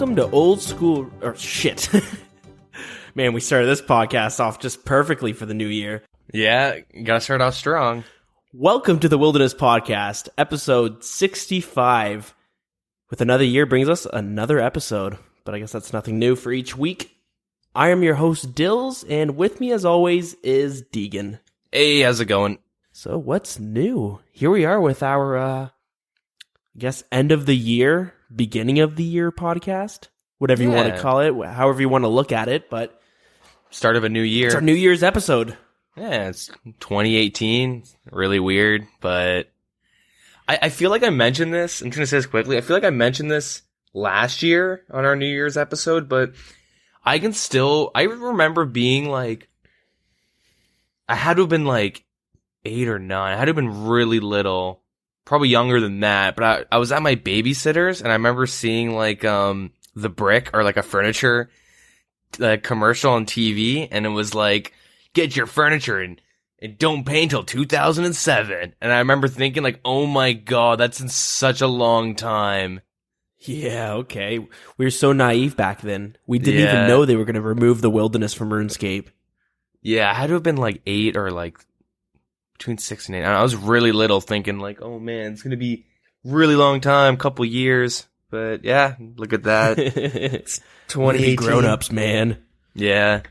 Welcome to Old School, or shit. Man, we started this podcast off just perfectly for the new year. Yeah, gotta start off strong. Welcome to the Wilderness Podcast, episode 65. With another year brings us another episode, but I guess that's nothing new for each week. I am your host, Dilz, and with me as always is Deagin. Hey, how's it going? So what's new? Here we are with our, I guess, end of the year, beginning of the year podcast. Whatever you want to call it, however you want to look at it, but... Start of a new year. It's our New Year's episode. Yeah, it's 2018. Really weird, but... I feel like I mentioned this. I'm trying to say this quickly. I feel like I mentioned this last year on our New Year's episode, but I remember being like... I had to have been like 8 or 9. I had to have been really little. Probably younger than that, but I was at my babysitter's and I remember seeing like the brick or like a furniture commercial on TV, and it was like, get your furniture and don't pay until 2007. And I remember thinking like, oh my god, that's in such a long time. Yeah, okay. We were so naive back then. We didn't even know they were going to remove the wilderness from RuneScape. Yeah, I had to have been like 8 or like between 6 and 8. I was really little thinking like, oh man, it's going to be really long time, couple years. But yeah, look at that. It's 2018. Grown-ups, man. Yeah.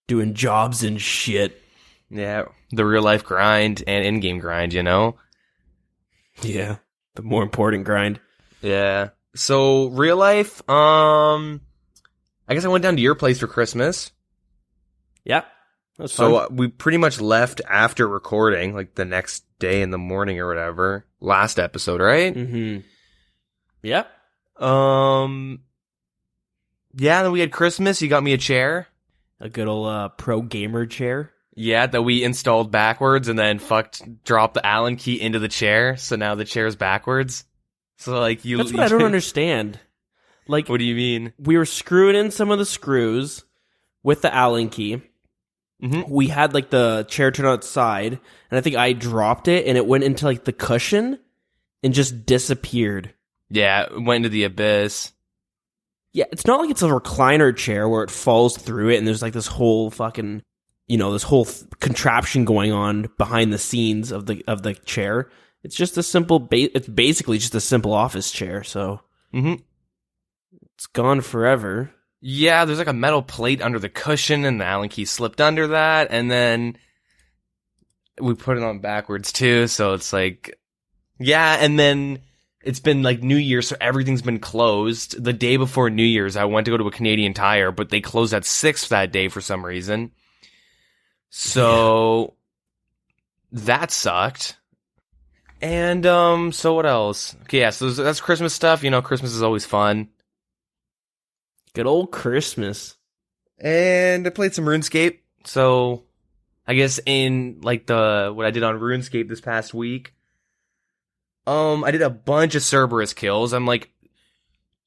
Doing jobs and shit. Yeah, the real life grind and in-game grind, you know? Yeah, the more important grind. Yeah. So, real life, I guess I went down to your place for Christmas. Yeah. That's fun. So we pretty much left after recording, like the next day in the morning or whatever. Last episode, right? Mm-hmm. Yep. Yeah, then we had Christmas. You got me a chair. A good old pro gamer chair. Yeah, that we installed backwards and then dropped the Allen key into the chair. So now the chair's backwards. So like That's what I don't understand. Like, what do you mean? We were screwing in some of the screws with the Allen key. Mm-hmm. We had like the chair turned outside, and I think I dropped it, and it went into like the cushion and just disappeared. Yeah, it went into the abyss. Yeah, it's not like it's a recliner chair where it falls through it, and there's like this whole fucking, this whole contraption going on behind the scenes of the chair. It's just a simple, it's basically just a simple office chair. So It's gone forever. Yeah, there's like a metal plate under the cushion, and the Allen key slipped under that, and then we put it on backwards too, so it's like, yeah, and then it's been like New Year's, so everything's been closed. The day before New Year's, I went to go to a Canadian Tire, but they closed at 6 that day for some reason. So, that sucked. And, so what else? Okay, yeah, so that's Christmas stuff. Christmas is always fun. Good old Christmas. And I played some RuneScape. So, I guess in like what I did on RuneScape this past week, I did a bunch of Cerberus kills. I'm like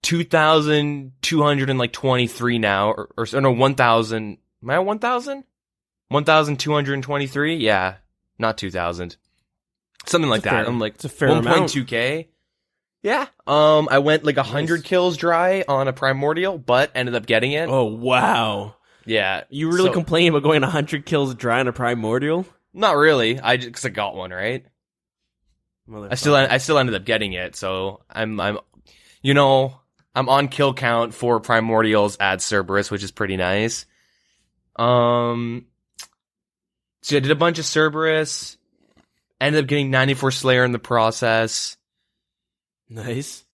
2,223 now, or no, 1,000. Am I at 1,000? 1,223? Yeah, not 2,000. Something like that. I'm like, it's a fair amount. 1.2k. Yeah. I went like 100 kills dry on a primordial, but ended up getting it. Oh, wow. Yeah. You really complain about going 100 kills dry on a primordial? Not really. Because I got one, right? I still ended up getting it, so I'm on kill count for primordials at Cerberus, which is pretty nice. So I did a bunch of Cerberus, ended up getting 94 Slayer in the process. Nice.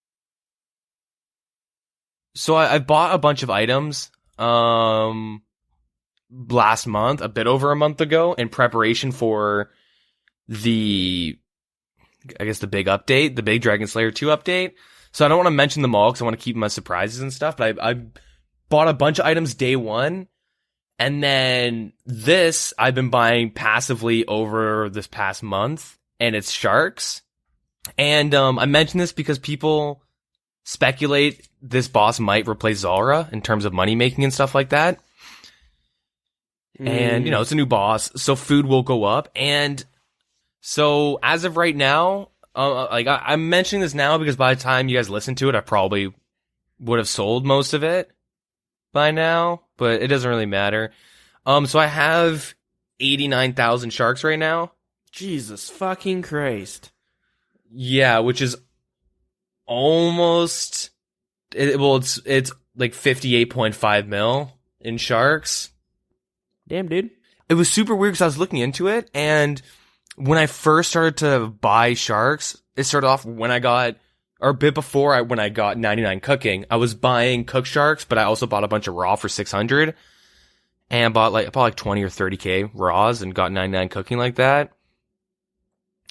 So I bought a bunch of items last month, a bit over a month ago, in preparation for the big update, the big Dragon Slayer 2 update. So I don't want to mention them all because I want to keep my surprises and stuff, but I bought a bunch of items day one, and then this I've been buying passively over this past month, and it's sharks. And I mention this because people speculate this boss might replace Zalra in terms of money making and stuff like that. And, it's a new boss, so food will go up. And so as of right now, I'm mentioning this now because by the time you guys listen to it, I probably would have sold most of it by now, but it doesn't really matter. So I have 89,000 sharks right now. Jesus fucking Christ. Yeah, which is almost, it's like 58.5 mil in sharks. Damn, dude. It was super weird because I was looking into it, and when I first started to buy sharks, it started off when I got, or a bit before when I got 99 cooking. I was buying cooked sharks, but I also bought a bunch of raw for 600, and I bought like 20 or 30k raws and got 99 cooking like that.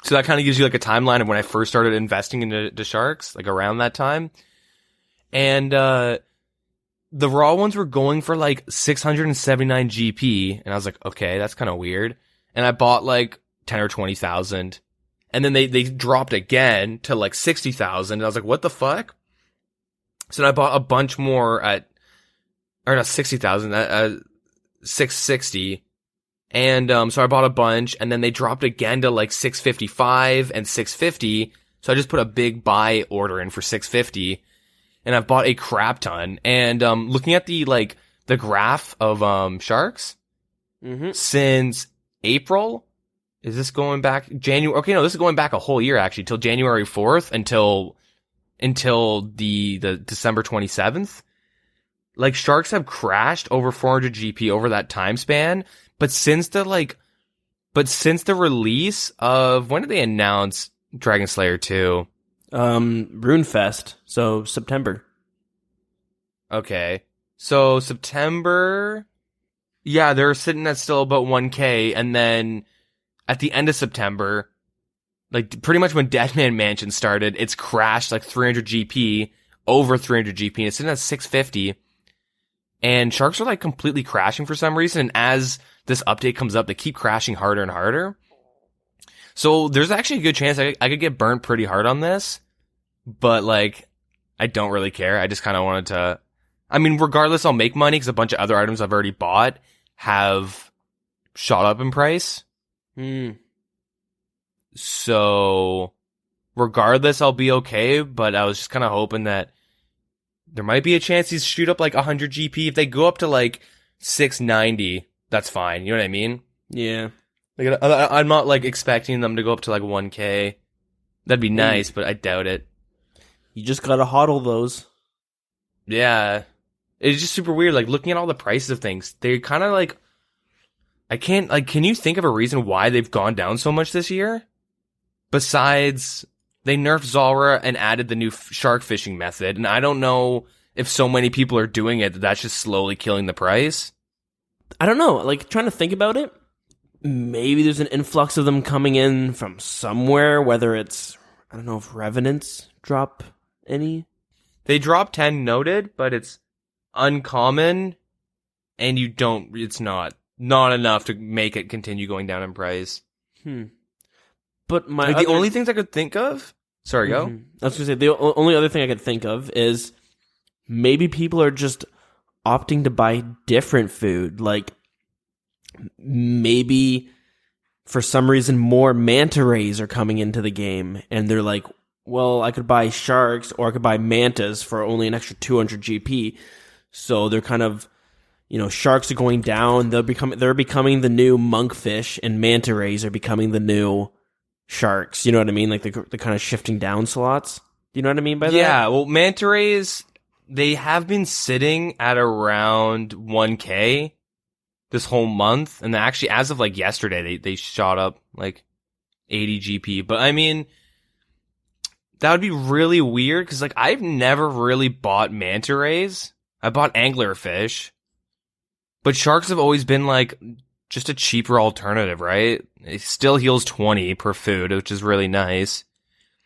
So that kind of gives you like a timeline of when I first started investing into sharks, like around that time. And the raw ones were going for like 679 GP, and I was like, okay, that's kind of weird. And I bought like 10 or 20,000, and then they dropped again to like 60,000, and I was like, what the fuck? So then I bought a bunch more or not 60,000, 660. And so I bought a bunch, and then they dropped again to like 655 and 650. So I just put a big buy order in for 650, and I've bought a crap ton. And looking at the graph of sharks since April, is this going back January? Okay, no, this is going back a whole year actually, till January 4th until the December 27th. Like, sharks have crashed over 400 GP over that time span. But since the release of, when did they announce Dragon Slayer 2? Runefest, so September. Okay. So September, yeah, they're sitting at still about 1K, and then at the end of September, like pretty much when Deadman Mansion started, it's crashed like 300 GP, over 300 GP, and it's sitting at 650. And sharks are like completely crashing for some reason, and as this update comes up, they keep crashing harder and harder. So there's actually a good chance I could get burnt pretty hard on this, but like, I don't really care. I just kind of wanted to, I mean, regardless, I'll make money because a bunch of other items I've already bought have shot up in price. So regardless, I'll be okay, but I was just kind of hoping that there might be a chance these shoot up like 100 GP. If they go up to like 690, that's fine. You know what I mean? Yeah. Like, I'm not like expecting them to go up to like 1K. That'd be nice, but I doubt it. You just gotta hodl those. Yeah. It's just super weird. Like, looking at all the prices of things, they're kind of like, I can't, like, can you think of a reason why they've gone down so much this year? Besides, they nerfed Zalra and added the new shark fishing method, and I don't know if so many people are doing it that that's just slowly killing the price. I don't know. Like, trying to think about it, maybe there's an influx of them coming in from somewhere, whether it's, I don't know if Revenants drop any. They drop 10 noted, but it's uncommon, and it's not enough to make it continue going down in price. But the only things I could think of, sorry, go. I was gonna say, the only other thing I could think of is maybe people are just opting to buy different food. Like, maybe for some reason more manta rays are coming into the game, and they're like, well, I could buy sharks or I could buy mantas for only an extra 200 GP. So they're kind of, sharks are going down. They're becoming the new monkfish, and manta rays are becoming the new sharks. You know what I mean? Like, they're kind of shifting down slots. Do you know what I mean by that? Yeah, well, manta rays, they have been sitting at around 1K this whole month, and actually, as of like yesterday, they shot up like 80 GP. But I mean, that would be really weird because like I've never really bought manta rays. I bought anglerfish, but sharks have always been like just a cheaper alternative, right? It still heals 20 per food, which is really nice.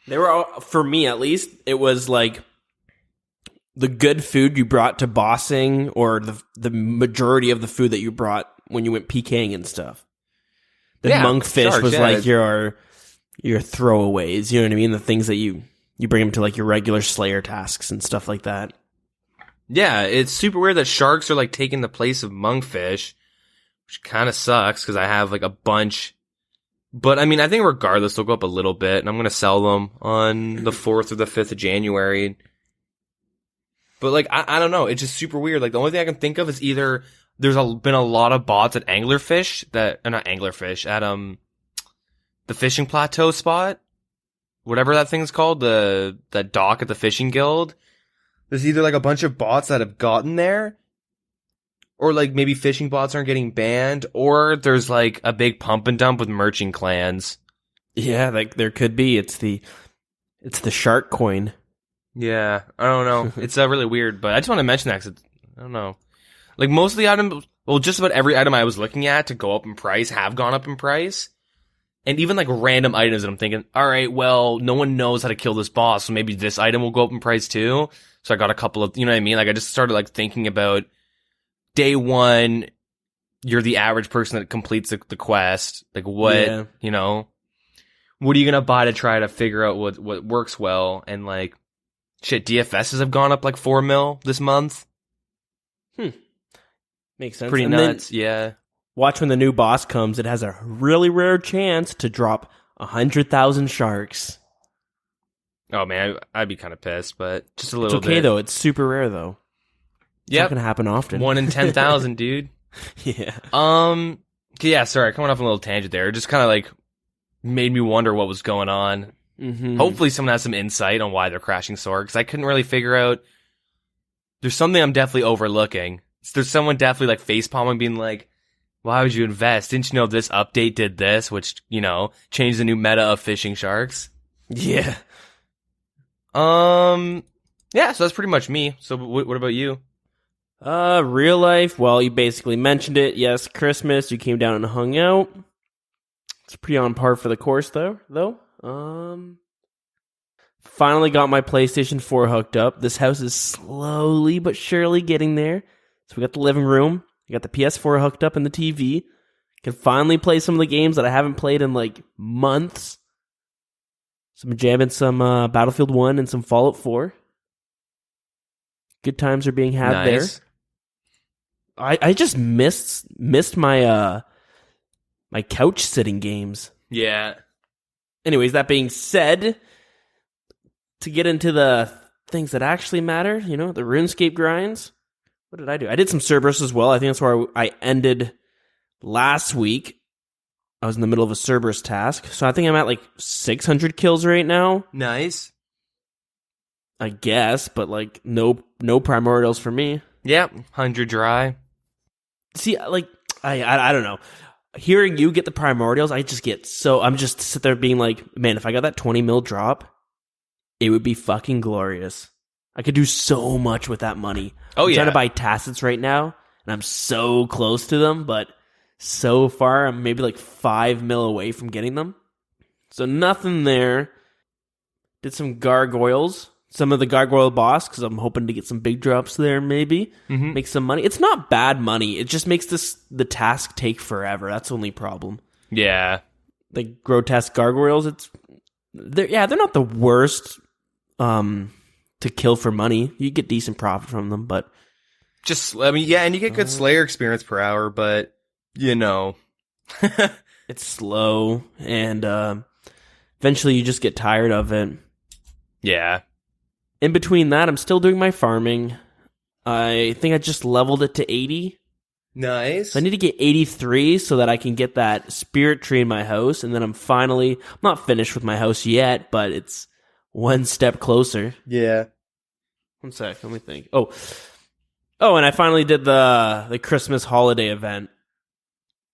They were, for me at least, it was like the good food you brought to bossing, or the majority of the food that you brought when you went PKing and stuff. The monkfish sharks, was like your throwaways, you know what I mean? The things that you bring them to like your regular Slayer tasks and stuff like that. Yeah, it's super weird that sharks are like taking the place of monkfish, which kind of sucks because I have like a bunch. But I mean, I think regardless, they'll go up a little bit, and I'm going to sell them on the 4th or the 5th of January. But like, I don't know. It's just super weird. Like the only thing I can think of is either been a lot of bots at Anglerfish not Anglerfish, at, the fishing plateau spot. Whatever that thing's called, that dock at the fishing guild. There's either like a bunch of bots that have gotten there, or like maybe fishing bots aren't getting banned, or there's like a big pump and dump with merching clans. Yeah, like there could be. It's the shark coin. Yeah, I don't know. It's really weird, but I just want to mention that 'cause I don't know. Like most of the items, well, just about every item I was looking at to go up in price have gone up in price. And even like random items that I'm thinking, all right, well, no one knows how to kill this boss, so maybe this item will go up in price too. So I got a couple of, you know what I mean? Like I just started like thinking about day one, you're the average person that completes the quest. Like what, you know, what are you going to buy to try to figure out what works well? And like, shit, DFSs have gone up like 4 mil this month. Makes sense. Pretty and nuts, then, yeah. Watch when the new boss comes. It has a really rare chance to drop 100,000 sharks. Oh man, I'd be kind of pissed, but just a little bit. It's okay though. It's super rare though. It's not gonna happen often. 1 in 10,000, dude. Yeah. Yeah. Sorry, coming off a little tangent there. It just kind of like made me wonder what was going on. Mm-hmm. Hopefully, someone has some insight on why they're crashing sword, because I couldn't really figure out. There's something I'm definitely overlooking. There's someone definitely like facepalming, being like, "Why would you invest? Didn't you know this update did this, which changed the new meta of fishing sharks?" Yeah. Yeah. So that's pretty much me. So what about you? Real life. Well, you basically mentioned it. Yes, Christmas. You came down and hung out. It's pretty on par for the course, though. Finally got my PlayStation 4 hooked up. This house is slowly but surely getting there. So we got the living room. I got the PS4 hooked up and the TV. Can finally play some of the games that I haven't played in like months. So I'm jamming some Battlefield 1 and some Fallout 4. Good times are being had there. I just missed my my couch sitting games. Yeah. Anyways, that being said, to get into the things that actually matter, the RuneScape grinds. What did I do? I did some Cerberus as well. I think that's where I ended last week. I was in the middle of a Cerberus task. So I think I'm at like 600 kills right now. Nice. I guess, but like no primordials for me. Yep, 100 dry. See, like, I don't know. Hearing you get the primordials, I'm just sit there being like, man, if I got that 20 mil drop, it would be fucking glorious. I could do so much with that money. I'm trying to buy tacits right now, and I'm so close to them, but so far I'm maybe like 5 mil away from getting them. So nothing there. Did some gargoyles. Some of the gargoyle boss, because I'm hoping to get some big drops there, maybe. Mm-hmm. Make some money. It's not bad money. It just makes the task take forever. That's the only problem. Yeah. The grotesque gargoyles, they're not the worst to kill for money. You get decent profit from them, but... and you get good Slayer experience per hour, but, it's slow, and eventually you just get tired of it. Yeah. In between that, I'm still doing my farming. I think I just leveled it to 80. Nice. So I need to get 83 so that I can get that spirit tree in my house, and then I'm not finished with my house yet, but it's one step closer. Yeah. One sec, let me think. Oh, and I finally did the Christmas holiday event.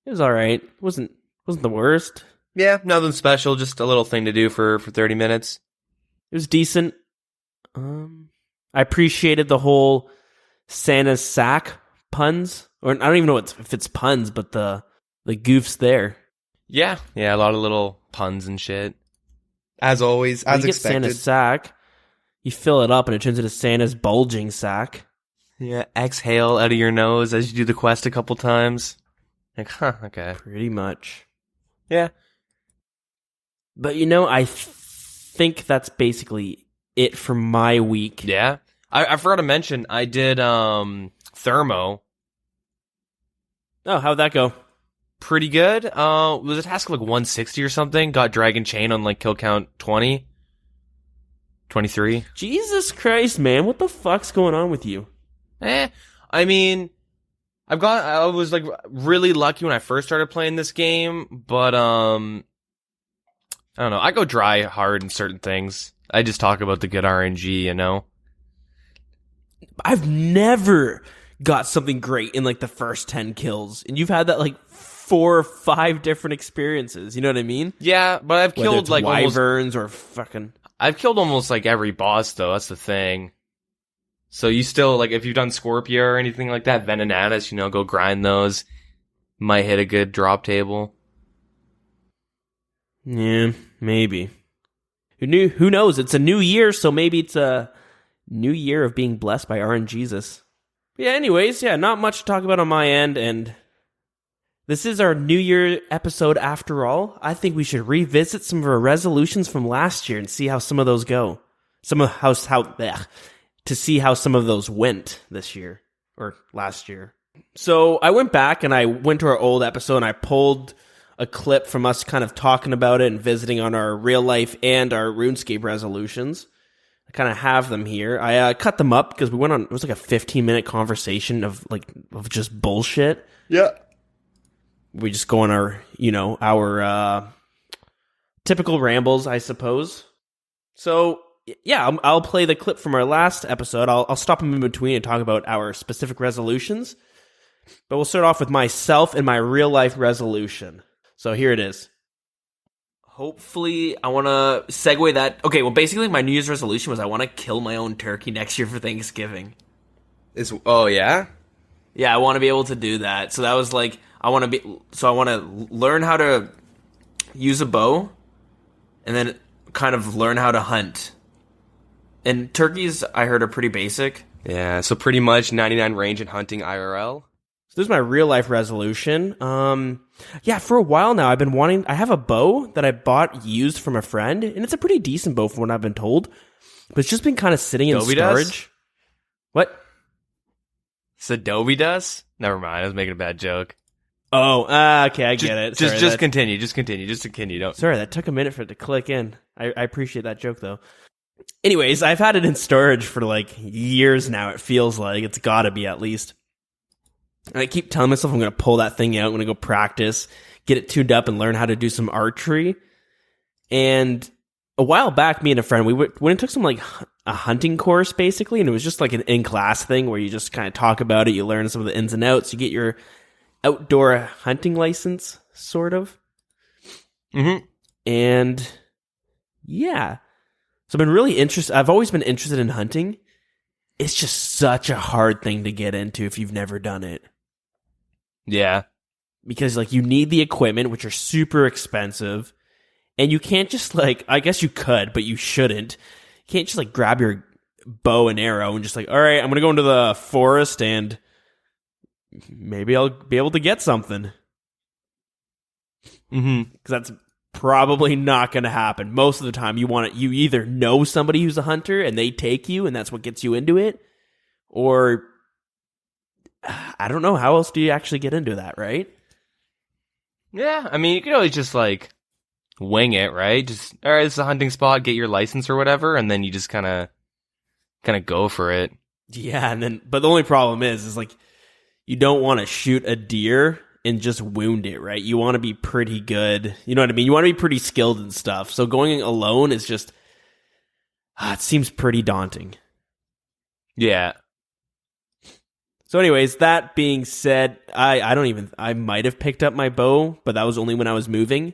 It was alright. Wasn't the worst. Yeah, nothing special, just a little thing to do for 30 minutes. It was decent. I appreciated the whole Santa's sack puns, or I don't even know if it's puns, but the goofs there. Yeah, a lot of little puns and shit. As always, as you get expected. Santa's sack, you fill it up, and it turns into Santa's bulging sack. Yeah, exhale out of your nose as you do the quest a couple times. Like, okay. Pretty much. Yeah. But I think that's basically it for my week. Yeah. I forgot to mention, I did Thermo. Oh, how'd that go? Pretty good. It was a task of like 160 or something. Got Dragon Chain on like kill count 20. 23. Jesus Christ, man. What the fuck's going on with you? I mean, I was like really lucky when I first started playing this game, but I don't know. I go dry hard in certain things. I just talk about the good RNG, you know? I've never got something great in like the first 10 kills, and you've had that like 4 or 5 different experiences. You know what I mean? Yeah, but I've Whether killed it's like wyverns or fucking. I've killed almost like every boss though. That's the thing. So you still like if you've done Scorpio or anything like that, Venenatus, you know, go grind those. Might hit a good drop table. Yeah, maybe. Who knows? It's a new year, so maybe it's a new year of being blessed by RNGesus. Yeah, anyways, not much to talk about on my end, and this is our New Year episode after all. I think we should revisit some of our resolutions from last year and see how some of those go. To see how some of those went this year, or last year. So I went back and I went to our old episode and I pulled a clip from us kind of talking about it and visiting on our real life and our RuneScape resolutions. I kind of have them here. I cut them up because we went on, it was like a 15-minute conversation of just bullshit. Yeah. We just go on our typical rambles, I suppose. So yeah, I'll play the clip from our last episode. I'll stop them in between and talk about our specific resolutions. But we'll start off with myself and my real life resolution. So here it is. Hopefully, I want to segue that. Okay, well, basically, my New Year's resolution was I want to kill my own turkey next year for Thanksgiving. Oh, yeah? Yeah, I want to be able to do that. So that was like, I want to learn how to use a bow and then kind of learn how to hunt. And turkeys, I heard, are pretty basic. Yeah, so pretty much 99 range and hunting IRL. So this is my real life resolution. For a while now, I have a bow that I bought used from a friend, and it's a pretty decent bow from what I've been told. But it's just been kind of sitting in storage. What? Adobe does? Never mind, I was making a bad joke. Oh, okay, I get it. Sorry, just continue. Don't. Sorry, that took a minute for it to click in. I appreciate that joke, though. Anyways, I've had it in storage for like years now, it feels like. It's gotta be at least. And I keep telling myself I'm going to pull that thing out. I'm going to go practice, get it tuned up, and learn how to do some archery. And a while back, me and a friend, we went and took some like a hunting course, basically. And it was just like an in-class thing where you just kind of talk about it. You learn some of the ins and outs. You get your outdoor hunting license, sort of. Mm-hmm. And yeah. So I've been really interested. I've always been interested in hunting. It's just such a hard thing to get into if you've never done it. Yeah. Because, like, you need the equipment, which are super expensive, and you can't just, like, I guess you could, but you shouldn't. You can't just, like, grab your bow and arrow and just, like, all right, I'm going to go into the forest and maybe I'll be able to get something. Mm-hmm. Because that's probably not going to happen. Most of the time, you either know somebody who's a hunter and they take you and that's what gets you into it, or I don't know, how else do you actually get into that, right? Yeah, I mean, you could always just like wing it, right? Just, all right, it's a hunting spot, get your license or whatever, and then you just kind of go for it. Yeah, but the only problem is like you don't want to shoot a deer and just wound it, right? You want to be pretty good. You know what I mean? You want to be pretty skilled and stuff. So going alone is just, it seems pretty daunting. Yeah. So anyways, that being said, I might have picked up my bow, but that was only when I was moving.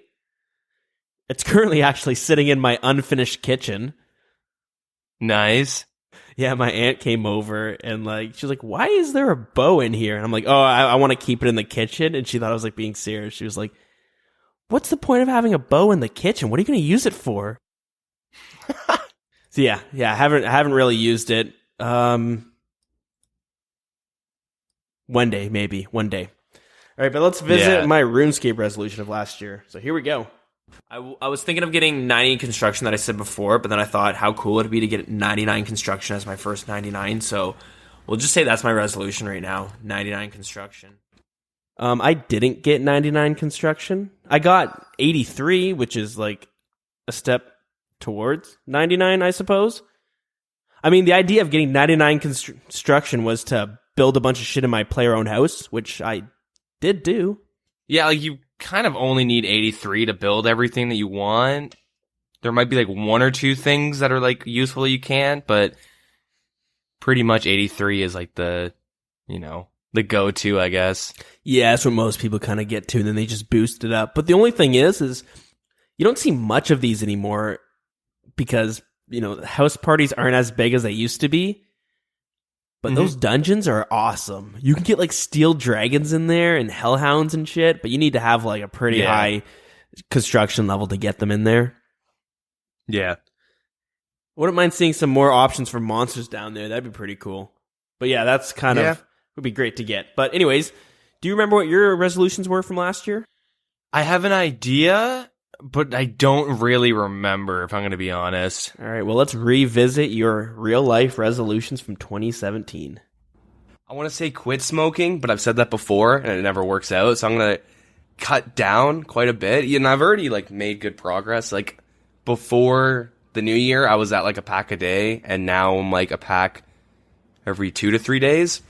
It's currently actually sitting in my unfinished kitchen. Nice. Yeah, my aunt came over and like she's like, "Why is there a bow in here?" And I'm like, "Oh, I want to keep it in the kitchen." And she thought I was like being serious. She was like, "What's the point of having a bow in the kitchen? What are you going to use it for?" So yeah, I haven't really used it. One day. All right, but let's visit my RuneScape resolution of last year. So here we go. I was thinking of getting 90 construction that I said before, but then I thought how cool it'd be to get 99 construction as my first 99. So we'll just say that's my resolution right now, 99 construction. I didn't get 99 construction. I got 83, which is like a step towards 99, I suppose. I mean, the idea of getting 99 construction was to build a bunch of shit in my player-owned house, which I did do. Yeah, like you kind of only need 83 to build everything that you want. There might be like one or two things that are like useful that you can't, but pretty much 83 is like the the go-to, I guess. Yeah, that's what most people kind of get to, and then they just boost it up. But the only thing is you don't see much of these anymore because, house parties aren't as big as they used to be. But those dungeons are awesome. You can get like steel dragons in there and hellhounds and shit, but you need to have like a pretty high construction level to get them in there. Yeah. Wouldn't mind seeing some more options for monsters down there. That'd be pretty cool. But yeah, that's kind of would be great to get. But anyways, do you remember what your resolutions were from last year? I have an idea, but I don't really remember, if I'm going to be honest. All right, well, let's revisit your real-life resolutions from 2017. I want to say quit smoking, but I've said that before, and it never works out, so I'm going to cut down quite a bit. And I've already, made good progress. Before the new year, I was at, a pack a day, and now I'm, a pack every 2 to 3 days.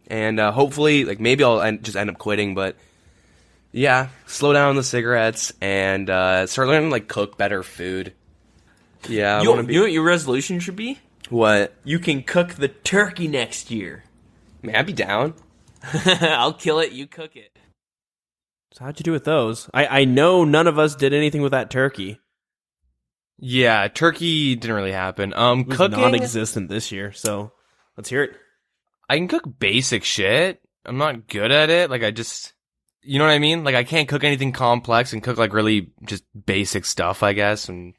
And hopefully, maybe I'll just end up quitting, but... yeah, slow down on the cigarettes and start learning to cook better food. Yeah, you know what your resolution should be? What? You can cook the turkey next year. Man, I'd be down. I'll kill it, you cook it. So how'd you do with those? I know none of us did anything with that turkey. Yeah, turkey didn't really happen. It was cooking non-existent this year, so let's hear it. I can cook basic shit. I'm not good at it. You know what I mean? I can't cook anything complex and cook, really just basic stuff, I guess. I'm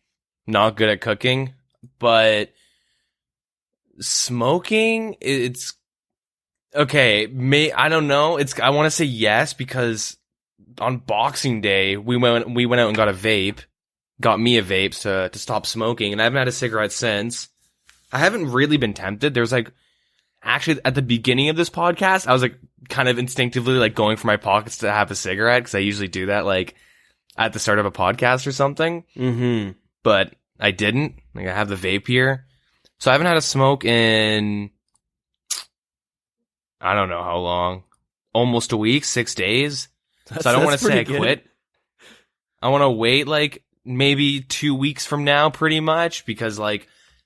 not good at cooking. But smoking, it's... okay, I don't know. I want to say yes, because on Boxing Day, we went out and got a vape. Got me a vape to stop smoking, and I haven't had a cigarette since. I haven't really been tempted. There's, actually, at the beginning of this podcast, I was, kind of instinctively, going for my pockets to have a cigarette, because I usually do that, at the start of a podcast or something. Mm-hmm. But I didn't. I have the vape here. So I haven't had a smoke in... I don't know how long. Almost a week, 6 days. So I don't want to say I quit. I want to wait, maybe 2 weeks from now, pretty much, because,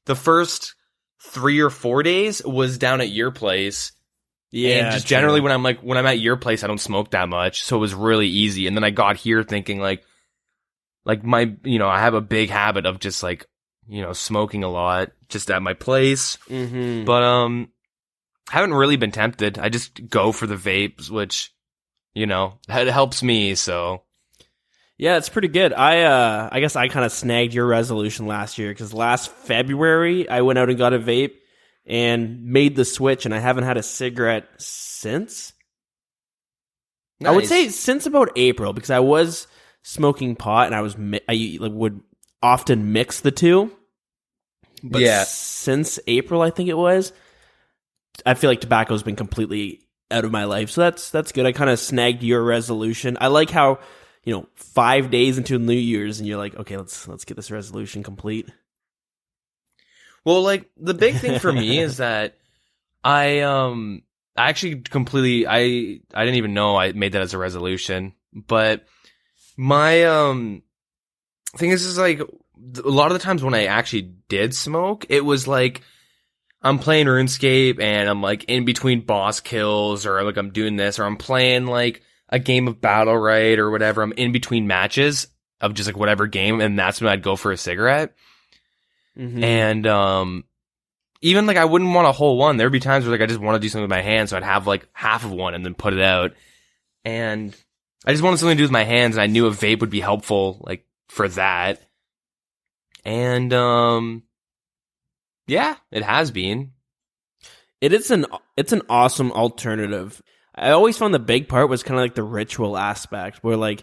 the first 3 or 4 days was down at your place. Yeah. And just generally when I'm at your place, I don't smoke that much. So it was really easy. And then I got here thinking my, I have a big habit of just smoking a lot just at my place. Mm-hmm. But, I haven't really been tempted. I just go for the vapes, which, it helps me. So. Yeah, it's pretty good. I guess I kind of snagged your resolution last year because last February I went out and got a vape and made the switch, and I haven't had a cigarette since. Nice. I would say since about April, because I was smoking pot and I would often mix the two. But since April, I think it was, I feel like tobacco's been completely out of my life. So that's good. I kind of snagged your resolution. I like how 5 days into New Year's, and you're like, okay, let's get this resolution complete. Well, the big thing for me is that I actually completely, I didn't even know I made that as a resolution, but my, thing is a lot of the times when I actually did smoke, it was I'm playing RuneScape and I'm in between boss kills, or I'm doing this, or I'm playing a game of Battle Right or whatever. I'm in between matches of just whatever game, and that's when I'd go for a cigarette. Mm-hmm. And even I wouldn't want a whole one. There'd be times where I just want to do something with my hands, so I'd have half of one and then put it out. And I just wanted something to do with my hands, and I knew a vape would be helpful for that. And yeah, it has been. It's an awesome alternative. I always found the big part was kind of the ritual aspect, where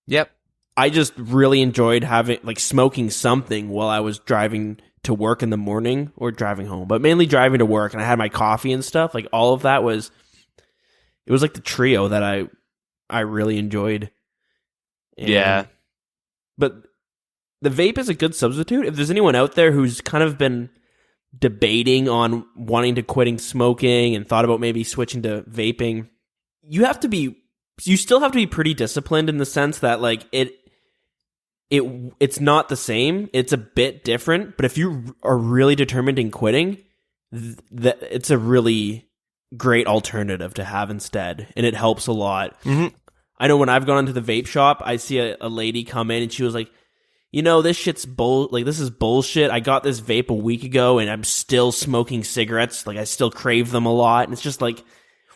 yep, I just really enjoyed having smoking something while I was driving to work in the morning or driving home, but mainly driving to work, and I had my coffee and stuff. All of that was the trio that I really enjoyed. And, yeah, but the vape is a good substitute. If there's anyone out there who's kind of been debating on wanting to quitting smoking and thought about maybe switching to vaping, you still have to be pretty disciplined in the sense that like it's not the same. It's a bit different, but if you are really determined in quitting, it's a really great alternative to have instead, and it helps a lot. Mm-hmm. I know when I've gone into the vape shop, I see a lady come in and she was like, this shit's this is bullshit. I got this vape a week ago and I'm still smoking cigarettes. Like I still crave them a lot. And it's just like,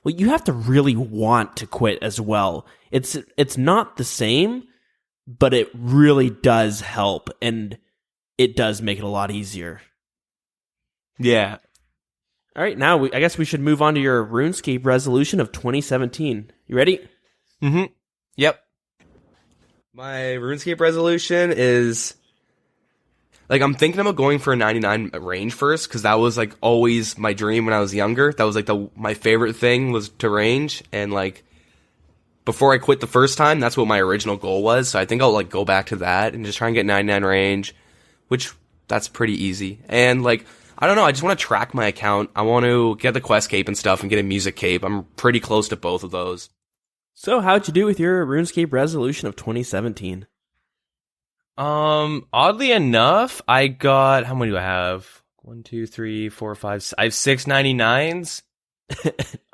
well, you have to really want to quit as well. It's not the same, but it really does help, and it does make it a lot easier. Yeah. All right, now I guess we should move on to your RuneScape resolution of 2017. You ready? Mm-hmm. Yep. My RuneScape resolution is, like, I'm thinking about going for a 99 range first, because that was, like, always my dream when I was younger. That was, like, my favorite thing was to range, and, like, before I quit the first time, that's what my original goal was, so I think I'll, like, go back to that and just try and get 99 range, which, that's pretty easy. And, like, I don't know, I just want to track my account. I want to get the quest cape and stuff and get a music cape. I'm pretty close to both of those. So, how'd you do with your RuneScape resolution of 2017? Oddly enough, I got, how many do I have? 1, 2, 3, 4, 5, I have 6 99s.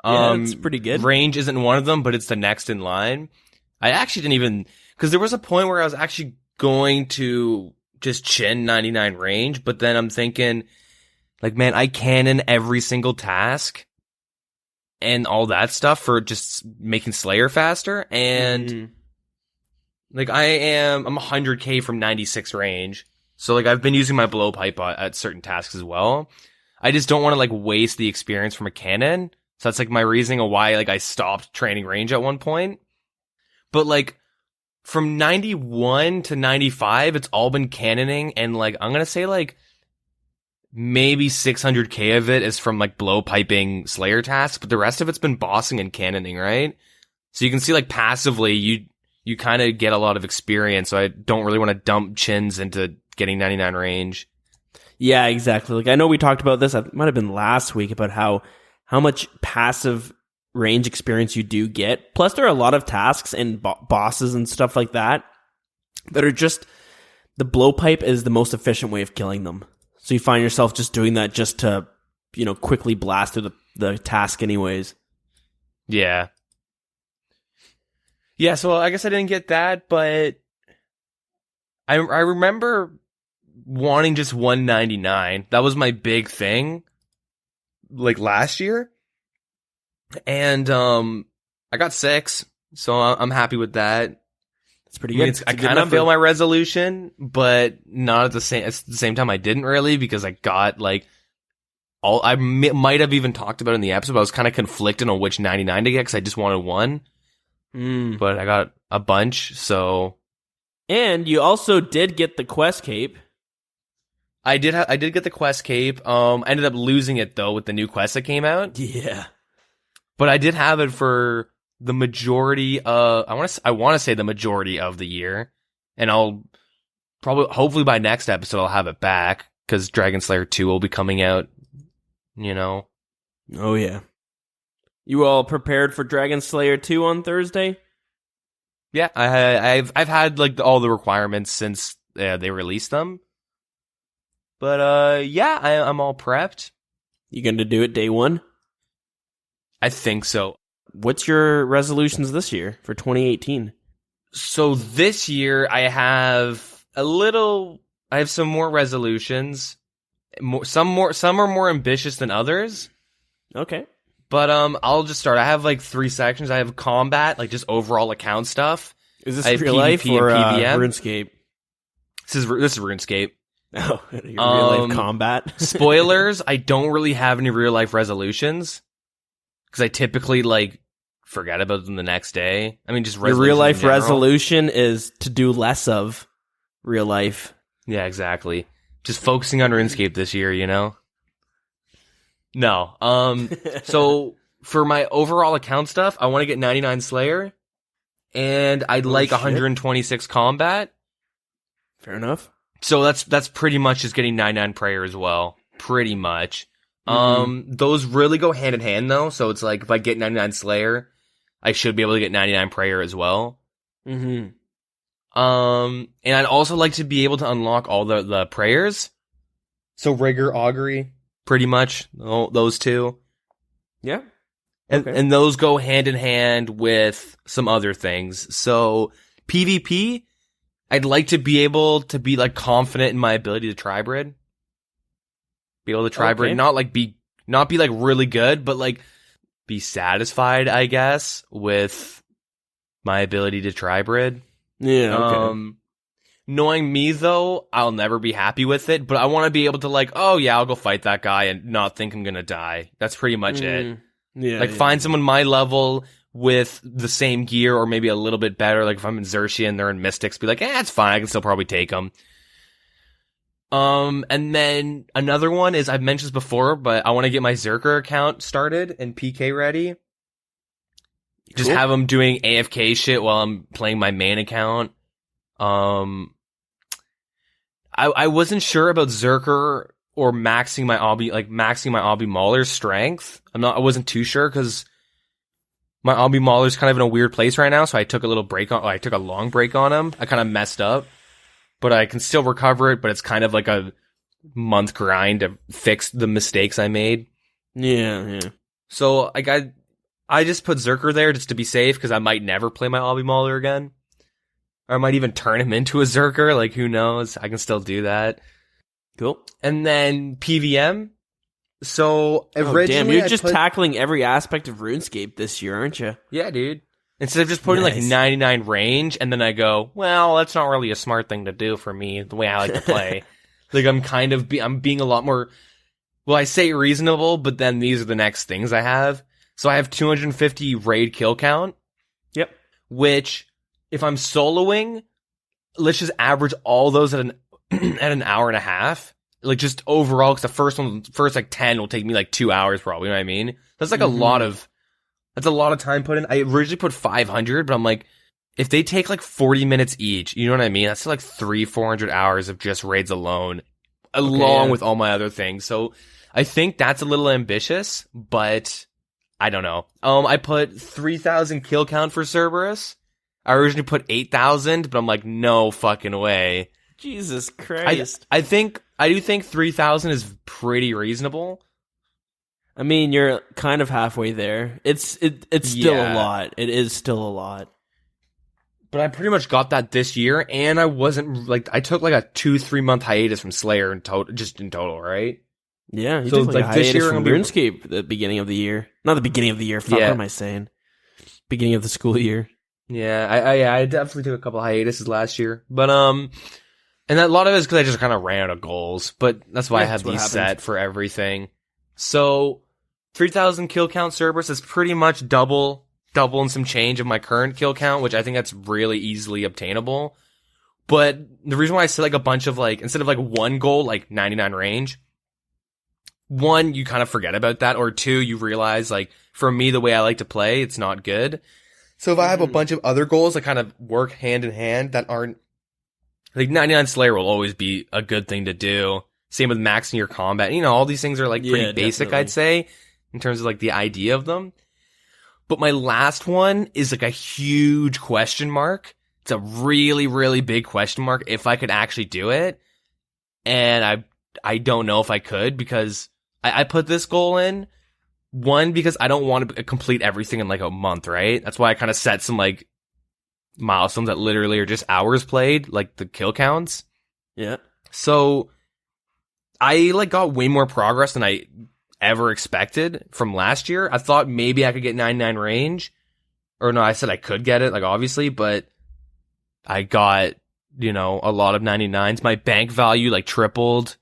That's pretty good. Range isn't one of them, but it's the next in line. I actually didn't even, because there was a point where I was actually going to just chin 99 range, but then I'm thinking, like, man, I cannon every single task and all that stuff for just making Slayer faster, and like I'm 100k from 96 range, so like I've been using my blowpipe at certain tasks as well. I just don't want to like waste the experience from a cannon, so that's like my reasoning of why like I stopped training range at one point. But like from 91 to 95, it's all been cannoning, and like I'm gonna say like maybe 600k of it is from like blowpiping Slayer tasks, but the rest of it's been bossing and cannoning, right? So you can see like passively you kind of get a lot of experience, so I don't really want to dump chins into getting 99 range. Yeah, exactly. Like I know we talked about this, it might have been last week, about how much passive range experience you do get. Plus there are a lot of tasks and bosses and stuff like that are just, the blowpipe is the most efficient way of killing them. So you find yourself just doing that just to, quickly blast through the task anyways. Yeah. Yeah, so I guess I didn't get that, but I remember wanting just 199. That was my big thing, like last year. And I got 6, so I'm happy with that. It's pretty good. I kind of failed my resolution, but not at the same time I didn't really, because I got like I might have even talked about it in the episode, but I was kind of conflicted on which 99 to get, because I just wanted one. But I got a bunch, so. And you also did get the quest cape. I did get the quest cape. I ended up losing it though with the new quest that came out. Yeah. But I did have it for the majority of, I want to say the majority of the year, and I'll hopefully by next episode I'll have it back, because Dragon Slayer 2 will be coming out, Oh yeah. You all prepared for Dragon Slayer 2 on Thursday? Yeah, I've had like all the requirements since they released them. But yeah, I'm all prepped. You going to do it day one? I think so. What's your resolutions this year for 2018? So this year I have some more resolutions. Some are more ambitious than others. Okay. But I'll just start. I have like 3 sections. I have combat, like just overall account stuff. Is this real life or RuneScape? This is RuneScape. Oh, your real life combat. Spoilers, I don't really have any real life resolutions, because I typically like forget about them the next day. I mean, just your real life resolution is to do less of real life. Yeah, exactly. Just focusing on RuneScape this year, No. So for my overall account stuff, I want to get 99 Slayer, and I'd like 126 combat. Fair enough. So that's pretty much just getting 99 Prayer as well. pretty much. Those really go hand in hand though. So it's like if I get 99 Slayer, I should be able to get 99 Prayer as well. And I'd also like to be able to unlock all the prayers. So Rigor, Augury, pretty much those two. Yeah. And those go hand in hand with some other things. So PvP, I'd like to be able to be like confident in my ability to tribrid. Be able to tribrid, not be like really good, but like be satisfied, I guess, with my ability to tribrid. Yeah. Okay. Knowing me though, I'll never be happy with it, but I want to be able to like, oh yeah, I'll go fight that guy and not think I'm gonna die. That's pretty much it. Yeah. Like find someone my level with the same gear or maybe a little bit better. Like if I'm in Xerxia and they're in Mystics, be like, it's fine. I can still probably take them. And then another one is I've mentioned this before, but I want to get my Zerker account started and PK ready. Just have them doing AFK shit while I'm playing my main account. I wasn't sure about Zerker or maxing my Obby Mauler's strength. I wasn't too sure because my Obby Mauler's kind of in a weird place right now, so I took a long break on him. I kind of messed up, but I can still recover it, but it's kind of like a month grind to fix the mistakes I made. Yeah. So I just put Zerker there just to be safe because I might never play my Obby Mauler again. Or I might even turn him into a Zerker, like who knows? I can still do that. Cool. And then PVM. So originally, you're just tackling every aspect of RuneScape this year, aren't you? Yeah, dude. Instead of just putting like 99 range, and then I go, well, that's not really a smart thing to do for me, the way I like to play. Like I'm being a lot more, well, I say reasonable, but then these are the next things I have. So I have 250 raid kill count. Yep. Which, if I'm soloing, let's just average all those at an hour and a half. Like just overall, because the first like 10 will take me like 2 hours probably, you know what I mean? That's like that's a lot of time put in. I originally put 500, but I'm like, if they take like 40 minutes each, you know what I mean? That's still like 400 hours of just raids alone, along with all my other things. So I think that's a little ambitious, but I don't know. I put 3,000 kill count for Cerberus. I originally put 8,000, but I'm like, no fucking way. Jesus Christ. I do think 3,000 is pretty reasonable. I mean, you're kind of halfway there. It's still a lot. It is still a lot. But I pretty much got that this year, and I wasn't like I took like a 2-3 month hiatus from Slayer in total, right? Yeah, you took like a hiatus this year from RuneScape at the beginning of the year. Not the beginning of the year. Fuck, what am I saying? Beginning of the school year. Yeah, I definitely took a couple hiatuses last year, but and a lot of it is because I just kind of ran out of goals. But that's why I have these set for everything. So 3,000 kill count Cerberus is pretty much double and some change of my current kill count, which I think that's really easily obtainable. But the reason why I said like a bunch of like instead of like one goal like 99 range, one you kind of forget about that, or two you realize like for me the way I like to play it's not good. So if I have a bunch of other goals that kind of work hand in hand that aren't, like 99 Slayer will always be a good thing to do. Same with maxing your combat. You know, all these things are like pretty basic, definitely. I'd say, in terms of like the idea of them. But my last one is like a huge question mark. It's a really, really big question mark if I could actually do it. And I don't know if I could because I put this goal in. One, because I don't want to complete everything in like a month, right? That's why I kind of set some like milestones that literally are just hours played, like the kill counts. Yeah. So I like got way more progress than I ever expected from last year. I thought maybe I could get 99 range. Or no, I said I could get it, like obviously, but I got, you know, a lot of 99s. My bank value like tripled.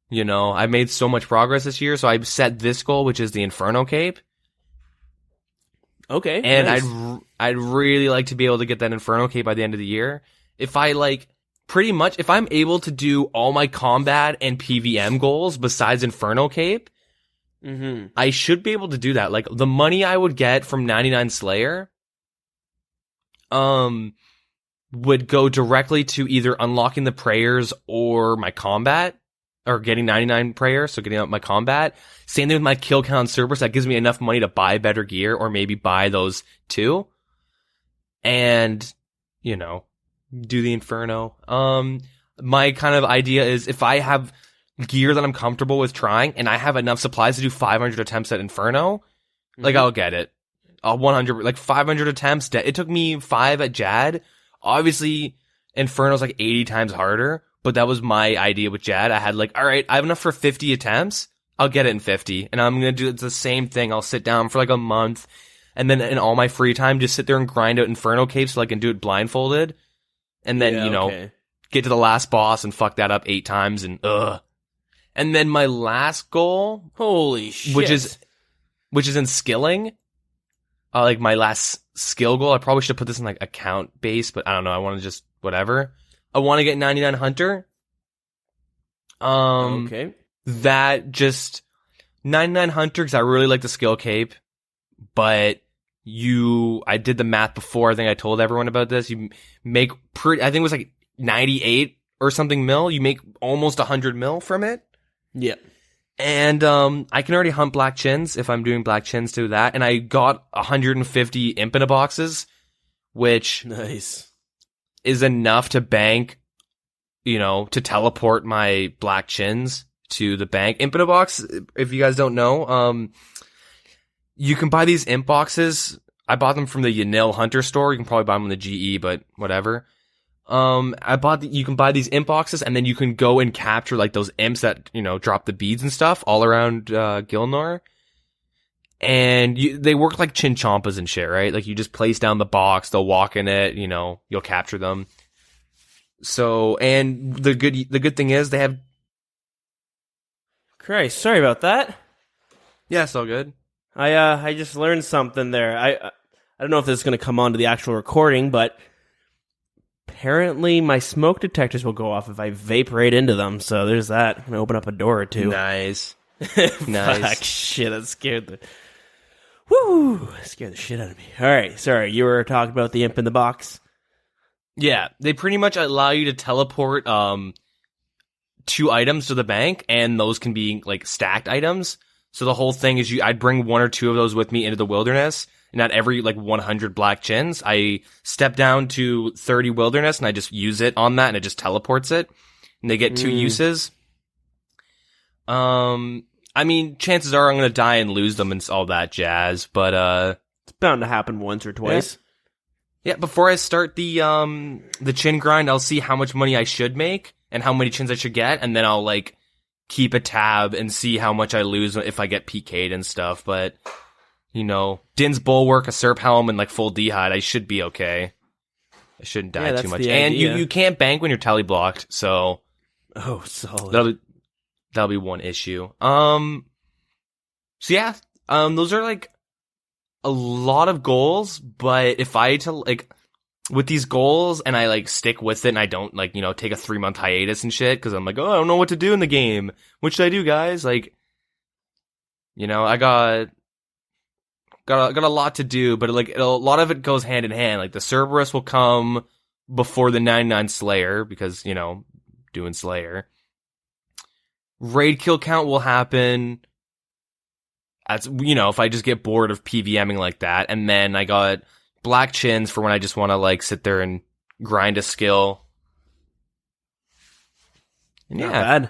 You know, I made so much progress this year, so I set this goal, which is the Inferno Cape. Okay. And nice. I'd really like to be able to get that Inferno Cape by the end of the year. If I like pretty much if I'm able to do all my combat and PVM goals besides Inferno Cape, I should be able to do that. Like the money I would get from 99 Slayer would go directly to either unlocking the prayers or my combat. or getting 99 prayer, so getting up my combat. Same thing with my kill count Cerberus. That gives me enough money to buy better gear or maybe buy those too. And, do the Inferno. My kind of idea is if I have gear that I'm comfortable with trying and I have enough supplies to do 500 attempts at Inferno, I'll get it. 100, 500 attempts. It took me 5 at Jad. Obviously, Inferno's 80 times harder, but that was my idea with Jad. I had all right, I have enough for 50 attempts. I'll get it in 50. And I'm going to do the same thing. I'll sit down for a month and then in all my free time, just sit there and grind out Inferno capes so I can do it blindfolded. And then, get to the last boss and fuck that up 8 times and And then my last goal, holy shit, which is in skilling, my last skill goal. I probably should put this in account base, but I don't know. I want to just whatever. I want to get 99 Hunter. Okay. That just 99 Hunter because I really like the skill cape, but I did the math before. I think I told everyone about this. You make I think it was 98 or something mil. You make almost 100 mil from it. Yeah. And I can already hunt black chins if I'm doing black chins to that. And I got 150 Impina boxes, which nice is enough to bank, to teleport my black chins to the bank. Impina box, if you guys don't know, you can buy these imp boxes. I bought them from the Yanil Hunter store. You can probably buy them on the GE, but whatever. You can buy these imp boxes and then you can go and capture those imps that, drop the beads and stuff all around, Gielinor. And they work like chinchompas and shit, right? You just place down the box, they'll walk in it, you'll capture them. So, and the good thing is they have... Christ, sorry about that. Yeah, it's all good. I just learned something there. I don't know if this is going to come onto the actual recording, but apparently my smoke detectors will go off if I vape right into them. So there's that. I'm going to open up a door or two. Nice. Nice. Fuck, shit, that scared the shit out of me. All right, sorry, you were talking about the imp in the box? Yeah, they pretty much allow you to teleport 2 items to the bank, and those can be stacked items. So the whole thing is I'd bring 1 or 2 of those with me into the wilderness, and at every 100 black chins, I step down to 30 wilderness, and I just use it on that, and it just teleports it, and they get 2 uses. I mean, chances are I'm gonna die and lose them and all that jazz, but it's bound to happen once or twice. Yeah, before I start the chin grind, I'll see how much money I should make and how many chins I should get, and then I'll keep a tab and see how much I lose if I get PK'd and stuff. But Din's Bulwark, a Serp Helm, and full D'hide, I should be okay. I shouldn't die too much. And you can't bank when you're tally blocked, so solid. That'll be one issue. So yeah, those are a lot of goals, but if I with these goals and I stick with it and I don't take a 3-month hiatus and shit because I'm I don't know what to do in the game. What should I do, guys? I got a lot to do, but a lot of it goes hand in hand. The Cerberus will come before the 99 Slayer because doing Slayer. Raid kill count will happen as if I just get bored of PVMing like that, and then I got black chins for when I just want to sit there and grind a skill. And Not bad.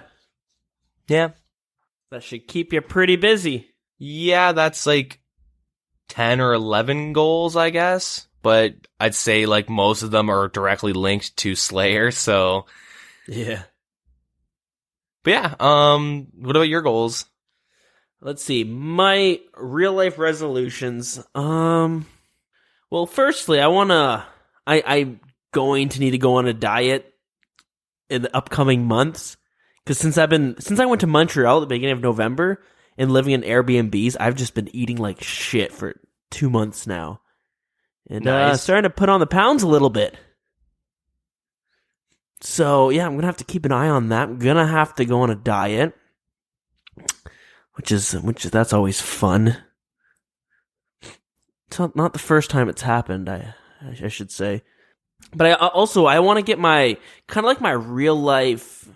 Yeah. That should keep you pretty busy. Yeah, that's 10 or 11 goals, I guess. But I'd say most of them are directly linked to Slayer, so yeah. But yeah, what about your goals? Let's see. My real life resolutions. Well, firstly, I'm going to need to go on a diet in the upcoming months. Because since I went to Montreal at the beginning of November and living in Airbnbs, I've just been eating like shit for 2 months now. And nice. Starting to put on the pounds a little bit. So, yeah, I'm going to have to keep an eye on that. I'm going to have to go on a diet. Which that's always fun. It's not the first time it's happened, I should say. But I want to get my, kind of like my real life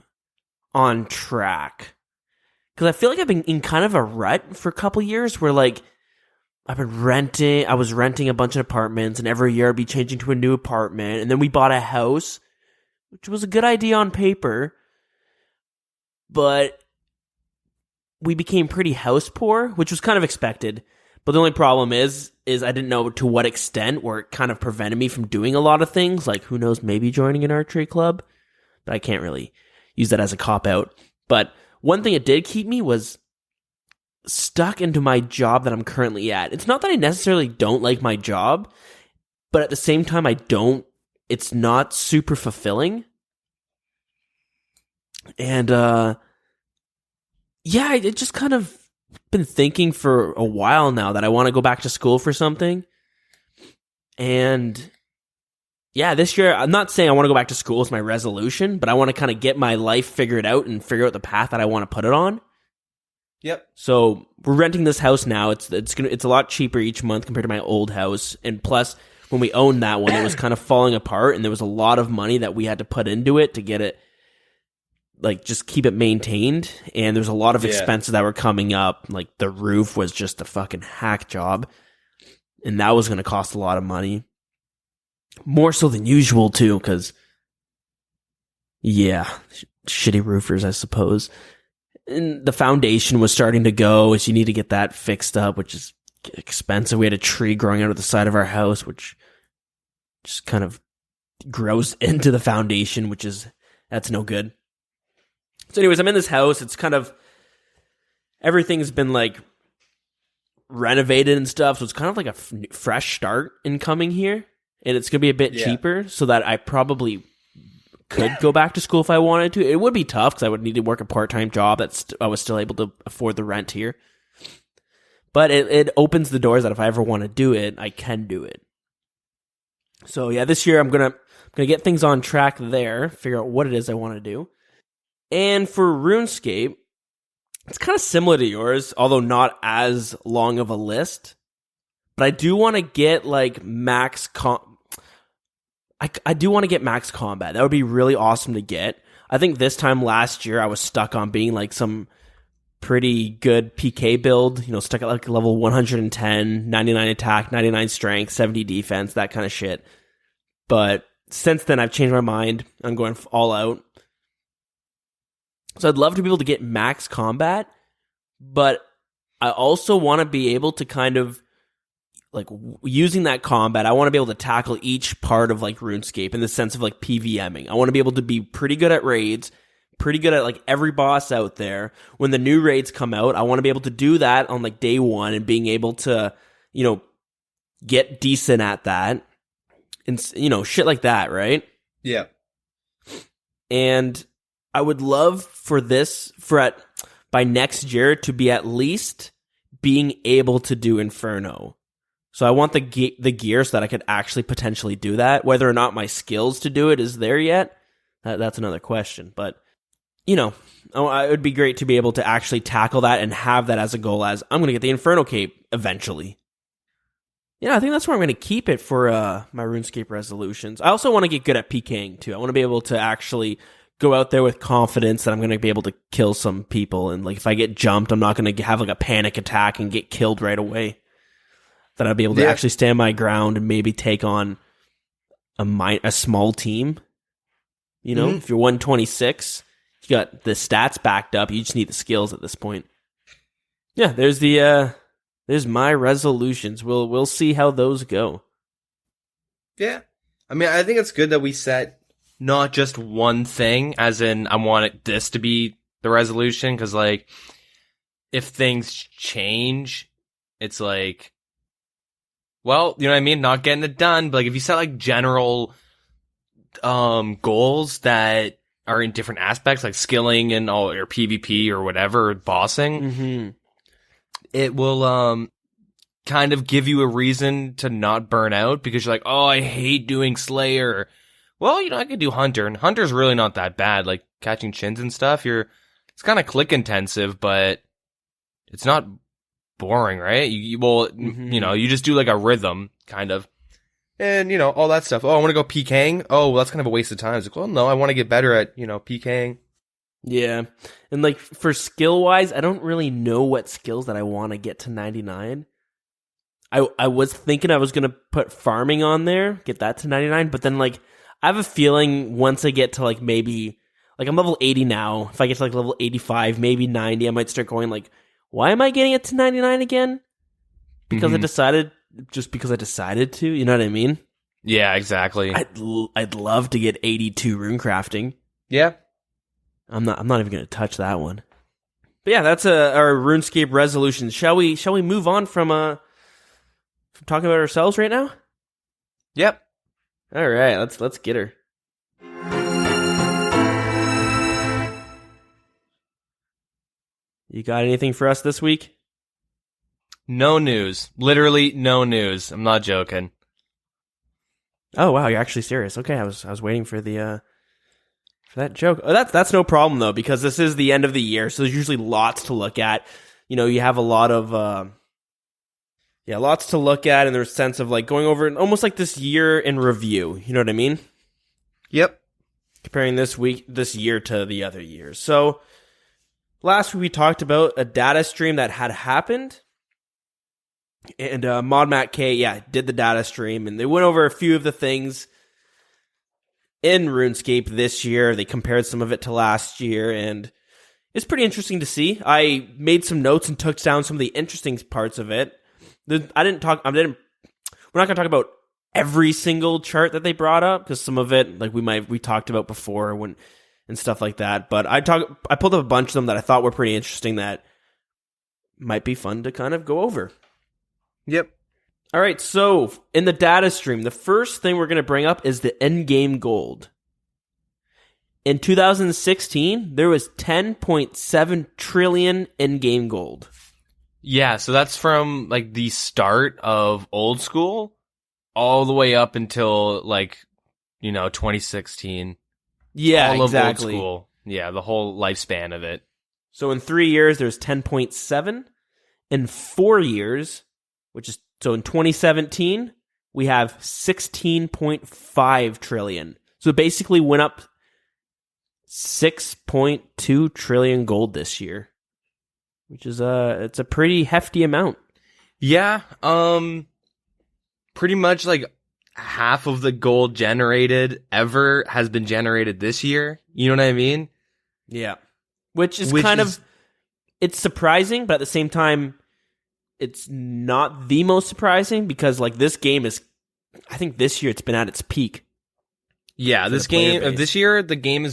on track. Because I feel like I've been in kind of a rut for a couple years where, like, I was renting a bunch of apartments, and every year I'd be changing to a new apartment, and then we bought a house, which was a good idea on paper, but we became pretty house poor, which was kind of expected. But the only problem is I didn't know to what extent, where it kind of prevented me from doing a lot of things, like, who knows, maybe joining an archery club, but I can't really use that as a cop-out. But one thing it did keep me was stuck into my job that I'm currently at. It's not that I necessarily don't like my job, but at the same time, it's not super fulfilling. And, yeah, I just kind of been thinking for a while now that I want to go back to school for something. And yeah, this year, I'm not saying I want to go back to school as my resolution, but I want to kind of get my life figured out and figure out the path that I want to put it on. Yep. So we're renting this house now. It's a lot cheaper each month compared to my old house. And plus, when we owned that one, it was kind of falling apart, and there was a lot of money that we had to put into it to get it, like, just keep it maintained. And there's a lot of expenses that were coming up. Like, the roof was just a fucking hack job, and that was going to cost a lot of money. More so than usual, too, because, yeah, shitty roofers, I suppose. And the foundation was starting to go, so you need to get that fixed up, which is expensive. We had a tree growing out of the side of our house, which just kind of grows into the foundation, that's no good. So anyways, I'm in this house. It's kind of, everything's been, like, renovated and stuff, so it's kind of like a fresh start in coming here. And it's going to be a bit cheaper, so that I probably could go back to school if I wanted to. It would be tough because I would need to work a part-time job I was still able to afford the rent here. But it opens the doors that if I ever want to do it, I can do it. So yeah, this year I'm gonna get things on track there, figure out what it is I want to do. And for RuneScape, it's kind of similar to yours, although not as long of a list. But I do want to get, like, max I do want to get max combat. That would be really awesome to get. I think this time last year I was stuck on being, like, some pretty good PK build, stuck at, like, level 110, 99 attack, 99 strength, 70 defense, that kind of shit. But since then I've changed my mind. I'm going all out. So I'd love to be able to get max combat, but I also want to be able to kind of, like, using that combat, I want to be able to tackle each part of, like, RuneScape in the sense of, like, PVMing. I want to be able to be pretty good at raids, pretty good at, like, every boss out there. When the new raids come out, I want to be able to do that on, like, day one and being able to, get decent at that. And, shit like that, right? Yeah. And I would love for by next year to be at least being able to do Inferno. So I want the gear so that I could actually potentially do that. Whether or not my skills to do it is there yet, that's another question. But, it would be great to be able to actually tackle that and have that as a goal as I'm going to get the Inferno Cape eventually. Yeah, I think that's where I'm going to keep it for my RuneScape resolutions. I also want to get good at PKing too. I want to be able to actually go out there with confidence that I'm going to be able to kill some people. And, like, if I get jumped, I'm not going to have, like, a panic attack and get killed right away. That I'll be able to actually stand my ground and maybe take on a small team. If you're 126, you got the stats backed up. You just need the skills at this point. Yeah, there's my resolutions. We'll see how those go. Yeah, I mean, I think it's good that we set not just one thing, as in I want this to be the resolution, because, like, if things change, it's like, well, you know what I mean? Not getting it done. But, like, if you set, like, general goals that are in different aspects, like skilling and all, or PvP or whatever, or bossing, it will kind of give you a reason to not burn out, because you're like, oh, I hate doing Slayer. Well, I could do Hunter, and Hunter's really not that bad. Like, catching chins and stuff, it's kind of click intensive, but it's not boring, right? You just do, like, a rhythm, kind of. And, all that stuff. Oh, I want to go PKing. Oh, well, that's kind of a waste of time. It's like, well, no, I want to get better at, PKing. Yeah. And like for skill wise, I don't really know what skills that I want to get to 99. I was thinking I was going to put farming on there, get that to 99, but then like I have a feeling once I get to like maybe like I'm level 80 now, if I get to like level 85, maybe 90, I might start going like, why am I getting it to 99 again? Because I decided to, you know what I mean? Yeah, exactly. I'd love to get 82 rune crafting. Yeah. I'm not even going to touch that one. But yeah, that's our RuneScape resolution. Shall we move on from talking about ourselves right now? Yep. All right, let's get her. You got anything for us this week? No news. Literally no news. I'm not joking. Oh wow, you're actually serious. Okay, I was waiting for the for that joke. Oh, that's no problem though, because this is the end of the year, so there's usually lots to look at. You know, you have a lot of lots to look at, and there's a sense of like going over almost like this year in review. You know what I mean? Yep. Comparing this year to the other years. So last week we talked about a data stream that had happened. And ModMattK, did the data stream, and they went over a few of the things in RuneScape this year. They compared some of it to last year, and it's pretty interesting to see. I made some notes and took down some of the interesting parts of it. We're not going to talk about every single chart that they brought up, because some of it, like we talked about before and stuff like that. But I pulled up a bunch of them that I thought were pretty interesting that might be fun to kind of go over. Yep. All right, so in the data stream, the first thing we're going to bring up is the in-game gold. In 2016, there was 10.7 trillion in-game gold. Yeah, so that's from like the start of Oldschool all the way up until like, 2016. Yeah, all exactly. Of Oldschool. Yeah, the whole lifespan of it. So in 3 years, there's 10.7. In 4 years, so in 2017, we have 16.5 trillion. So it basically went up 6.2 trillion gold this year, which is it's a pretty hefty amount. Yeah, pretty much like half of the gold generated ever has been generated this year. You know what I mean? Yeah. Which is it's surprising, but at the same time, it's not the most surprising, because like this game I think this year it's been at its peak. Yeah, this year the game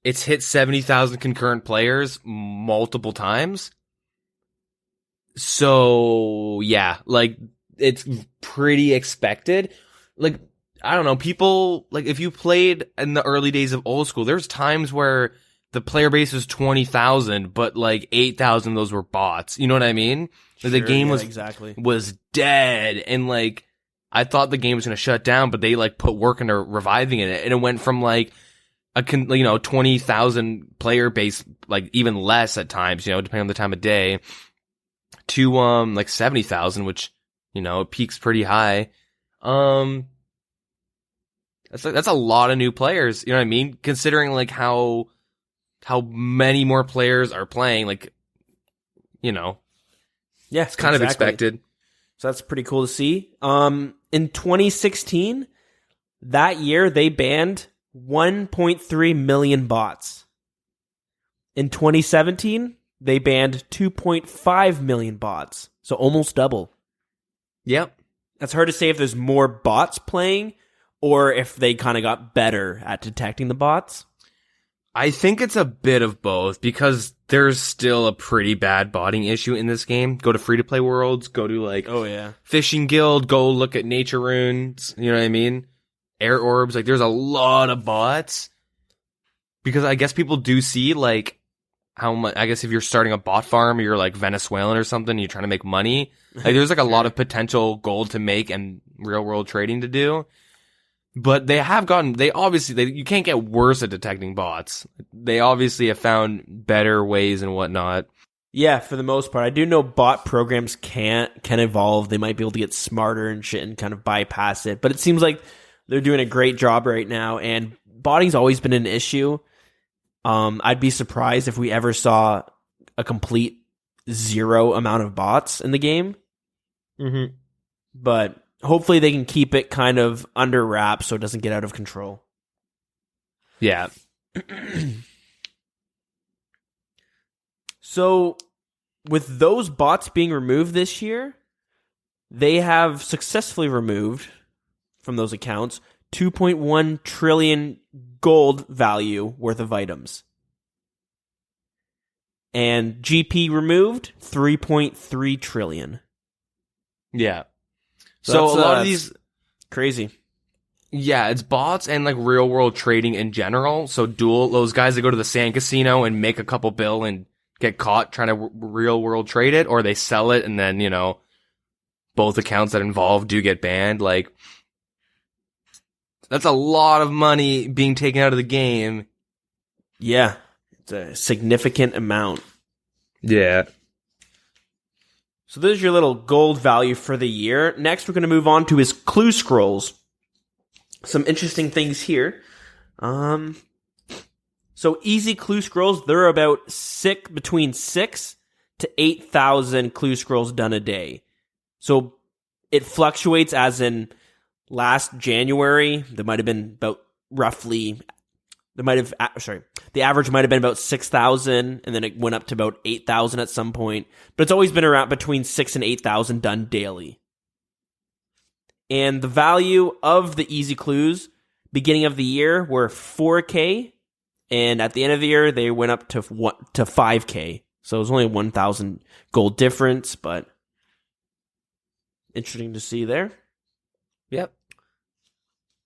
it's hit 70,000 concurrent players multiple times. So yeah, like it's pretty expected. Like, I don't know, people, like if you played in the early days of Oldschool, there's times where the player base was 20,000, but like 8,000 of those were bots. You know what I mean? Sure, the game exactly. was dead, and like I thought the game was gonna shut down, but they like put work into reviving it, and it went from like 20,000 player base, like even less at times, depending on the time of day, to like 70,000, which it peaks pretty high. That's a lot of new players. You know what I mean? Considering like how many more players are playing, like, yeah, it's kind of expected. So that's pretty cool to see. In 2016, that year they banned 1.3 million bots. In 2017, they banned 2.5 million bots. So almost double. Yep. That's hard to say if there's more bots playing or if they kind of got better at detecting the bots. I think it's a bit of both, because there's still a pretty bad botting issue in this game. Go to free-to-play worlds, go to like Fishing Guild, go look at nature runes, you know what I mean? Air orbs, like there's a lot of bots. Because I guess people do see like how much, I guess if you're starting a bot farm, you're like Venezuelan or something, you're trying to make money. Like there's like a lot of potential gold to make and real world trading to do. But you can't get worse at detecting bots. They obviously have found better ways and whatnot. Yeah, for the most part. I do know bot programs can evolve. They might be able to get smarter and shit and kind of bypass it. But it seems like they're doing a great job right now. And botting's always been an issue. I'd be surprised if we ever saw a complete zero amount of bots in the game. Mm-hmm. But hopefully they can keep it kind of under wraps so it doesn't get out of control. Yeah. So, with those bots being removed this year, they have successfully removed from those accounts 2.1 trillion gold value worth of items. And GP removed 3.3 trillion. Yeah. So a lot of these crazy. Yeah, it's bots and like real world trading in general. So those guys that go to the sand casino and make a couple bill and get caught trying to real world trade it, or they sell it and then, both accounts that involve do get banned. Like, that's a lot of money being taken out of the game. Yeah, it's a significant amount. Yeah. So there's your little gold value for the year. Next, we're going to move on to his clue scrolls. Some interesting things here. So easy clue scrolls, they're about between 6 to 8,000 clue scrolls done a day. So it fluctuates, as in last January, there might have been about the average might have been about 6,000, and then it went up to about 8,000 at some point. But it's always been around between 6 and 8,000 done daily. And the value of the easy clues beginning of the year were 4K, and at the end of the year they went up to 5K. So it was only a 1,000 gold difference, but interesting to see there. Yep.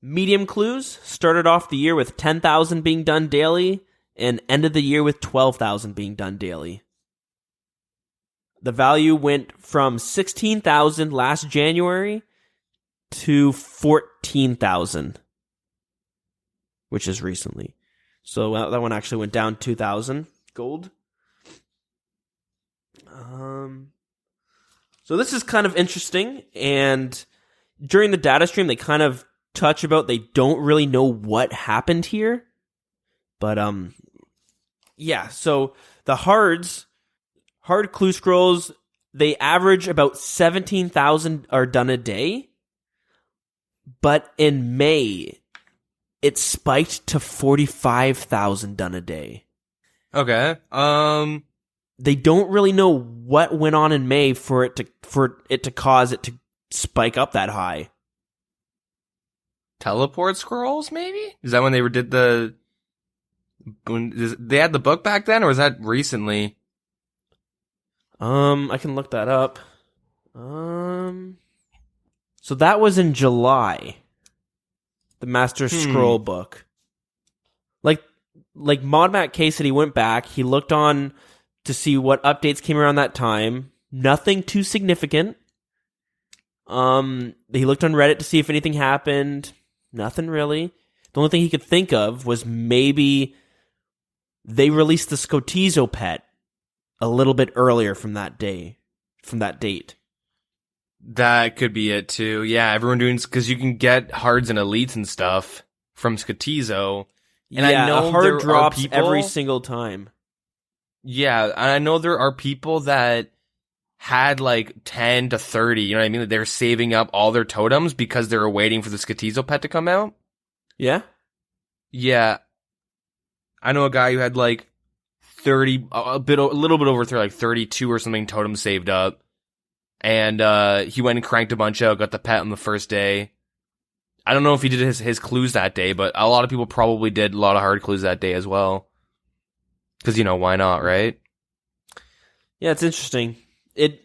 Medium clues started off the year with 10,000 being done daily and ended the year with 12,000 being done daily. The value went from 16,000 last January to 14,000, which is recently. So that one actually went down 2,000 gold. So this is kind of interesting, and during the data stream, they kind of touch about they don't really know what happened here. But, yeah, so the hard clue scrolls, they average about 17,000 are done a day. But in May, it spiked to 45,000 done a day. Okay. They don't really know what went on in May for it to cause it to spike up that high. Teleport scrolls, maybe? Is that when they did they had the book back then, or was that recently? I can look that up. So that was in July. The Master Scroll book. Like ModMac K said, he went back, he looked on to see what updates came around that time. Nothing too significant. He looked on Reddit to see if anything happened. Nothing really. The only thing he could think of was maybe they released the Scotizo pet a little bit earlier from that date. That could be it too. Yeah, everyone doing, because you can get hards and elites and stuff from Scotizo. And yeah, I know a hard drops people, every single time. Yeah, and I know there are people that had like 10 to 30, you know what I mean? Like, they're saving up all their totems because they were waiting for the Scotizo pet to come out. Yeah? Yeah. I know a guy who had like 30, a little bit over 30, like 32 or something totems saved up. And he went and cranked a bunch out, got the pet on the first day. I don't know if he did his clues that day, but a lot of people probably did a lot of hard clues that day as well. Because, why not, right? Yeah, it's interesting. It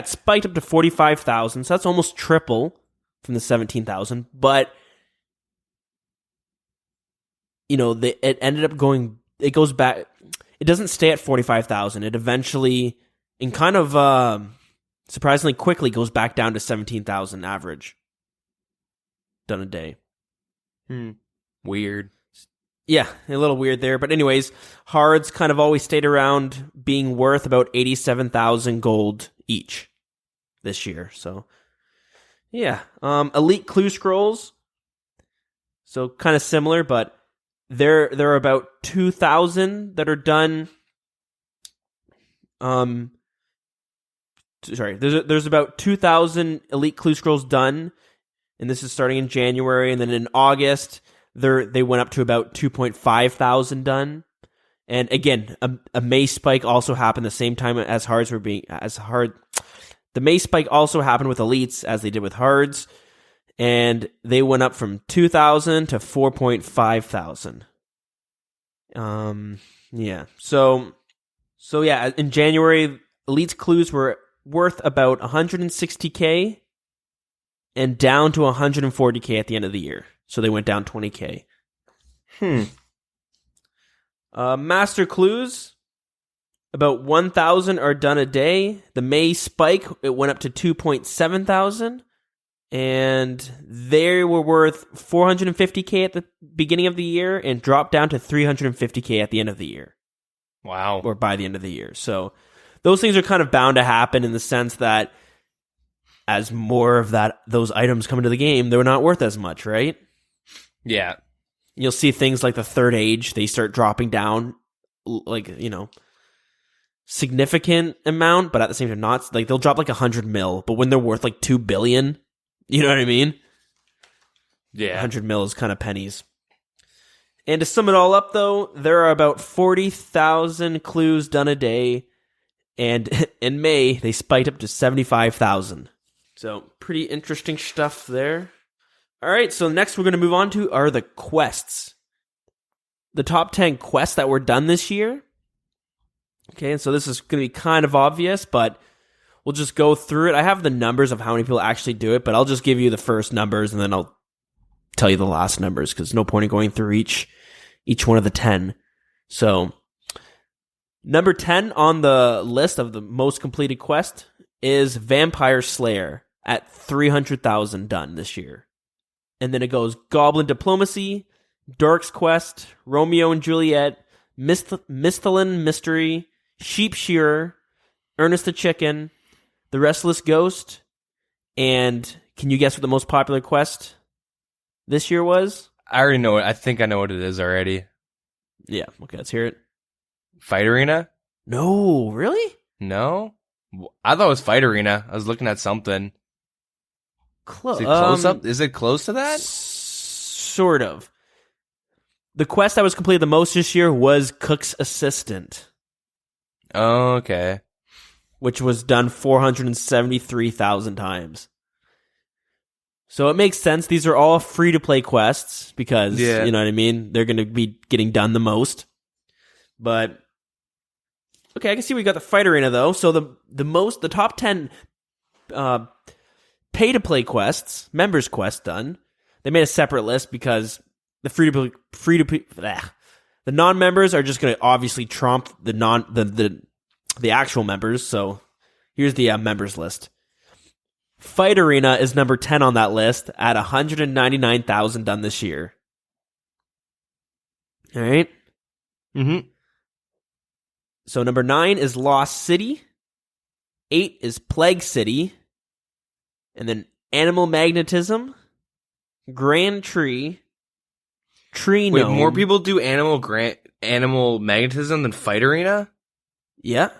spiked up to 45,000, so that's almost triple from the 17,000. But, it ended up it goes back, it doesn't stay at 45,000. It eventually, and kind of surprisingly quickly, goes back down to 17,000 average done a day. Weird. Yeah, a little weird there. But anyways, hards kind of always stayed around being worth about 87,000 gold each this year. So, yeah. Elite clue scrolls. So kind of similar, but there are about 2,000 that are done. There's about 2,000 Elite Clue Scrolls done, and this is starting in January, and then in August they went up to about 2.5 thousand done. And again, a May spike also happened the same time as hards were being as hard. The May spike also happened with elites as they did with hards, and they went up from 2,000 to 4.5 thousand. Yeah. So yeah, in January, elites clues were worth about 160k and down to 140k at the end of the year. So they went down 20k. Master clues, about 1,000 are done a day. The May spike, it went up to 2.7 thousand, and they were worth 450k at the beginning of the year and dropped down to 350k at the end of the year. Wow. Or by the end of the year. So those things are kind of bound to happen in the sense that as more of those items come into the game, they're not worth as much, right? Yeah. You'll see things like the Third Age, they start dropping down, like, significant amount, but at the same time not. Like, they'll drop like 100 mil, but when they're worth like 2 billion, you know what I mean? Yeah. 100 mil is kind of pennies. And to sum it all up, though, there are about 40,000 clues done a day, and in May, they spiked up to 75,000. So, pretty interesting stuff there. All right, so next we're going to move on to are the quests. The top 10 quests that were done this year. Okay, and so this is going to be kind of obvious, but we'll just go through it. I have the numbers of how many people actually do it, but I'll just give you the first numbers, and then I'll tell you the last numbers, because no point in going through each one of the 10. So, number 10 on the list of the most completed quest is Vampire Slayer at 300,000 done this year. And then it goes Goblin Diplomacy, Dork's Quest, Romeo and Juliet, Misthalin Mystery, Sheep Shearer, Ernest the Chicken, The Restless Ghost, and can you guess what the most popular quest this year was? I already know it. I think I know what it is already. Yeah, okay, let's hear it. Fight Arena? No, really? No? I thought it was Fight Arena. I was looking at something. Close. Is it close up? Is it close to that? Sort of. The quest that was completed the most this year was Cook's Assistant. Oh, okay. Which was done 473,000 times. So it makes sense. These are all free-to-play quests because, you know what I mean? They're going to be getting done the most. But, okay, I can see we got the Fight Arena, though. So the top 10 pay-to-play quests, members quests done, they made a separate list because the the non-members are just going to obviously trump the actual members. So here's the members list. Fight Arena is number 10 on that list at 199,000 done this year. All right. Mm-hmm. So number 9 is Lost City. 8 is Plague City. And then Animal Magnetism, Grand Tree, Tree Gnome. Wait, more people do Animal Magnetism than Fight Arena? Yeah.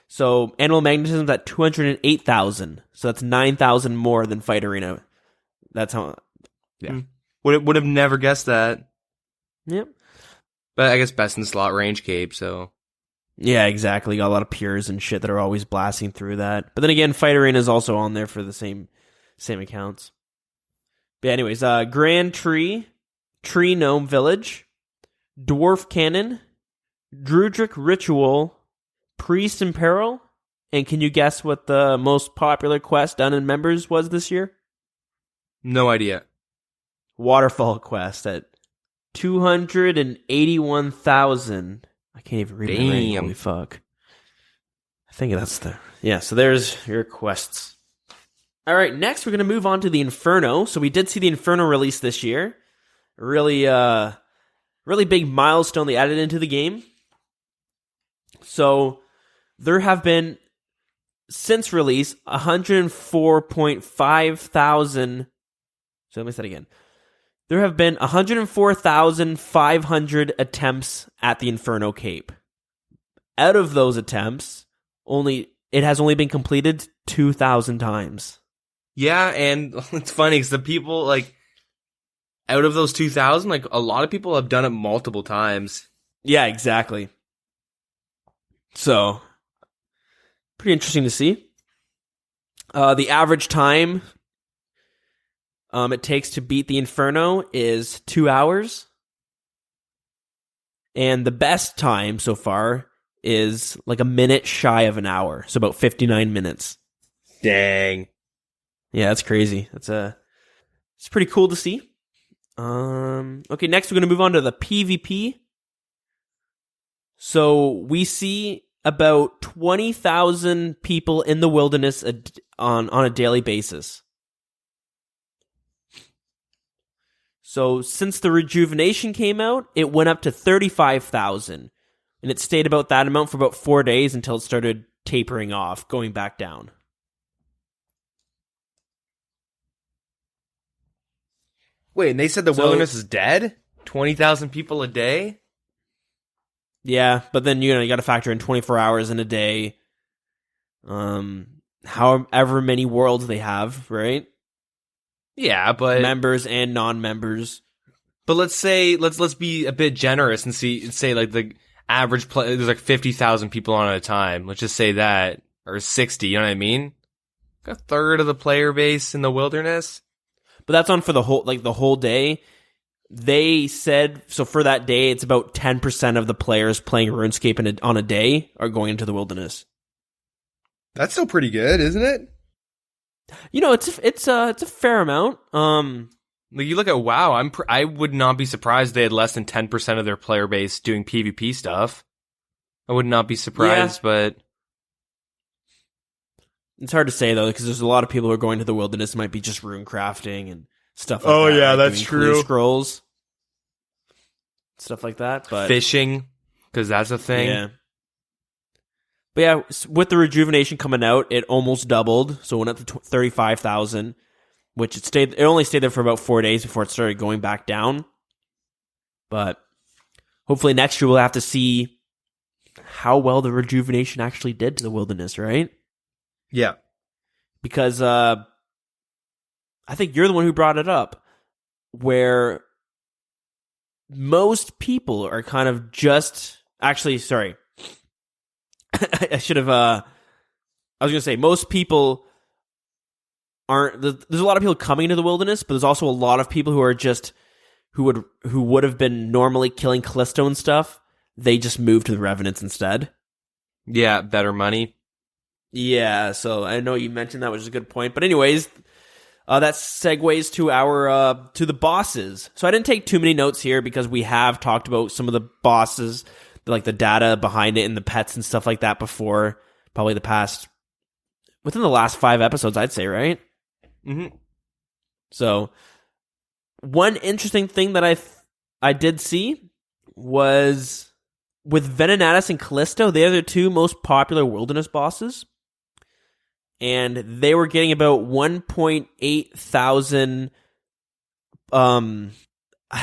So Animal Magnetism's at 208,000. So that's 9,000 more than Fight Arena. That's how. Yeah. Would have never guessed that. Yep. But I guess best in slot range cape, so. Yeah, exactly. Got a lot of pures and shit that are always blasting through that. But then again, Fight Arena is also on there for the same accounts. But anyways, Grand Tree, Tree Gnome Village, Dwarf Cannon, Druidric Ritual, Priest in Peril, and can you guess what the most popular quest done in members was this year? No idea. Waterfall Quest at 281,000. I can't even read my name. Holy fuck. I think that's so there's your quests. All right, next we're going to move on to the Inferno. So we did see the Inferno release this year. Really big milestone they added into the game. So there have been, since release, 104.5 thousand. So let me say that again. There have been 104,500 attempts at the Inferno Cape. Out of those attempts, it has only been completed 2,000 times. Yeah, and it's funny because the people, like, out of those 2,000, like, a lot of people have done it multiple times. Yeah, exactly. So, pretty interesting to see. The average time it takes to beat the Inferno is 2 hours. And the best time so far is like a minute shy of an hour. So about 59 minutes. Dang. Yeah, that's crazy. It's pretty cool to see. Okay, next we're going to move on to the PvP. So we see about 20,000 people in the wilderness on a daily basis. So since the rejuvenation came out, it went up to 35,000. And it stayed about that amount for about 4 days until it started tapering off, going back down. Wait, and they said the wilderness is dead? 20,000 people a day? Yeah, but then, you got to factor in 24 hours in a day. However many worlds they have, right? Yeah, but members and non-members. But let's be a bit generous and say like the average there's like 50,000 people on at a time. Let's just say that, or 60. You know what I mean? Like a third of the player base in the wilderness. But that's on for the whole day. They said so for that day, it's about 10% of the players playing RuneScape on a day are going into the wilderness. That's still pretty good, isn't it? It's a fair amount. Like you look at WoW, I would not be surprised they had less than 10% of their player base doing PvP stuff. I would not be surprised, but it's hard to say though because there's a lot of people who are going to the wilderness. It might be just rune crafting and stuff like that. Oh yeah, like that's true. Scrolls, stuff like that. But fishing, because that's a thing. Yeah. But yeah, with the rejuvenation coming out, it almost doubled. So it went up to 35,000, which it only stayed there for about 4 days before it started going back down. But hopefully next year we'll have to see how well the rejuvenation actually did to the wilderness, right? Yeah. Because I think you're the one who brought it up, where most people are kind of just... Actually, sorry. I should have. I was going to say most people aren't. There's a lot of people coming into the wilderness, but there's also a lot of people who are just who would have been normally killing Callisto and stuff. They just moved to the Revenants instead. Yeah, better money. Yeah, so I know you mentioned that, which is a good point. But anyways, that segues to our to the bosses. So I didn't take too many notes here because we have talked about some of the bosses, like the data behind it and the pets and stuff like that before, probably within the last 5 episodes, I'd say, right? Mm-hmm. So, one interesting thing that I did see was with Venenatus and Callisto, they are the 2 most popular wilderness bosses. And they were getting about 1.8 thousand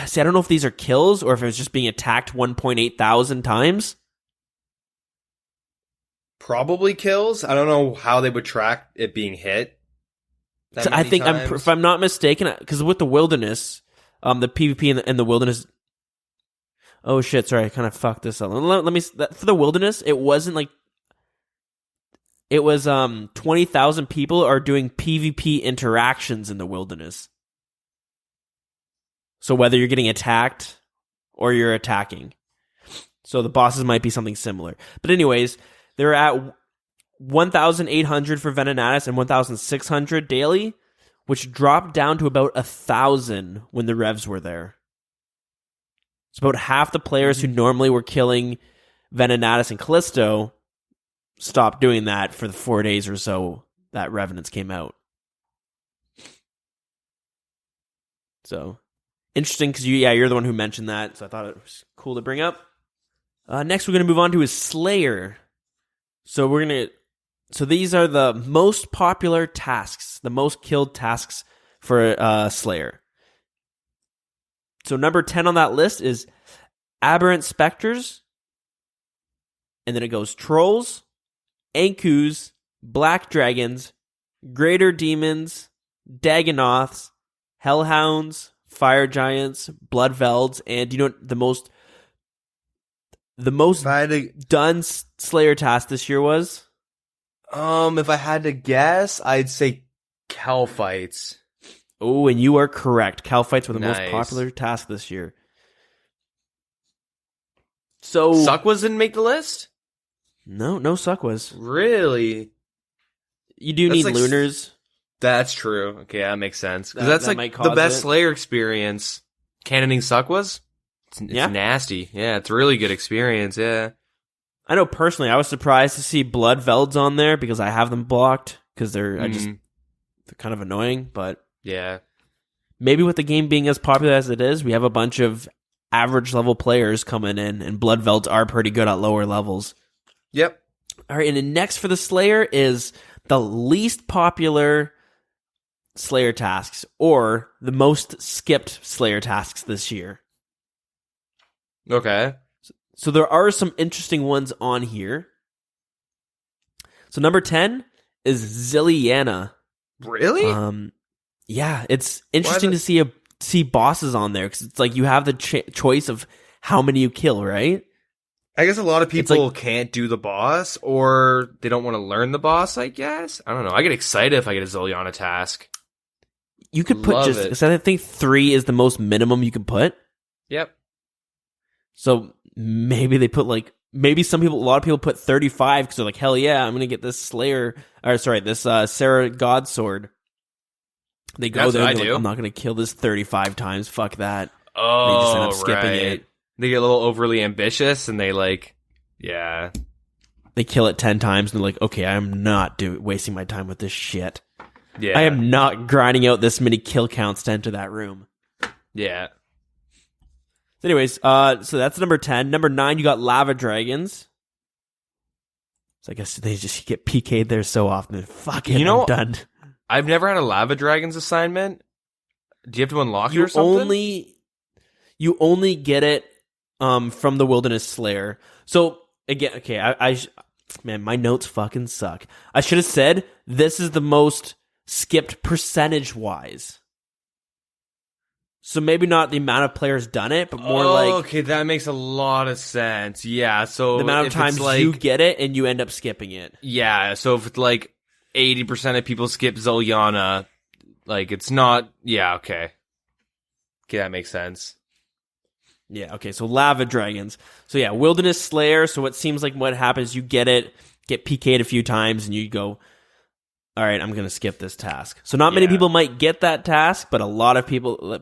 see, I don't know if these are kills or if it was just being attacked 1.8 thousand times. Probably kills. I don't know how they would track it being hit. So I think, if I'm not mistaken, because with the wilderness, the PvP in the wilderness... Oh shit, sorry, I kind of fucked this up. Let me... For the wilderness, it wasn't like... It was 20,000 people are doing PvP interactions in the wilderness. So whether you're getting attacked or you're attacking. So the bosses might be something similar. But anyways, they're at 1,800 for Venenatus and 1,600 daily, which dropped down to about 1,000 when the revs were there. It's about half the players who normally were killing Venenatus and Callisto stopped doing that for the 4 days or so that Revenants came out. So... interesting, because you're the one who mentioned that, so I thought it was cool to bring up. Next, we're going to move on to his Slayer. So these are the most popular tasks, the most killed tasks for Slayer. So number 10 on that list is Aberrant Spectres. And then it goes Trolls, Ankus, Black Dragons, Greater Demons, Dagonoths, Hellhounds, Fire Giants, Bloodvelds, and the most done Slayer task this year was? If I had to guess, I'd say Cow Fights. Oh, and you are correct. Cow Fights were the most Nice. popular task this year. So Suckwas didn't make the list? No Suckwas. Really? You do That's need like Lunars. That's true. Okay, that makes sense. Because That that's might like cause the best it. Slayer experience. Cannoning Suckwas? It's nasty. Yeah, it's a really good experience, yeah. I know personally, I was surprised to see Bloodvelds on there because I have them blocked because they're kind of annoying. But Yeah. maybe with the game being as popular as it is, we have a bunch of average level players coming in, and Bloodvelds are pretty good at lower levels. Yep. All right, and then next for the Slayer is the least popular Slayer tasks, or the most skipped Slayer tasks this year. Okay. So there are some interesting ones on here. So number 10 is Zilliana. Really? Yeah, it's interesting to see bosses on there because it's like you have the choice of how many you kill, right? I guess a lot of people like- can't do the boss, or they don't want to learn the boss, I guess. I don't know. I get excited if I get a Zilliana task. You could put Love just, it. because I think 3 is the most minimum you can put. Yep. So maybe they put like, a lot of people put 35 because they're like, hell yeah, I'm going to get this this Sarah Godsword. They go That's there what and I they're do. like, I'm not going to kill this 35 times. Fuck that. Oh, They just end up skipping it. They get a little overly ambitious, and they yeah. They kill it 10 times and they're like, okay, I'm not wasting my time with this shit. Yeah. I am not grinding out this many kill counts to enter that room. Yeah. So anyways, so that's number 10. Number 9, you got Lava Dragons. So I guess they just get PK'd there so often. Fuck it, I'm done. I've never had a Lava Dragons assignment. Do you have to unlock it or something? You only get it from the Wilderness Slayer. So again, okay, man, my notes fucking suck. I should have said this is the most skipped percentage wise. So maybe not the amount of players done it, but more okay, that makes a lot of sense. Yeah, so the amount of if times it's you get it and you end up skipping it. Yeah, so if it's 80% of people skip Zilliana, it's not. Yeah, okay. Okay, that makes sense. Yeah, okay, so Lava Dragons. So yeah, Wilderness Slayer, so it seems like what happens, you get PK'd a few times, and you go, all right, I'm going to skip this task. So not many people might get that task, but a lot of people,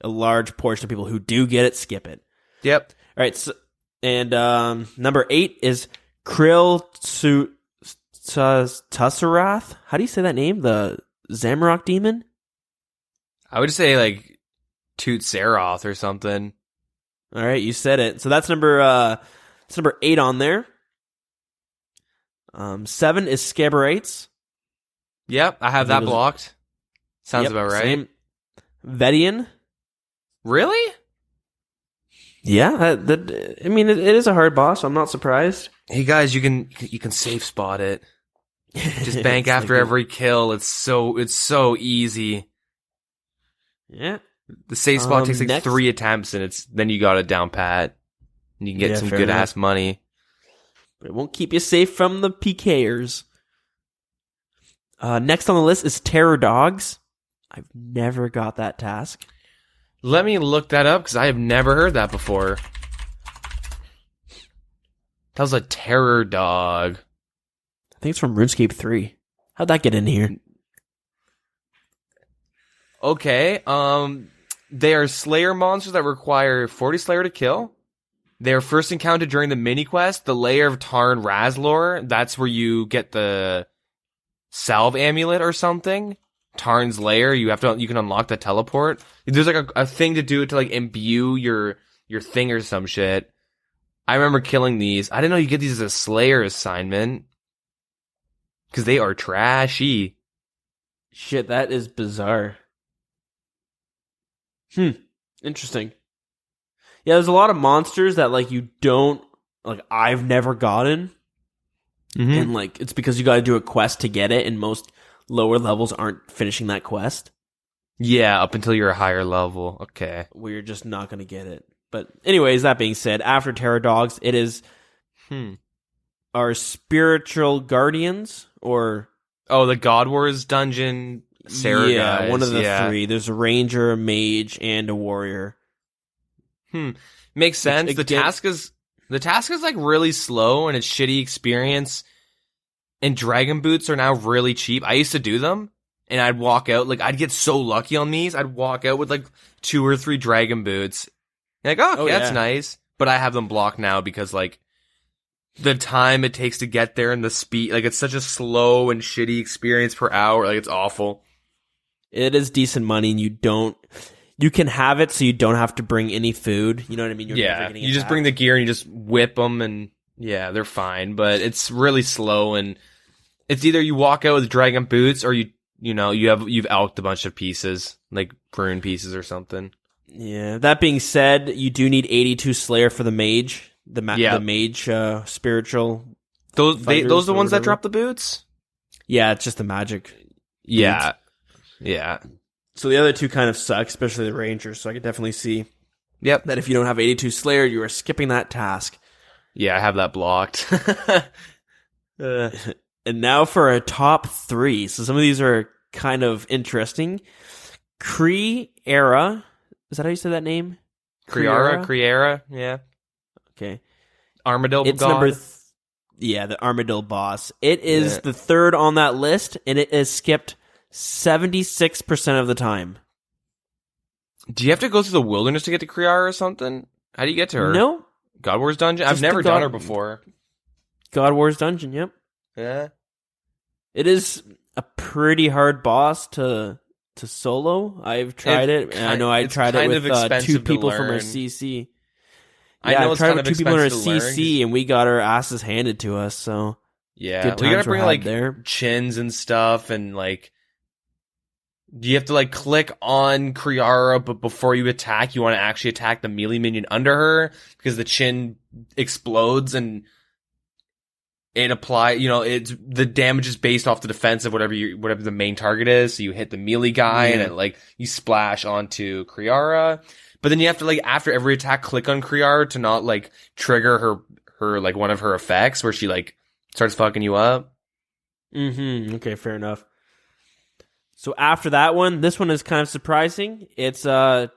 a large portion of people who do get it, skip it. Yep. All right, so, and number 8 is Krill Tussarath. How do you say that name? The Zamorak demon? I would say Toot Saroth or something. All right, you said it. So that's number 8 on there. 7 is Scaberates. Yep, I have that blocked. Sounds about right. Same. Vedian. Really? Yeah, I mean, it is a hard boss, so I'm not surprised. Hey guys, you can safe spot it. Just bank after every kill. It's so easy. Yeah. The safe spot takes next, 3 attempts, and then you got it down pat. And you can get some good ass money. But it won't keep you safe from the PKers. Next on the list is Terror Dogs. I've never got that task. Let me look that up because I have never heard that before. That was a terror dog. I think it's from RuneScape 3. How'd that get in here? Okay, they are Slayer monsters that require 40 Slayer to kill. They are first encountered during the mini quest, the Lair of Tarn Razlor. That's where you get the Salve Amulet or something. Tarn's Lair. You can unlock the teleport. There's a thing to do to imbue your thing or some shit. I remember killing these. I didn't know you get these as a Slayer assignment. Because they are trashy. Shit, that is bizarre. Interesting. Yeah, there's a lot of monsters that like you don't like. I've never gotten, and like it's because you got to do a quest to get it, and most lower levels aren't finishing that quest. Yeah, up until you're a higher level. Okay. Where you're just not going to get it. But anyways, that being said, after Terror Dogs, it is our spiritual guardians or the God Wars dungeon. Sarah guys. One of the three. There's a ranger, a mage, and a warrior. Makes sense. The task is like really slow and it's shitty experience. And dragon boots are now really cheap. I used to do them and I'd walk out like I'd get so lucky on these. I'd walk out with like 2 or 3 dragon boots. And like, okay, that's nice. But I have them blocked now because like the time it takes to get there and the speed, like it's such a slow and shitty experience per hour. Like it's awful. It is decent money, and you can have it so you don't have to bring any food. You know what I mean? You just bring the gear and you just whip them, and yeah, they're fine. But it's really slow, and it's either you walk out with dragon boots or you've elked a bunch of pieces, like rune pieces or something. Yeah. That being said, you do need 82 Slayer for the mage. The mage spiritual. Those are the ones that drop the boots. Yeah, it's just the magic. Yeah. Boots. Yeah. So the other two kind of suck, especially the Rangers. So I could definitely see that if you don't have 82 Slayer, you are skipping that task. Yeah, I have that blocked. And now for a top 3. So some of these are kind of interesting. Kriera. Is that how you say that name? Kriera, yeah. Okay. Armadillo it's God. The Armadillo boss. It is the 3rd on that list, and it is skipped 76% of the time. Do you have to go through the wilderness to get to Kriara or something? How do you get to her? No. God Wars dungeon? I've never done her before. God Wars dungeon, yep. Yeah. It is a pretty hard boss to solo. I've tried it. And I know I tried it with 2 people from our CC. I know it's tried kind with of 2 people in our expensive to CC, and we got our asses handed to us, so... Yeah, good we gotta times bring were like had there. chins and stuff, and like... Do you have to like click on Kriara, but before you attack, you want to actually attack the melee minion under her? Because the chin explodes and it it's the damage is based off the defense of whatever the main target is. So you hit the melee guy and it like you splash onto Kriara. But then you have to like after every attack click on Kriara to not like trigger her like one of her effects where she like starts fucking you up. Okay, fair enough. So after that one, this one is kind of surprising. It's Tazar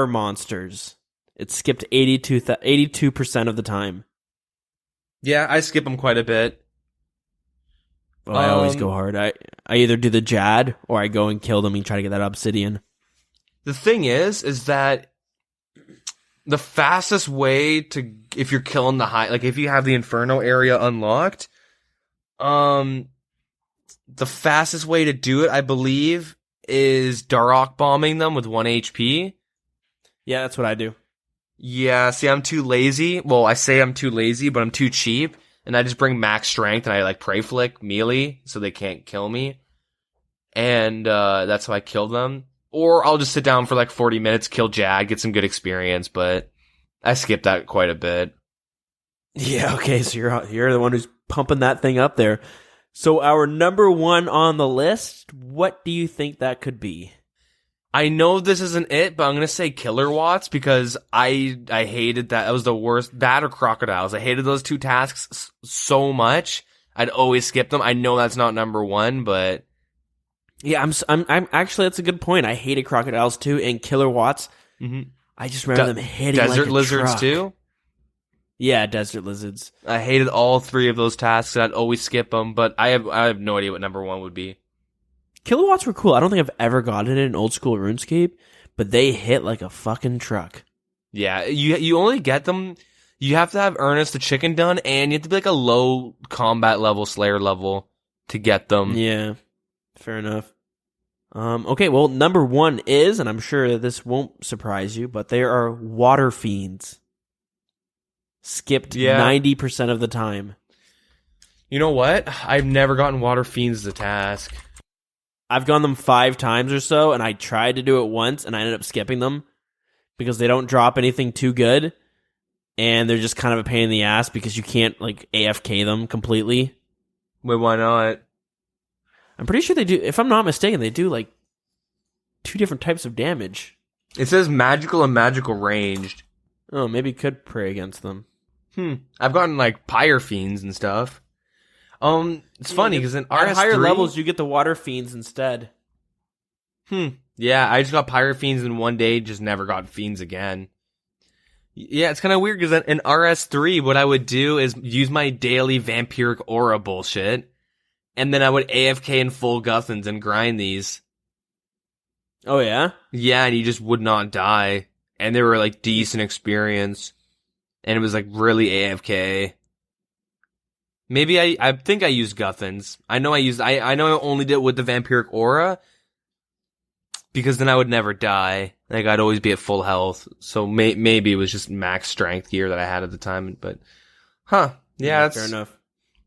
monsters. It skipped 82% of the time. Yeah, I skip them quite a bit. Well, I always go hard. I either do the Jad or I go and kill them and try to get that obsidian. The thing is that the fastest way to, if you're killing the high, like if you have the Inferno area unlocked, the fastest way to do it, I believe, is Darok bombing them with 1 HP. Yeah, that's what I do. Yeah, see, I'm too lazy. Well, I say I'm too lazy, but I'm too cheap. And I just bring max strength and I like prey flick melee so they can't kill me. And that's how I kill them. Or I'll just sit down for like 40 minutes, kill Jag, get some good experience, but I skip that quite a bit. Yeah, okay, so you're the one who's pumping that thing up there. So our number 1 on the list, what do you think that could be? I know this isn't it, but I'm going to say Killer Watts because I hated that. That was the worst. That or Crocodiles. I hated those 2 tasks so much. I'd always skip them. I know that's not number 1, but... Yeah, I'm actually, that's a good point. I hated Crocodiles too, and Killer Watts. I just remember them hitting like a Desert Lizards truck. Too? Yeah, Desert Lizards. I hated all 3 of those tasks, and I'd always skip them, but I have no idea what number 1 would be. Kilowatts were cool. I don't think I've ever gotten it in old school RuneScape, but they hit like a fucking truck. Yeah, you only get them. You have to have Ernest the Chicken done, and you have to be like a low combat level, Slayer level to get them. Yeah, fair enough. Okay, well, number 1 is, and I'm sure this won't surprise you, but they are Water Fiends. Skipped 90% of the time. You know what? I've never gotten Water Fiends as a task. I've gone them 5 times or so, and I tried to do it once, and I ended up skipping them because they don't drop anything too good, and they're just kind of a pain in the ass because you can't like AFK them completely. Wait, why not? I'm pretty sure they do. If I'm not mistaken, they do like 2 different types of damage. It says magical and magical ranged. Oh, maybe could pray against them. I've gotten like Pyre Fiends and stuff. It's funny because in RS3, at higher levels you get the Water Fiends instead. Yeah, I just got Pyre Fiends in one day, just never got Fiends again. Yeah, it's kind of weird because in RS3, what I would do is use my daily Vampiric Aura bullshit, and then I would AFK in full Guthans and grind these. Oh, yeah? Yeah, and you just would not die. And they were like decent experience. And it was like really AFK. Maybe I think I used Guthans. I know I only did it with the Vampiric Aura. Because then I would never die. Like, I'd always be at full health. So maybe it was just max strength gear that I had at the time. But, yeah, that's fair enough.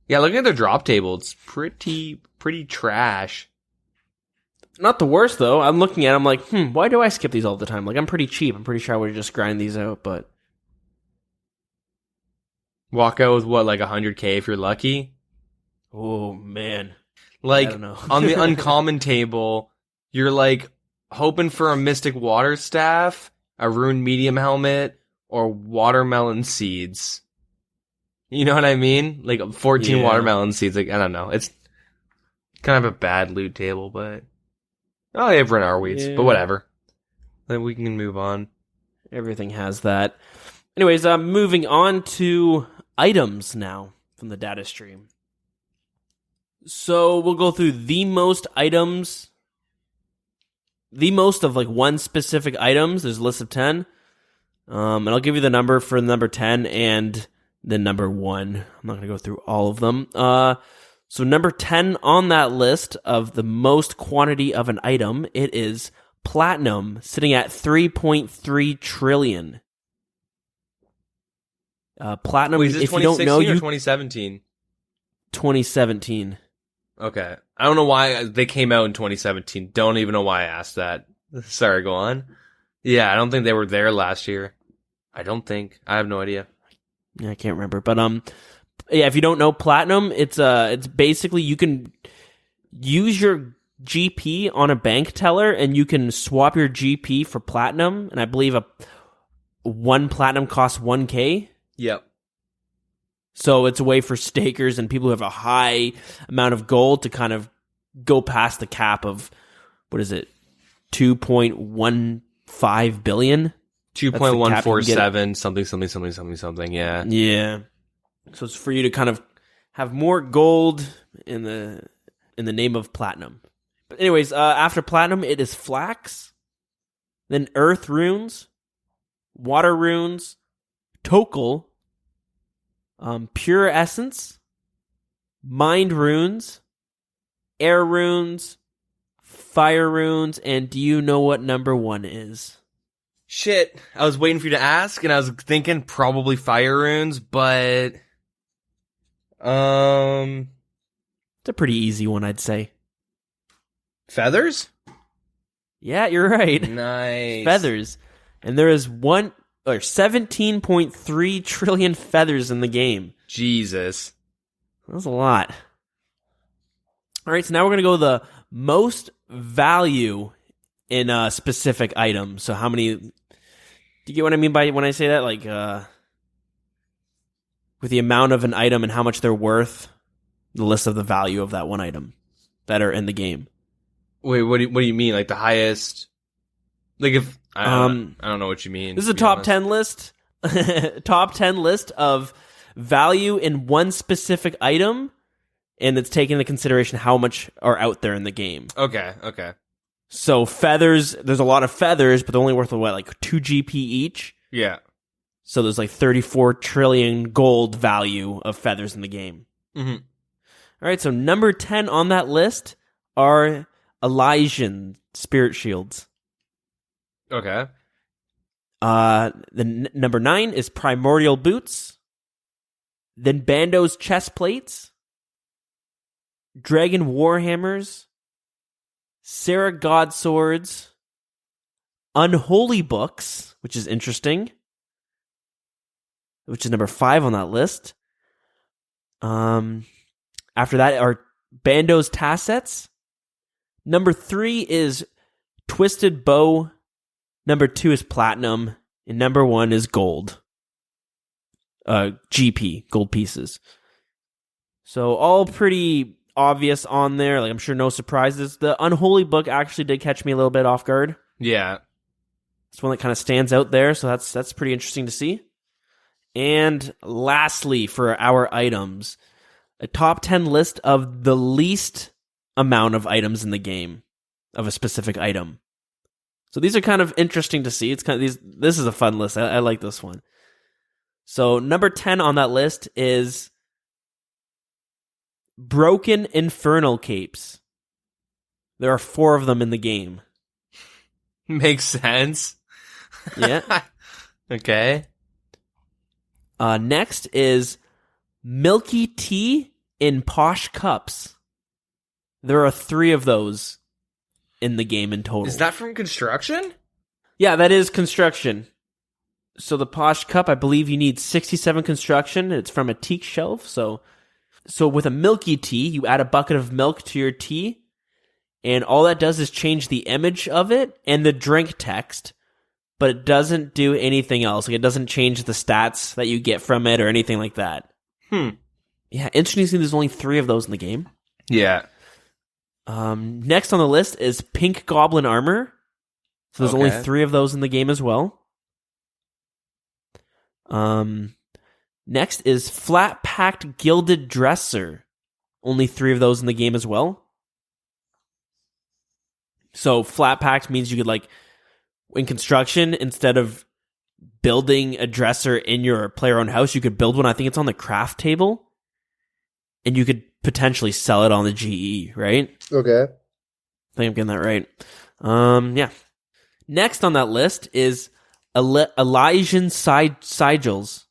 Yeah, looking at their drop table, it's pretty trash. Not the worst, though. I'm looking at them like, why do I skip these all the time? Like, I'm pretty cheap. I'm pretty sure I would just grind these out, but... Walk out with, what, like 100k if you're lucky? Oh, man. Like, I don't know. on the uncommon table, you're, like, hoping for a Mystic Water Staff, a Rune Medium Helmet, or Watermelon Seeds. You know what I mean? Like, 14 Watermelon Seeds. Like, I don't know. It's kind of a bad loot table, but... Oh, they have Renar Weeds, but whatever. Then we can move on. Everything has that. Anyways, moving on to items now from the data stream. So we'll go through the most items. The most of like one specific items. There's a list of 10. And I'll give you the number for number 10 and the number 1. I'm not going to go through all of them. So number 10 on that list of the most quantity of an item, it is platinum, sitting at 3.3 trillion. Platinum, wait, is this if you don't know, or 2017? 2017. Okay. I don't know why they came out in 2017. Don't even know why I asked that. Sorry, go on. Yeah, I don't think they were there last year. I don't think. I have no idea. Yeah, I can't remember. But yeah, if you don't know platinum, it's basically you can use your GP on a bank teller and you can swap your GP for platinum, and I believe one platinum costs 1k. Yep. So it's a way for stakers and people who have a high amount of gold to kind of go past the cap of, what is it, 2.15 billion? 2.147, something, yeah. Yeah. So it's for you to kind of have more gold in the name of platinum. But anyways, after platinum, it is flax, then earth runes, water runes, tokel, pure essence, mind runes, air runes, fire runes, and do you know what number 1 is? Shit, I was waiting for you to ask, and I was thinking probably fire runes, but... It's a pretty easy one, I'd say. Feathers? Yeah, you're right. Nice. Feathers. And there is 17.3 trillion feathers in the game. Jesus. That's a lot. All right, so now we're going to go the most value in a specific item. So how many... Do you get what I mean by when I say that? Like, with the amount of an item and how much they're worth, the list of the value of that one item that are in the game. Wait, what do you mean? Like the highest? Like if I don't know what you mean. This is a top 10 list. Top 10 list of value in one specific item, and it's taking into consideration how much are out there in the game. Okay. So feathers, there's a lot of feathers, but they're only worth what, like 2 GP each? Yeah. So there's like 34 trillion gold value of feathers in the game. Mm-hmm. All right, so number 10 on that list are Elysian spirit shields. Okay. Number 9 is primordial boots. Then Bando's chest plates. Dragon warhammers. Sarah god swords. Unholy books, which is interesting, which is number 5 on that list. After that are Bando's Tassets. Number 3 is Twisted Bow. Number 2 is Platinum. And number 1 is Gold. GP, gold pieces. So all pretty obvious on there. Like, I'm sure no surprises. The Unholy book actually did catch me a little bit off guard. Yeah. It's one that kind of stands out there, so that's pretty interesting to see. And lastly, for our items, a top 10 list of the least amount of items in the game of a specific item. So these are kind of interesting to see. It's kind of this is a fun list. I like this one. So number 10 on that list is Broken Infernal Capes. There are 4 of them in the game. Makes sense. Yeah. Okay. Next is Milky Tea in Posh Cups. There are 3 of those in the game in total. Is that from construction? Yeah, that is construction. So the Posh Cup, I believe you need 67 construction. It's from a teak shelf. So with a Milky Tea, you add a bucket of milk to your tea, and all that does is change the image of it and the drink text, but it doesn't do anything else. Like, it doesn't change the stats that you get from it or anything like that. Yeah, interesting. There's only 3 of those in the game. Yeah. Next on the list is Pink Goblin Armor. So there's only 3 of those in the game as well. Next is Flat Packed Gilded Dresser. Only 3 of those in the game as well. So flat packed means you could, like, in construction, instead of building a dresser in your player-owned house, you could build one. I think it's on the craft table, and you could potentially sell it on the GE, right? Okay. I think I'm getting that right. Yeah. Next on that list is Elysian Sigils.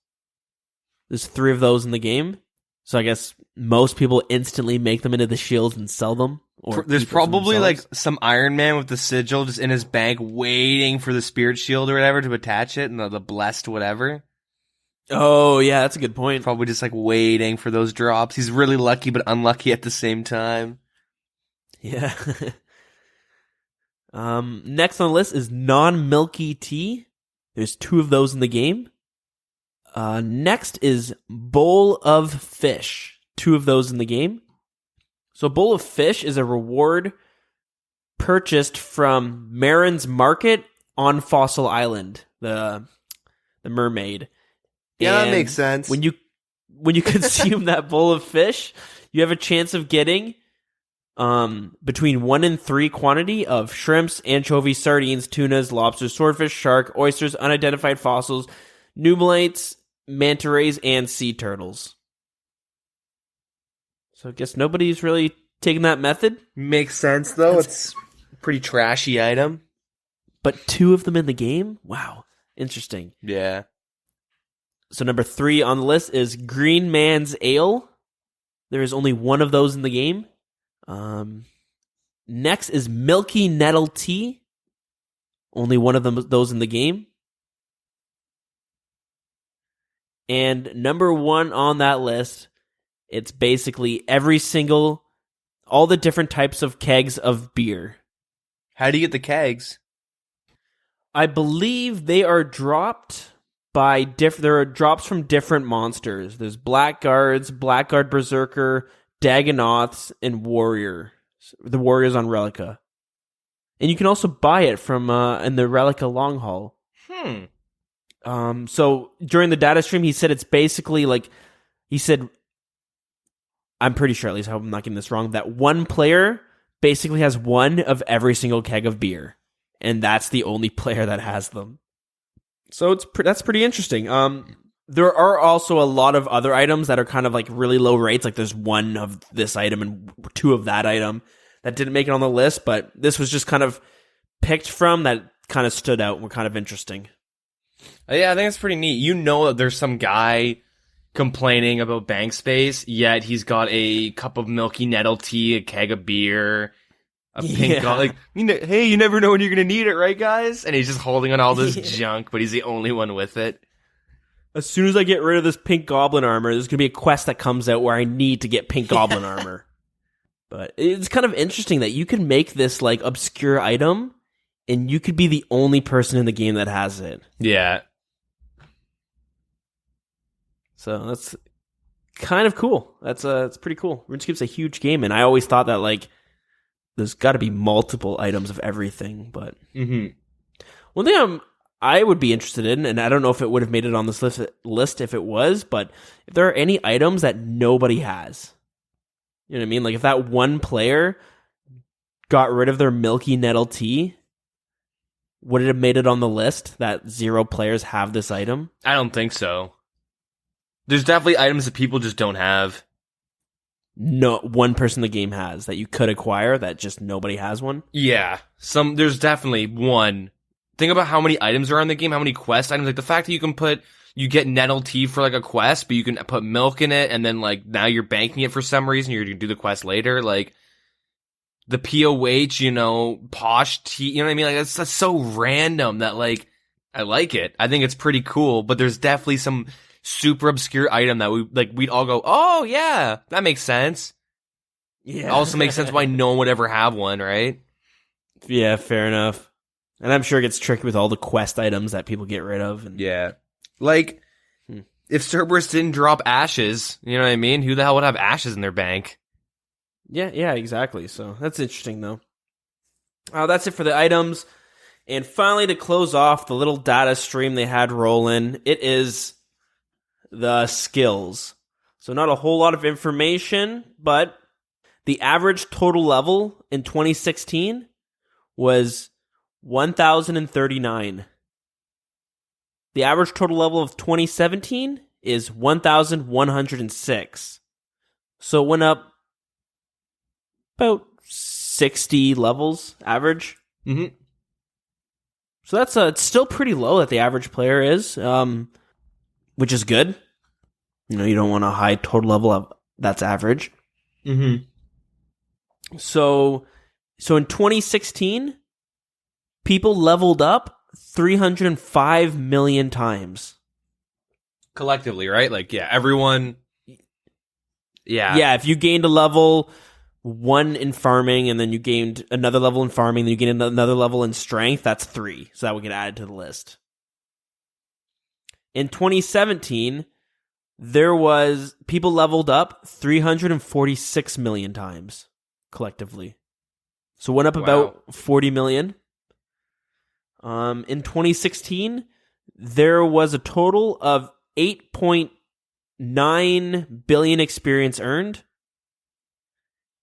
There's 3 of those in the game. So I guess most people instantly make them into the shields and sell them. Or there's probably like some Iron Man with the sigil just in his bank waiting for the spirit shield or whatever to attach it, and the blessed whatever. Oh, yeah, that's a good point. Probably just like waiting for those drops. He's really lucky but unlucky at the same time. Yeah. Next on the list is Non-Milky Tea. There's 2 of those in the game. Next is Bowl of Fish. 2 of those in the game. So Bowl of Fish is a reward purchased from Marin's Market on Fossil Island, the mermaid. Yeah, And that makes sense. When you consume that bowl of fish, you have a chance of getting between 1 and 3 quantity of shrimps, anchovies, sardines, tunas, lobsters, swordfish, shark, oysters, unidentified fossils, nummulites, manta rays, and sea turtles. So I guess nobody's really taken that method. Makes sense, though. It's a pretty trashy item. But 2 of them in the game? Wow. Interesting. Yeah. So number 3 on the list is Green Man's Ale. There is only 1 of those in the game. Next is Milky Nettle Tea. Only 1 of those in the game. And number 1 on that list, it's basically all the different types of kegs of beer. How do you get the kegs? I believe they are dropped by there are drops from different monsters. There's Blackguards, Blackguard Berserker, Dagonoths, and Warrior. The Warriors on Relica. And you can also buy it from in the Relica Long Haul. So during the data stream, he said it's basically like, I'm pretty sure, at least I hope I'm not getting this wrong, that one player basically has 1 of every single keg of beer. And that's the only player that has them. So that's pretty interesting. There are also a lot of other items that are kind of like really low rates. Like there's 1 of this item and 2 of that item that didn't make it on the list, but this was just kind of picked from that kind of stood out and were kind of interesting. Yeah, I think it's pretty neat. You know that there's some guy complaining about bank space, yet he's got a cup of milky nettle tea, a keg of beer, a pink like, hey, you never know when you're gonna need it, right, guys? And he's just holding on all this junk, but he's the only one with it. As soon as I get rid of this pink goblin armor, there's gonna be a quest that comes out where I need to get pink goblin armor. But it's kind of interesting that you can make this like obscure item, and you could be the only person in the game that has it. Yeah. So that's kind of cool. It's pretty cool. RuneScape's a huge game, and I always thought that like there's got to be multiple items of everything. But one thing I would be interested in, and I don't know if it would have made it on this list if it was, but if there are any items that nobody has, you know what I mean? Like if that one player got rid of their milky nettle tea, would it have made it on the list that 0 players have this item? I don't think so. There's definitely items that people just don't have. No, one person in the game has that you could acquire that just nobody has one. Yeah, there's definitely one. Think about how many items are in the game, how many quest items. Like the fact that you get nettle tea for like a quest, but you can put milk in it, and then like now you're banking it for some reason. You're gonna do the quest later. Like the POH, posh tea. You know what I mean? Like that's so random that like I like it. I think it's pretty cool. But there's definitely some super obscure item that we'd all go, oh yeah, that makes sense. Yeah. It also makes sense why no one would ever have one, right? Yeah, fair enough. And I'm sure it gets tricky with all the quest items that people get rid of. And yeah. Like, if Cerberus didn't drop ashes, you know what I mean? Who the hell would have ashes in their bank? Yeah, exactly. So that's interesting, though. That's it for the items. And finally, to close off the little data stream they had rolling, it is the skills. So not a whole lot of information, but the average total level in 2016 was 1,039. The average total level of 2017 is 1,106. So it went up about 60 levels average. Mm-hmm. So that's it's still pretty low that the average player is, which is good. You don't want a high total level of that's average. Mm-hmm. So in 2016, people leveled up 305 million times. Collectively, right? Like, yeah, everyone. Yeah. Yeah, if you gained a level 1 in farming, and then you gained another level in farming, then you gained another level in strength, that's 3. So that would get added to the list. In 2017, people leveled up 346 million times collectively. So went up about 40 million. In 2016, there was a total of 8.9 billion experience earned.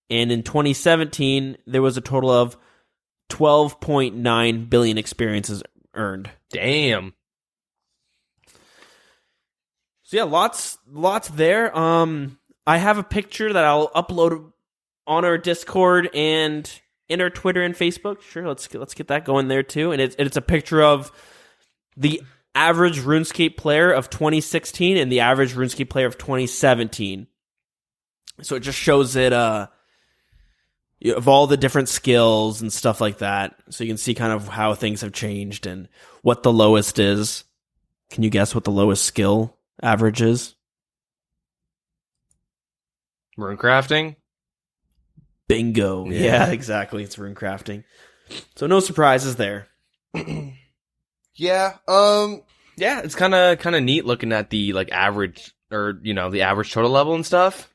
And in 2017, there was a total of 12.9 billion experiences earned. Damn. So yeah, lots there. I have a picture that I'll upload on our Discord and in our Twitter and Facebook. Sure, let's get that going there too. And it's a picture of the average RuneScape player of 2016 and the average RuneScape player of 2017. So it just shows it of all the different skills and stuff like that. So you can see kind of how things have changed and what the lowest is. Can you guess what the lowest skill average is? Runecrafting? Bingo. Yeah, exactly. It's rune crafting. So no surprises there. Yeah. Yeah, it's kind of neat looking at the like average or the average total level and stuff.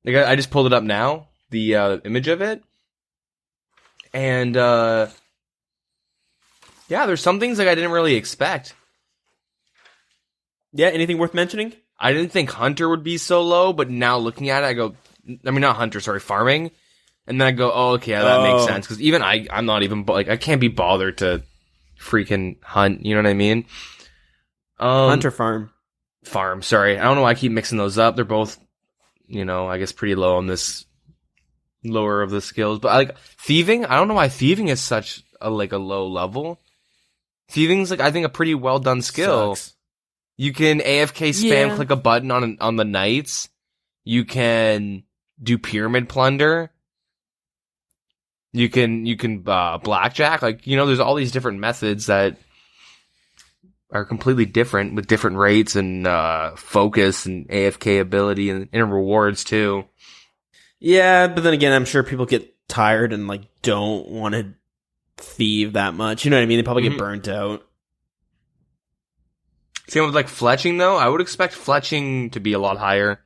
Like I just pulled it up now, the image of it. And yeah, there's some things like I didn't really expect. Yeah, anything worth mentioning? I didn't think Hunter would be so low, but now looking at it, I go, I mean, not Hunter, sorry, farming. And then I go, oh, okay, that makes sense. Because even I'm not even, like, I can't be bothered to freaking hunt, you know what I mean? Hunter farm. Farm, sorry. I don't know why I keep mixing those up. They're both, I guess pretty low on this lower of the skills. But, like, thieving, I don't know why thieving is such a low level. Thieving's, like, I think a pretty well done skill. Sucks. You can AFK spam click a button on the knights. You can do pyramid plunder. You can blackjack. Like, you know, there's all these different methods that are completely different with different rates and focus and AFK ability and rewards too. Yeah, but then again, I'm sure people get tired and like don't want to thieve that much. You know what I mean? They probably get burnt out. Same with like fletching though. I would expect fletching to be a lot higher.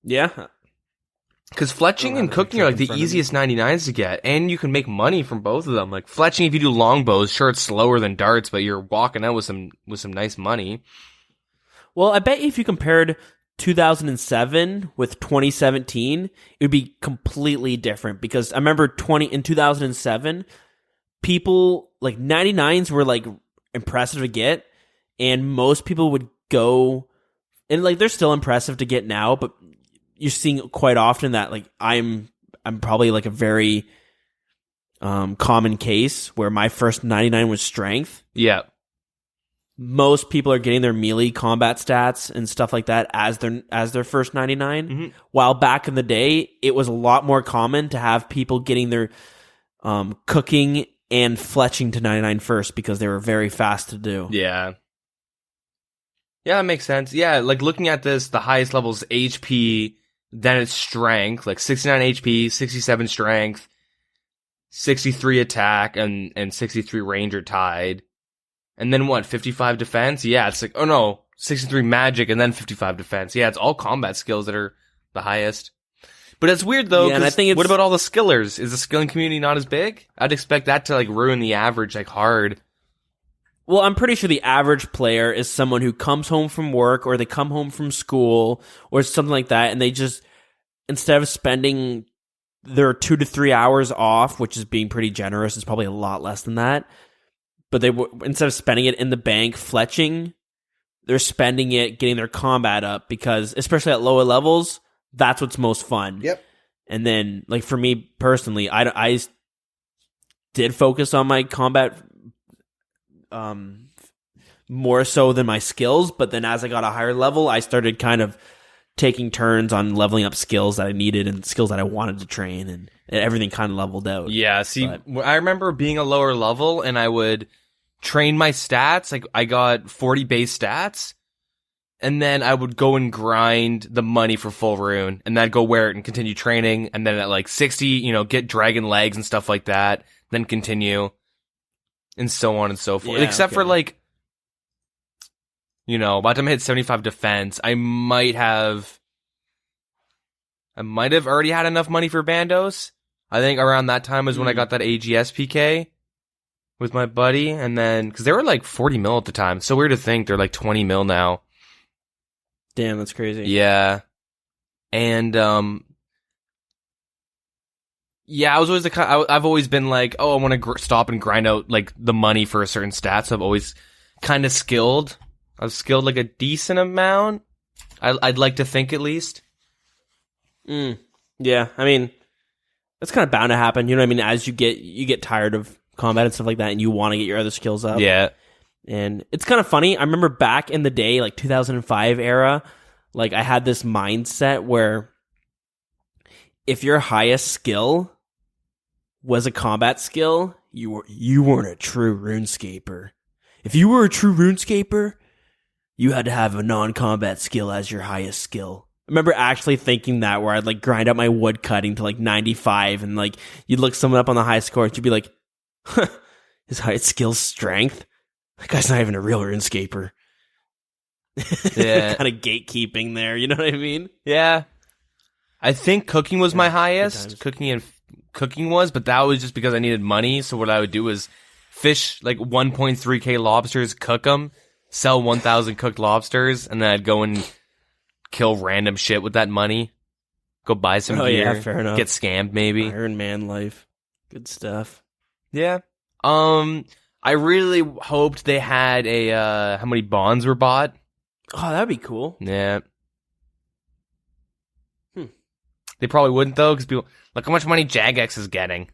Yeah. Because fletching and cooking are like the easiest 99s to get, and you can make money from both of them. Like fletching, if you do longbows, sure it's slower than darts, but you're walking out with some nice money. Well, I bet if you compared 2007 with 2017, it would be completely different. Because I remember in 2007, people like 99s were like impressive to get, and most people would go, and like they're still impressive to get now, but you're seeing quite often that like I'm probably like a very common case where my first 99 was strength. Yeah. Most people are getting their melee combat stats and stuff like that as their first 99. While back in the day, it was a lot more common to have people getting their cooking and fletching to 99 first because they were very fast to do. Yeah. Yeah, that makes sense. Yeah, like looking at this, the highest level is HP, then it's strength, like 69 HP, 67 strength, 63 attack, and 63 range are tied. And then what, 55 defense? Yeah, it's like, oh no, 63 magic and then 55 defense. Yeah, it's all combat skills that are the highest. But it's weird though, and I think what about all the skillers? Is the skilling community not as big? I'd expect that to like ruin the average like hard. Well, I'm pretty sure the average player is someone who comes home from work or they come home from school or something like that, and they just, instead of spending their 2 to 3 hours off, which is being pretty generous, it's probably a lot less than that, but instead of spending it in the bank fletching, they're spending it getting their combat up, because especially at lower levels, that's what's most fun. Yep. And then, like for me personally, I did focus on my combat more so than my skills, but then as I got a higher level, I started kind of taking turns on leveling up skills that I needed and skills that I wanted to train, and everything kind of leveled out. Yeah, see, I remember being a lower level and I would train my stats, like I got 40 base stats, and then I would go and grind the money for full rune, and then I'd go wear it and continue training, and then at like 60, you know, get dragon legs and stuff like that, then continue. And so on and so forth. Yeah, except for like, you know, by the time I hit 75 defense, I might have already had enough money for bandos. I think around that time was when I got that AGS PK with my buddy. And then, because they were like 40 mil at the time. So weird to think they're like 20 mil now. Damn, that's crazy. Yeah. And, yeah, I was always I've always been like, oh, I want to stop and grind out like the money for a certain stat. So I've always kind of skilled. I've skilled like a decent amount. I'd like to think at least. Yeah, I mean, that's kind of bound to happen. You know what I mean? As you get tired of combat and stuff like that, and you want to get your other skills up. Yeah. And it's kind of funny. I remember back in the day, like 2005 era, like I had this mindset where if your highest skill was a combat skill, you weren't a true RuneScaper. If you were a true RuneScaper, you had to have a non-combat skill as your highest skill. I remember actually thinking that, where I'd like grind out my wood cutting to like 95, and like you'd look someone up on the high score, and you'd be like, huh, his highest skill's strength? That guy's not even a real RuneScaper. Yeah. Kind of gatekeeping there, you know what I mean? Yeah. I think cooking was my highest. Cooking was, but that was just because I needed money. So what I would do is fish like 1.3k lobsters, cook them, sell 1,000 cooked lobsters, and then I'd go and kill random shit with that money. Go buy some gear. Yeah, fair enough. Get scammed maybe. Iron Man life. Good stuff. Yeah. I really hoped they had a how many bonds were bought. Oh, that'd be cool. Yeah. They probably wouldn't though, because people look how much money Jagex is getting.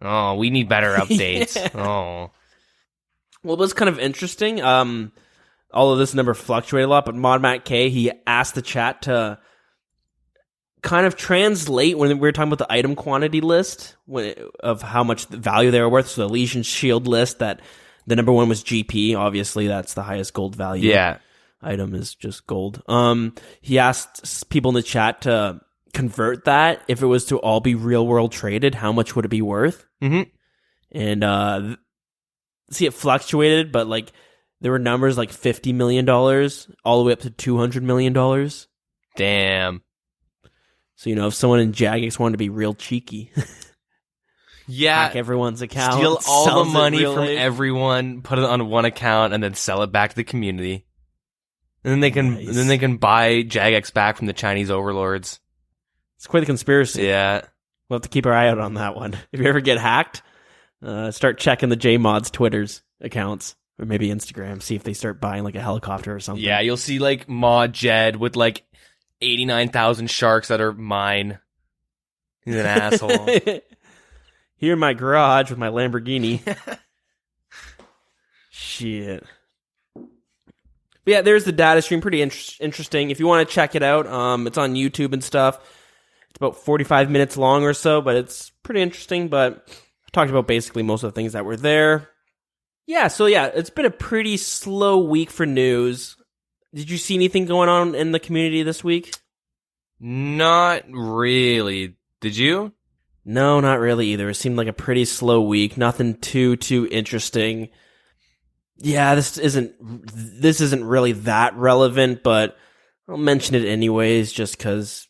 Oh, we need better updates. Yeah. Oh. Well, it was kind of interesting. All of this number fluctuated a lot, but Mod Matt K, he asked the chat to kind of translate when we were talking about the item quantity list of how much value they were worth. So the Legion Shield list, that the number one was GP. Obviously, that's the highest gold value. Yeah. Item is just gold. He asked people in the chat to convert that. If it was to all be real world traded, how much would it be worth? Mm-hmm. And see, it fluctuated, but like there were numbers like $50 million all the way up to $200 million. Damn. So, if someone in Jagex wanted to be real cheeky, hack everyone's account, steal all the money from life. everyone, put it on one account, and then sell it back to the community. And then they can buy Jagex back from the Chinese overlords. It's quite a conspiracy. Yeah. We'll have to keep our eye out on that one. If you ever get hacked, start checking the JMods Twitter's accounts. Or maybe Instagram, see if they start buying like a helicopter or something. Yeah, you'll see like Mod Jed with like 89,000 sharks that are mine. He's an asshole. Here in my garage with my Lamborghini. Shit. But yeah, there's the data stream. Pretty interesting. If you want to check it out, it's on YouTube and stuff. It's about 45 minutes long or so, but it's pretty interesting. But I talked about basically most of the things that were there. Yeah, so it's been a pretty slow week for news. Did you see anything going on in the community this week? Not really. Did you? No, not really either. It seemed like a pretty slow week. Nothing too interesting. Yeah, this isn't really that relevant, but I'll mention it anyways just because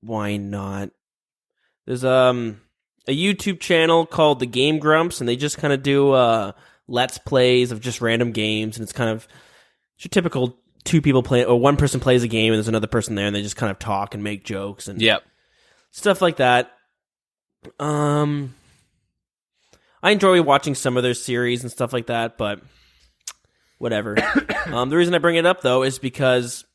why not? There's a YouTube channel called The Game Grumps, and they just kind of do Let's Plays of just random games, and it's kind of your typical two people play, or one person plays a game and there's another person there, and they just kind of talk and make jokes and stuff like that. I enjoy watching some of their series and stuff like that, but whatever. The reason I bring it up though is because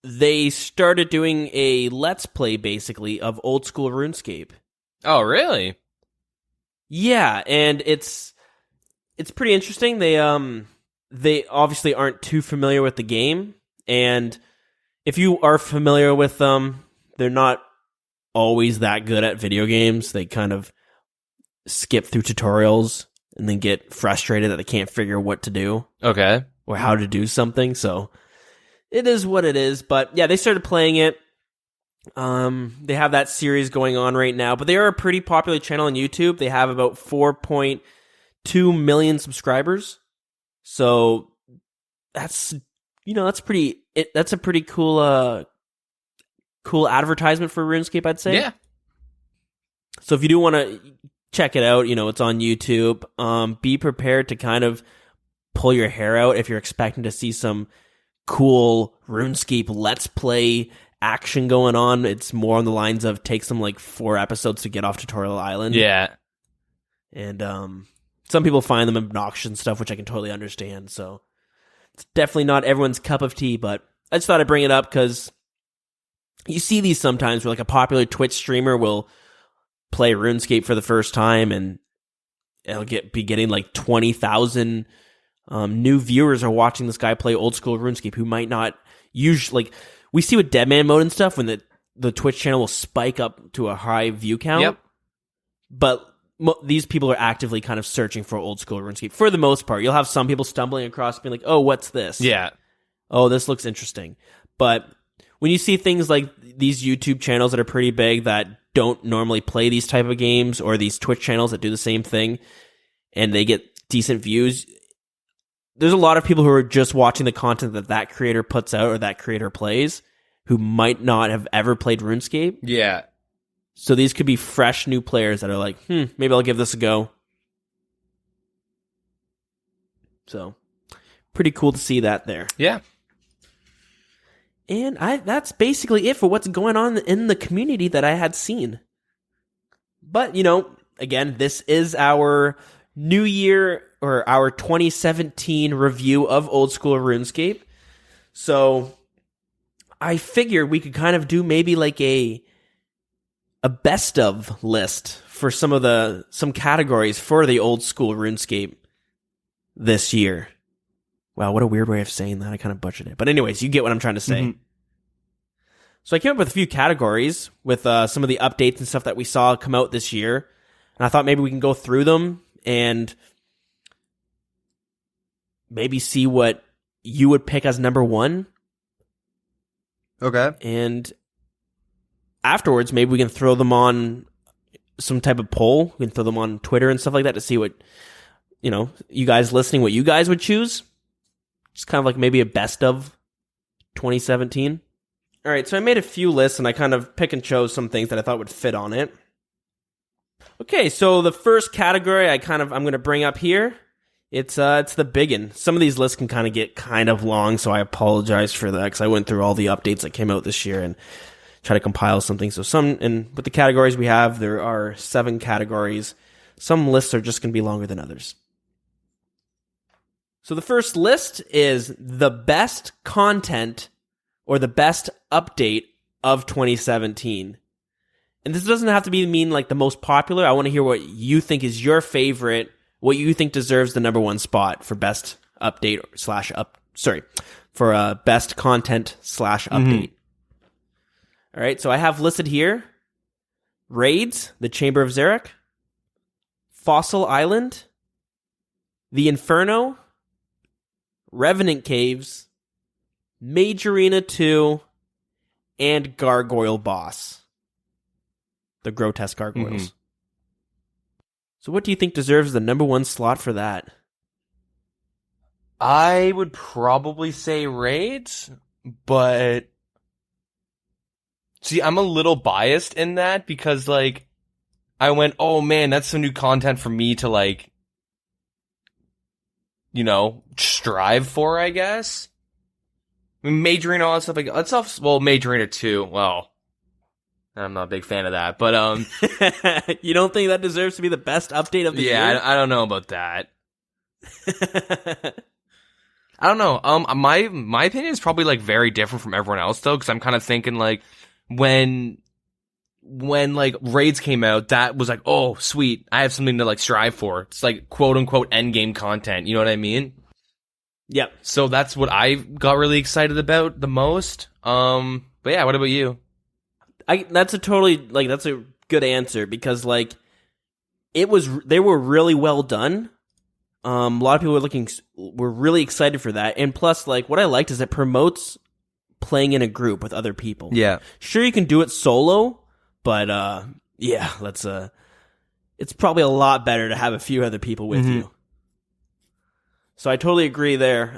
they started doing a Let's Play basically of old school RuneScape. Oh, really? Yeah, and it's pretty interesting. They obviously aren't too familiar with the game, and if you are familiar with them, they're not always that good at video games. They kind of skip through tutorials and then get frustrated that they can't figure what to do. Okay. Or how to do something, so it is what it is. But yeah, they started playing it. They have that series going on right now, but they are a pretty popular channel on YouTube. They have about 4.2 million subscribers. So that's a pretty cool advertisement for RuneScape, I'd say. Yeah. So if you do want to check it out, it's on YouTube. Be prepared to kind of pull your hair out if you're expecting to see some cool RuneScape Let's Play action going on. It's more on the lines of takes them like 4 episodes to get off Tutorial Island. Yeah. And some people find them obnoxious and stuff, which I can totally understand. So it's definitely not everyone's cup of tea, but I just thought I'd bring it up because you see these sometimes where like a popular Twitch streamer will play RuneScape for the first time and it'll be getting like 20,000 new viewers are watching this guy play old school RuneScape who might not usually, like we see with Deadman mode and stuff when the Twitch channel will spike up to a high view count. Yep. But these people are actively kind of searching for old school RuneScape for the most part. You'll have some people stumbling across being like, oh, what's this? Yeah. Oh, this looks interesting. But when you see things like these YouTube channels that are pretty big that don't normally play these type of games, or these Twitch channels that do the same thing and they get decent views, there's a lot of people who are just watching the content that creator puts out or that creator plays who might not have ever played RuneScape. Yeah. So these could be fresh new players that are like, maybe I'll give this a go. So pretty cool to see that there. Yeah. And that's basically it for what's going on in the community that I had seen. But, again, this is our New Year or our 2017 review of Old School RuneScape. So I figured we could kind of do maybe like a best of list for some categories for the Old School RuneScape this year. Wow, what a weird way of saying that. I kind of butchered it. But anyways, you get what I'm trying to say. Mm-hmm. So I came up with a few categories with some of the updates and stuff that we saw come out this year. And I thought maybe we can go through them and maybe see what you would pick as number one. Okay. And afterwards, maybe we can throw them on some type of poll. We can throw them on Twitter and stuff like that to see what, you guys listening, what you guys would choose. Just kind of like maybe a best of 2017. All right, so I made a few lists and I kind of pick and chose some things that I thought would fit on it. Okay, so the first category I'm going to bring up here, it's the biggin. Some of these lists can kind of get kind of long, so I apologize for that because I went through all the updates that came out this year and try to compile something. So with the categories we have, there are 7 categories. Some lists are just going to be longer than others. So the first list is the best content or the best update of 2017. And this doesn't have to mean like the most popular. I want to hear what you think is your favorite, what you think deserves the number one spot for best update for best content / update. All right, so I have listed here Raids, the Chamber of Xeric, Fossil Island, the Inferno, Revenant Caves, Mage Arena 2, and Gargoyle Boss. The grotesque gargoyles. So what do you think deserves the number one slot for that? I would probably say Raids, but see, I'm a little biased in that because like I went, oh man, that's some new content for me to like, strive for, I guess. I mean, Mage Arena, all that stuff, like, that's off, well, Mage Arena 2, well, I'm not a big fan of that, but, You don't think that deserves to be the best update of the year? Yeah, I don't know about that. I don't know, my opinion is probably, like, very different from everyone else, though, because I'm kind of thinking, like, when, like, Raids came out, that was like, oh, sweet, I have something to, like, strive for. It's, like, quote-unquote endgame content, you know what I mean? Yep. So that's what I got really excited about the most. But yeah, what about you? That's a good answer because like they were really well done. A lot of people were really excited for that, and plus like what I liked is it promotes playing in a group with other people. Yeah, sure you can do it solo, but it's probably a lot better to have a few other people with you. So I totally agree there.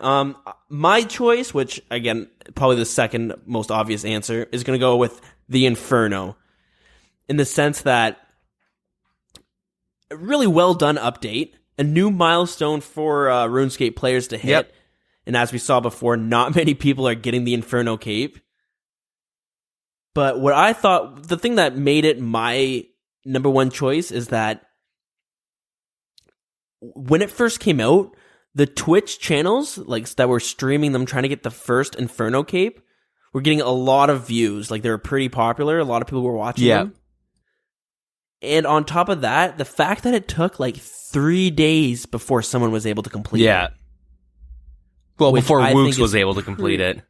My choice, which again, probably the second most obvious answer, is going to go with the Inferno. In the sense that a really well done update, a new milestone for RuneScape players to hit. Yep. And as we saw before, not many people are getting the Inferno Cape. But what I thought, the thing that made it my number one choice is that when it first came out, the Twitch channels that were streaming them trying to get the first Inferno Cape were getting a lot of views. Like, they were pretty popular. A lot of people were watching them. And on top of that, the fact that it took like 3 days before someone was able to complete it. Well, before Wooks was able to complete it.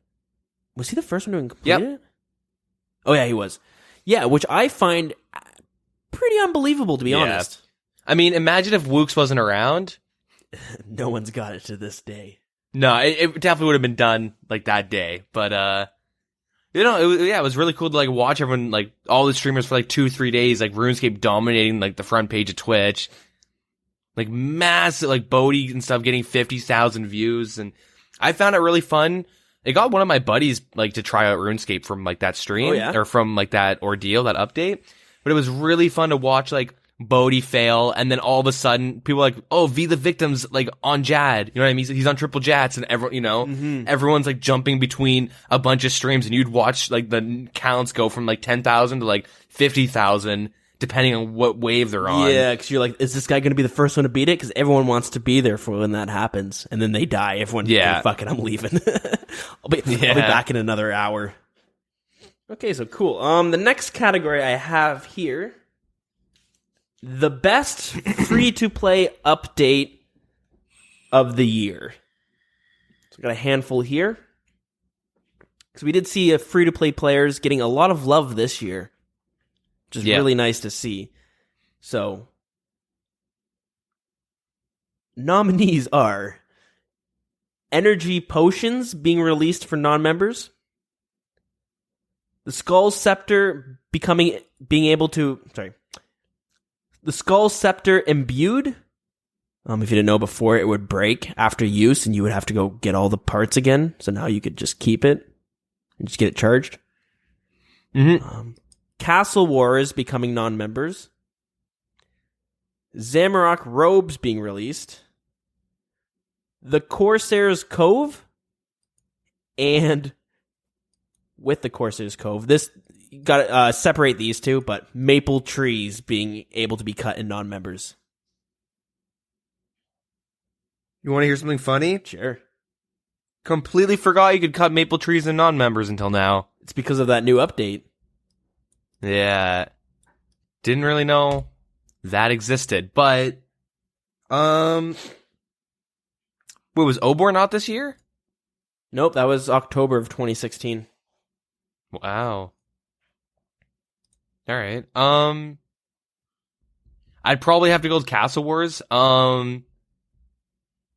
Was he the first one to complete it? Oh, yeah, he was. Yeah, which I find pretty unbelievable, to be honest. I mean, imagine if Wooks wasn't around. No one's got it to this day. No, it definitely would have been done like that day. But it was really cool to like watch everyone, like all the streamers for like 2-3 days, like RuneScape dominating like the front page of Twitch, like massive, like Bodhi and stuff getting 50,000 views, and I found it really fun. It got one of my buddies like to try out RuneScape from like that stream or from like that ordeal, that update. But it was really fun to watch like Bodhi fail, and then all of a sudden people are like, oh, V the victim's like on Jad, you know what I mean? He's on triple Jats, and everyone's like jumping between a bunch of streams, and you'd watch like the counts go from like 10,000 to like 50,000 depending on what wave they're on. Yeah, because you're like, is this guy going to be the first one to beat it? Because everyone wants to be there for when that happens, and then they die. Everyone, fuck it, I'm leaving. I'll be back in another hour. Okay, so cool. The next category I have here, the best free-to-play update of the year. So I got a handful here. Because we did see free-to-play players getting a lot of love this year, which is really nice to see. So, nominees are energy potions being released for non-members, the Skull Scepter the Skull Scepter imbued. If you didn't know before, it would break after use, and you would have to go get all the parts again. So now you could just keep it and just get it charged. Castle Wars becoming non-members. Zamorak robes being released. The Corsair's Cove. And with the Corsair's Cove, this got to separate these two, but maple trees being able to be cut in non-members. You want to hear something funny? Sure. Completely forgot you could cut maple trees in non-members until now. It's because of that new update. Yeah. Didn't really know that existed, but wait, was Obor not this year? Nope, that was October of 2016. Wow. All right. I'd probably have to go with Castle Wars.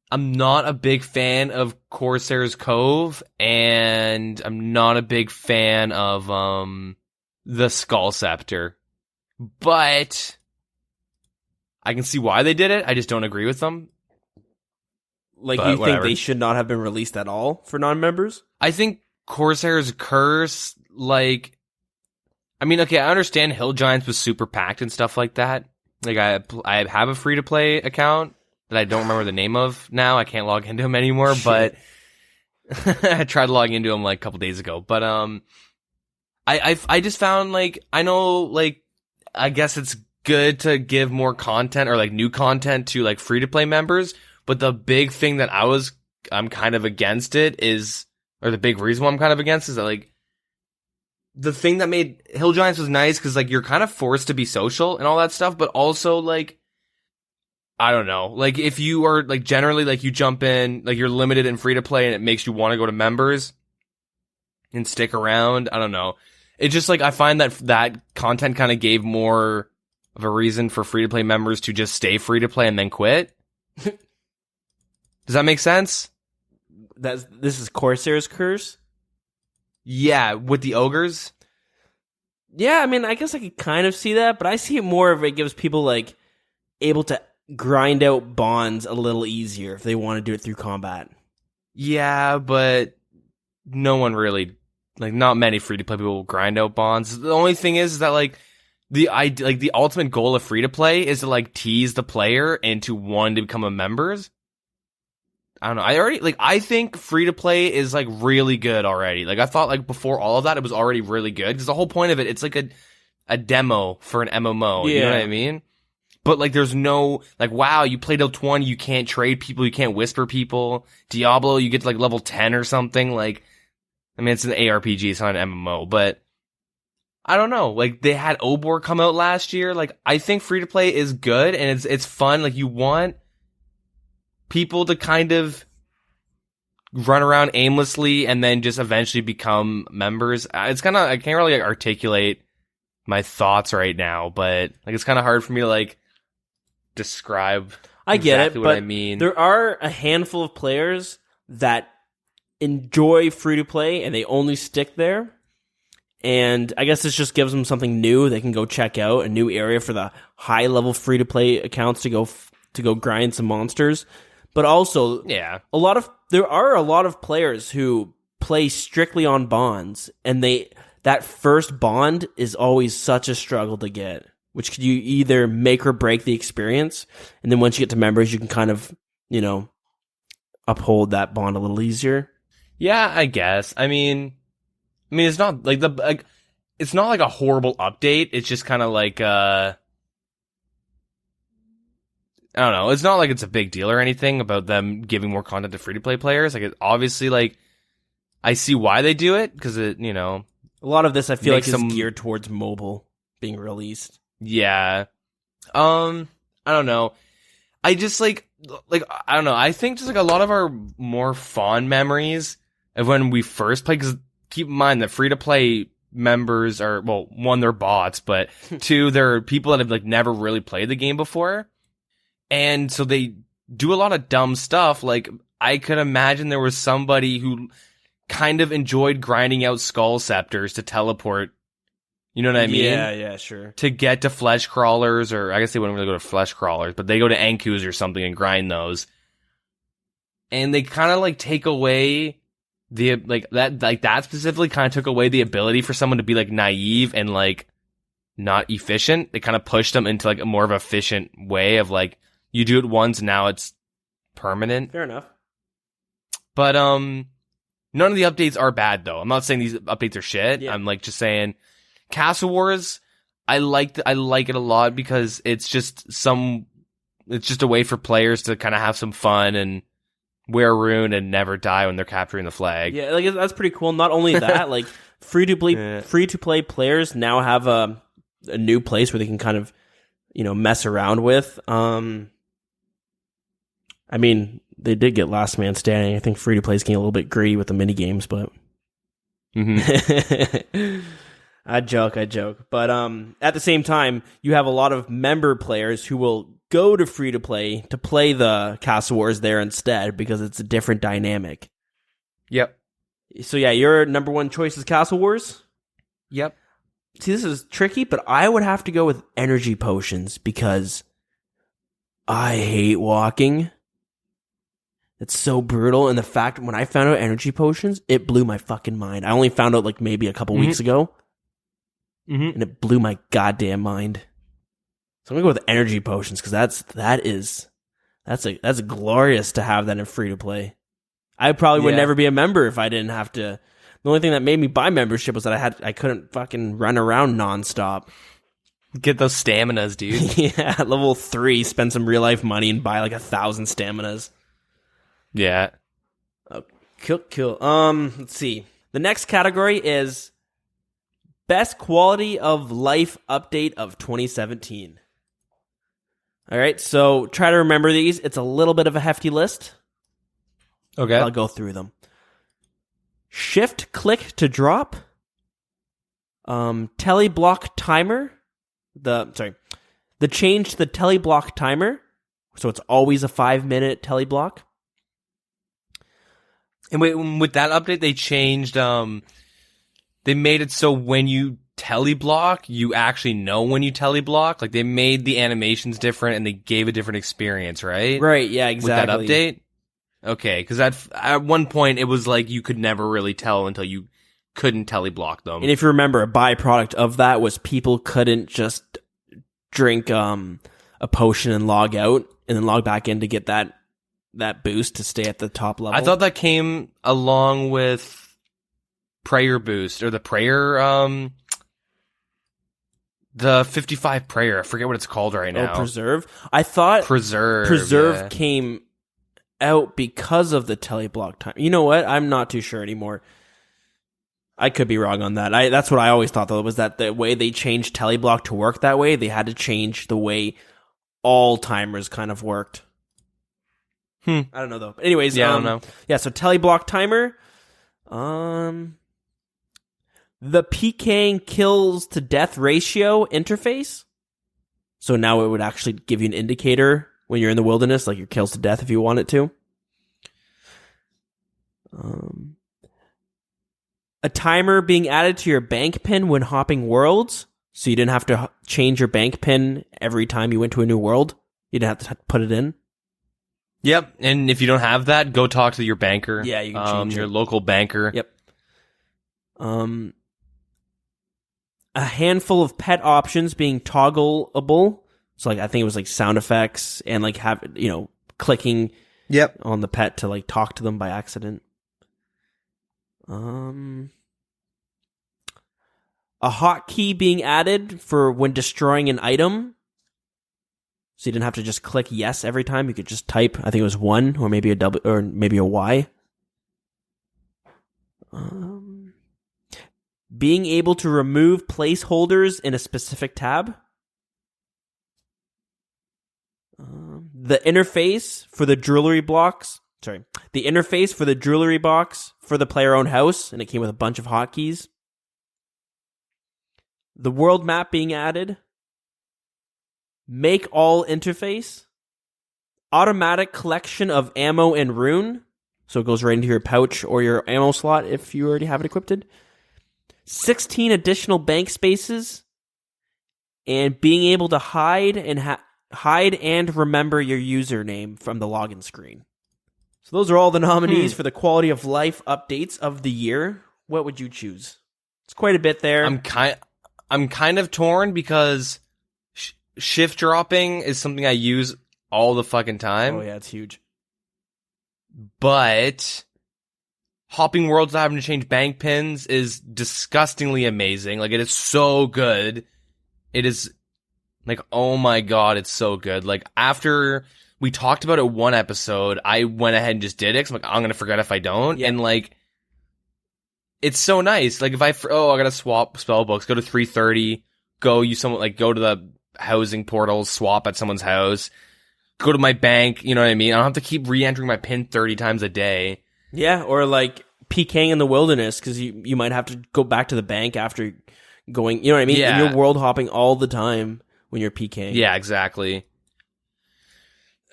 I'm not a big fan of Corsair's Cove, and I'm not a big fan of the Skull Scepter. But I can see why they did it. I just don't agree with them. Like, you think they should not have been released at all for non-members? I think Corsair's Curse, like, I mean, okay, I understand Hill Giants was super packed and stuff like that. Like, I have a free-to-play account that I don't remember the name of now. I can't log into them anymore, but I tried logging into them like a couple days ago. But I just found, like, I know, like, I guess it's good to give more content or like new content to like free-to-play members, but the big thing that I'm kind of against it is, or the big reason why I'm kind of against is that, like, the thing that made Hill Giants was nice because, like, you're kind of forced to be social and all that stuff, but also, like, I don't know, like, if you are, like, generally, like, you jump in, like, you're limited in free to play and it makes you want to go to members and stick around. I don't know. It's just, like, I find that content kind of gave more of a reason for free to play members to just stay free to play and then quit. Does that make sense? This is Corsair's Curse? Yeah, with the ogres? Yeah, I mean, I guess I could kind of see that, but I see it more of it gives people, like, able to grind out bonds a little easier if they want to do it through combat. Yeah, but no one really, like, not many free-to-play people will grind out bonds. The only thing is that, like, the ultimate goal of free-to-play is to, like, tease the player into wanting to become a members. I don't know. I think free-to-play is, like, really good already. Like, I thought, like, before all of that, it was already really good. Because the whole point of it, it's like a demo for an MMO. Yeah. You know what I mean? But, like, there's no, like, wow, you play till 20, you can't trade people, you can't whisper people. Diablo, you get to, like, level 10 or something. Like, I mean, it's an ARPG, it's not an MMO. But, I don't know. Like, they had Obor come out last year. Like, I think free-to-play is good, and it's fun. Like, you want people to kind of run around aimlessly and then just eventually become members. It's kind of, I can't really articulate my thoughts right now, but, like, it's kind of hard for me to, like, describe I get exactly it, what but I mean. There are a handful of players that enjoy free-to-play and they only stick there. And I guess this just gives them something new they can go check out, a new area for the high-level free-to-play accounts to go grind some monsters. But also, yeah, there are a lot of players who play strictly on bonds, and that first bond is always such a struggle to get, which could you either make or break the experience, and then once you get to members, you can kind of, you know, uphold that bond a little easier. Yeah, I guess. I mean, it's not like it's not like a horrible update. It's just kind of like I don't know. It's not like it's a big deal or anything about them giving more content to free-to-play players. Like, it obviously, like, I see why they do it, because it, you know, a lot of this I feel like is geared towards mobile being released. Yeah. I don't know. I just, like, I don't know. I think just, like, a lot of our more fond memories of when we first played, because keep in mind that free-to-play members are, well, one, they're bots, but two, they're people that have like never really played the game before. And so they do a lot of dumb stuff. Like, I could imagine there was somebody who kind of enjoyed grinding out skull scepters to teleport. You know what I mean? Yeah, sure. To get to flesh crawlers, or I guess they wouldn't really go to flesh crawlers, but they go to Ankus or something and grind those. And they kind of like take away that specifically kind of took away the ability for someone to be like naive and like not efficient. They kind of pushed them into like a more of an efficient way of like, you do it once, now it's permanent. Fair enough. But none of the updates are bad though. I'm not saying these updates are shit. Yeah. I'm like just saying Castle Wars, I like it a lot because it's just a way for players to kind of have some fun and wear a rune and never die when they're capturing the flag. Yeah, like that's pretty cool. Not only that, like free to play players now have a new place where they can kind of, mess around with. I mean, they did get Last Man Standing. I think free to play is getting a little bit greedy with the mini games, but I joke. But at the same time, you have a lot of member players who will go to free to play the Castle Wars there instead because it's a different dynamic. Yep. So yeah, your number one choice is Castle Wars? Yep. See, this is tricky, but I would have to go with energy potions because I hate walking. It's so brutal, and the fact when I found out energy potions, it blew my fucking mind. I only found out like maybe a couple weeks ago, and it blew my goddamn mind. So I'm gonna go with energy potions because that's glorious to have that in free to play. I probably would never be a member if I didn't have to. The only thing that made me buy membership was that I couldn't fucking run around nonstop. Get those staminas, dude. Yeah, level 3, spend some real life money and buy like 1,000 staminas. Yeah. Oh, cool. Let's see. The next category is best quality of life update of 2017. All right, so try to remember these. It's a little bit of a hefty list. Okay. I'll go through them. Shift click to drop. Teleblock timer. The change to the teleblock timer. So it's always a 5-minute teleblock. And wait, with that update, they changed, they made it so when you teleblock, you actually know when you teleblock. Like, they made the animations different and they gave a different experience, right? Right, yeah, exactly. With that update? Okay, because at one point, it was like you could never really tell until you couldn't teleblock them. And if you remember, a byproduct of that was people couldn't just drink a potion and log out and then log back in to get that boost to stay at the top level. I thought that came along with prayer boost or the prayer, the 55 prayer. I forget what it's called right now. Preserve. I thought Preserve yeah. came out because of the teleblock time. You know what? I'm not too sure anymore. I could be wrong on that. That's what I always thought though, was that the way they changed teleblock to work that way, they had to change the way all timers kind of worked. I don't know though. But anyways, I don't know. Yeah, so teleblock timer. The PKing kills to death ratio interface. So now it would actually give you an indicator when you're in the wilderness, like your kills to death if you want it to. A timer being added to your bank pin when hopping worlds. So you didn't have to change your bank pin every time you went to a new world. You didn't have to put it in. Yep, and if you don't have that, go talk to your banker. Yeah, you can change your local banker. Yep. A handful of pet options being toggleable. So like I think it was like sound effects and like clicking on the pet to like talk to them by accident. A hotkey being added for when destroying an item. So you didn't have to just click yes every time. You could just type, I think it was 1 or maybe a W or maybe a Y. Being able to remove placeholders in a specific tab. The interface for the jewelry blocks The interface for the jewelry box for the player-owned house, and it came with a bunch of hotkeys. The world map being added. Make all interface. Automatic collection of ammo and rune. So it goes right into your pouch or your ammo slot if you already have it equipped. 16 additional bank spaces. And being able to hide and remember your username from the login screen. So those are all the nominees for the quality of life updates of the year. What would you choose? It's quite a bit there. I'm kind of torn because shift dropping is something I use all the fucking time. Oh yeah, it's huge. But hopping worlds without having to change bank pins is disgustingly amazing. Like, it is so good. It is, like, oh my god, it's so good. Like, after we talked about it one episode, I went ahead and just did it. 'Cause I'm like, I'm gonna forget if I don't. Yeah. And, like, it's so nice. Like, if I gotta swap spell books, go to 330, go to the housing portal, swap at someone's house, go to my bank, you know what I mean? I don't have to keep re-entering my pin 30 times a day. Yeah, or like PKing in the wilderness, because you might have to go back to the bank after going, you know what I mean? Yeah. And you're world hopping all the time when you're PKing. Yeah, exactly.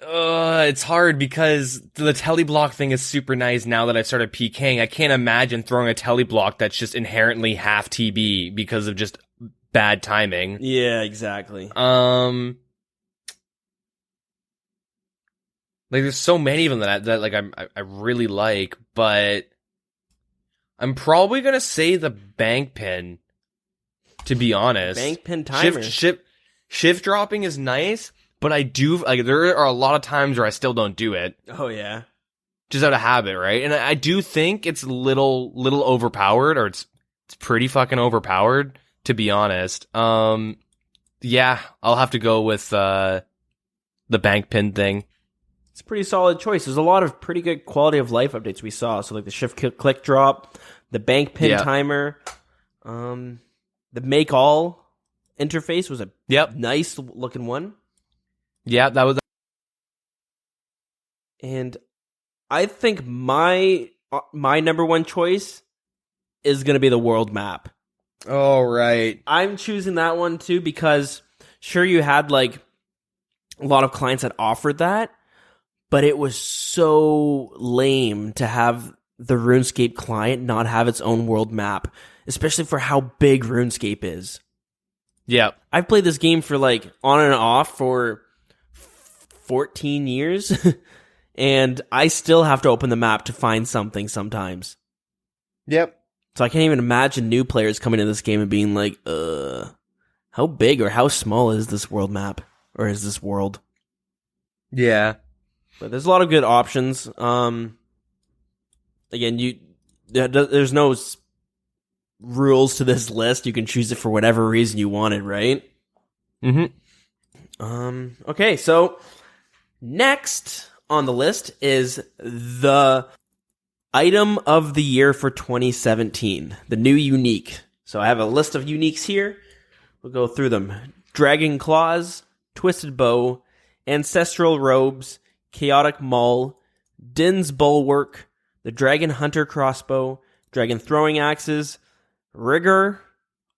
It's hard because the teleblock thing is super nice now that I've started PKing. I can't imagine throwing a teleblock that's just inherently half TB because of just bad timing. Yeah, exactly. Like, there's so many of them that like I really like, but I'm probably gonna say the bank pin, to be honest. Bank pin timer. Shift dropping is nice, but I do, like, there are a lot of times where I still don't do it. Oh yeah. Just out of habit, right? And I do think it's little overpowered, or it's pretty fucking overpowered, to be honest. Yeah, I'll have to go with the bank pin thing. It's a pretty solid choice. There's a lot of pretty good quality of life updates we saw. So like the shift click drop, the bank pin timer, the make all interface was a nice looking one. Yeah, that was. And I think my number one choice is going to be the world map. Oh, right. I'm choosing that one too because sure, you had like a lot of clients that offered that, but it was so lame to have the RuneScape client not have its own world map, especially for how big RuneScape is. Yeah. I've played this game for like on and off for 14 years, and I still have to open the map to find something sometimes. Yep. So I can't even imagine new players coming into this game and being like, how big or how small is this world map? Or is this world? Yeah. But there's a lot of good options. Again, there's no rules to this list. You can choose it for whatever reason you wanted, right? Mm-hmm. Okay, so next on the list is the item of the year for 2017, the new unique. So I have a list of uniques here. We'll go through them. Dragon Claws, Twisted Bow, Ancestral Robes, Chaotic Maul, Din's Bulwark, the Dragon Hunter Crossbow, Dragon Throwing Axes, Rigor,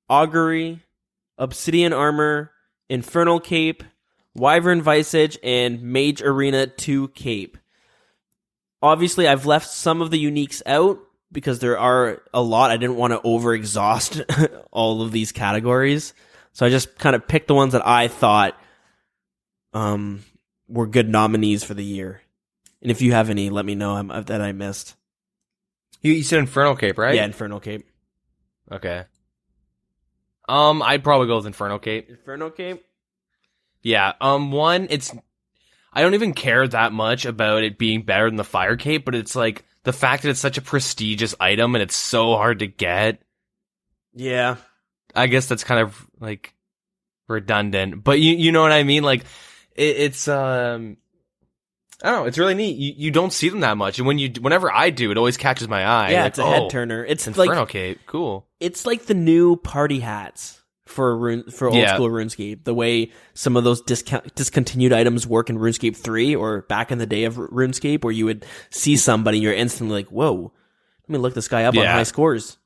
Augury, Obsidian Armor, Infernal Cape, Wyvern Visage, and Mage Arena 2 Cape. Obviously, I've left some of the uniques out because there are a lot. I didn't want to over-exhaust all of these categories. So I just kind of picked the ones that I thought were good nominees for the year. And if you have any, let me know that I missed. You said Infernal Cape, right? Yeah, Infernal Cape. Okay. I'd probably go with Infernal Cape. Infernal Cape? Yeah. One, I don't even care that much about it being better than the Fire Cape, but it's like the fact that it's such a prestigious item and it's so hard to get. Yeah. I guess that's kind of like redundant, but you know what I mean? Like it's I don't know, it's really neat. You don't see them that much, and whenever I do, it always catches my eye. Yeah, like, it's a head turner. It's Infernal like Cape, cool. It's like the new party hats for old school RuneScape. The way some of those discontinued items work in RuneScape 3 or back in the day of RuneScape, where you would see somebody, you're instantly like, whoa, let me look this guy up on high scores.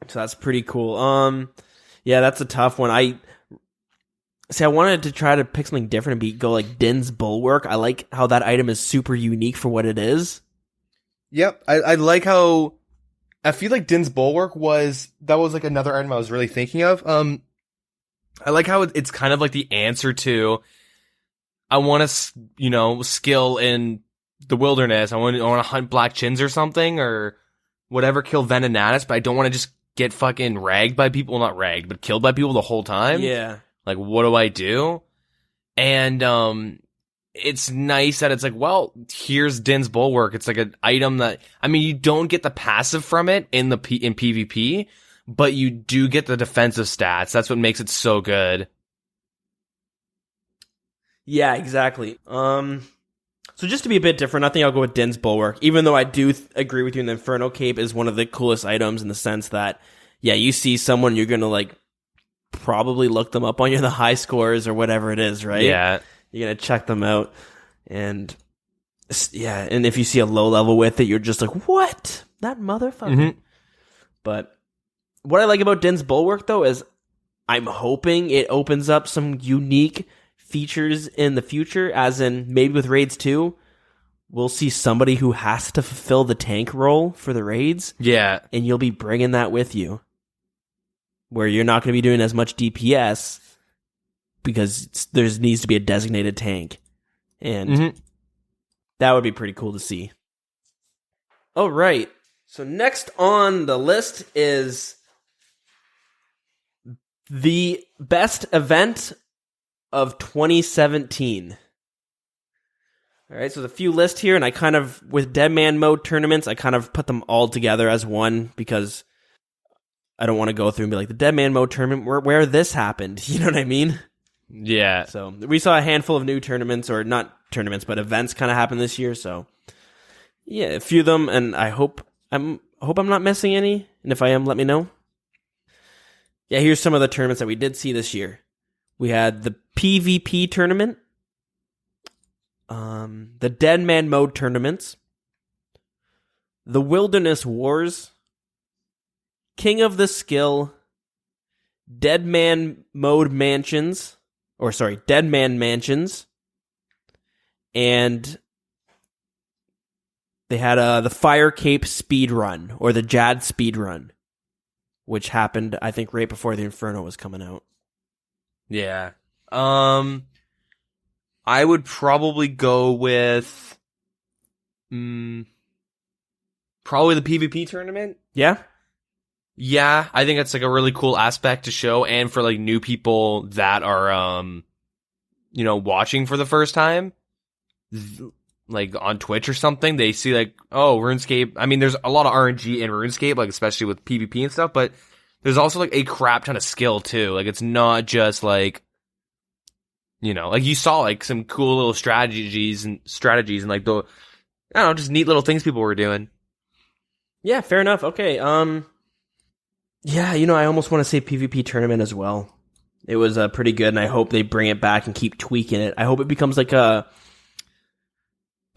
So that's pretty cool. Yeah, that's a tough one. I wanted to try to pick something different and go like Dilz Bulwark. I like how that item is super unique for what it is. Yep. I like how, I feel like Dilz Bulwark was like another item I was really thinking of. I like how it's kind of like the answer to, I want to, skill in the wilderness. I want to hunt black chins or something or whatever, kill Venonators, but I don't want to just get fucking ragged by people. Well, not ragged, but killed by people the whole time. Yeah. Like, what do I do? And, it's nice that it's like, well, here's Dilz Bulwark. It's like an item that, I mean, you don't get the passive from it in PvP, but you do get the defensive stats. That's what makes it so good. Yeah, exactly. So just to be a bit different, I think I'll go with Dilz Bulwark, even though I do agree with you, the Inferno Cape is one of the coolest items in the sense that, yeah, you see someone, you're going to like probably look them up on the high scores or whatever it is, right? Yeah. You're going to check them out. And yeah, and if you see a low level with it, you're just like, what? That motherfucker. Mm-hmm. But what I like about Dilz Bulwark, though, is I'm hoping it opens up some unique features in the future, as in maybe with Raids 2, we'll see somebody who has to fulfill the tank role for the raids. Yeah. And you'll be bringing that with you, where you're not going to be doing as much DPS because there needs to be a designated tank. And that would be pretty cool to see. All right. So next on the list is the best event of 2017. All right, so there's a few lists here, and I kind of, with Dead Man Mode tournaments, I kind of put them all together as one because I don't want to go through and be like, the Dead Man Mode tournament, where this happened. You know what I mean? Yeah. So we saw a handful of new tournaments, or not tournaments, but events kind of happen this year. So yeah, a few of them, and I hope I'm not missing any. And if I am, let me know. Yeah, here's some of the tournaments that we did see this year. We had the PvP tournament, the Dead Man Mode tournaments, the Wilderness Wars, King of the Skill, Dead Man Mansions, and they had the Fire Cape speed run, or the Jad speed run, which happened, I think, right before the Inferno was coming out. Yeah. I would probably go with probably the PvP tournament. Yeah? Yeah, I think that's like a really cool aspect to show, and for like new people that are watching for the first time, like on Twitch or something, they see like, oh, RuneScape. I mean, there's a lot of RNG in RuneScape, like especially with PvP and stuff, but there's also like a crap ton of skill too. Like it's not just like, like you saw like some cool little strategies and like the, I don't know, just neat little things people were doing. Yeah, fair enough. Okay. Yeah, I almost want to say PvP tournament as well. It was pretty good, and I hope they bring it back and keep tweaking it. I hope it becomes like a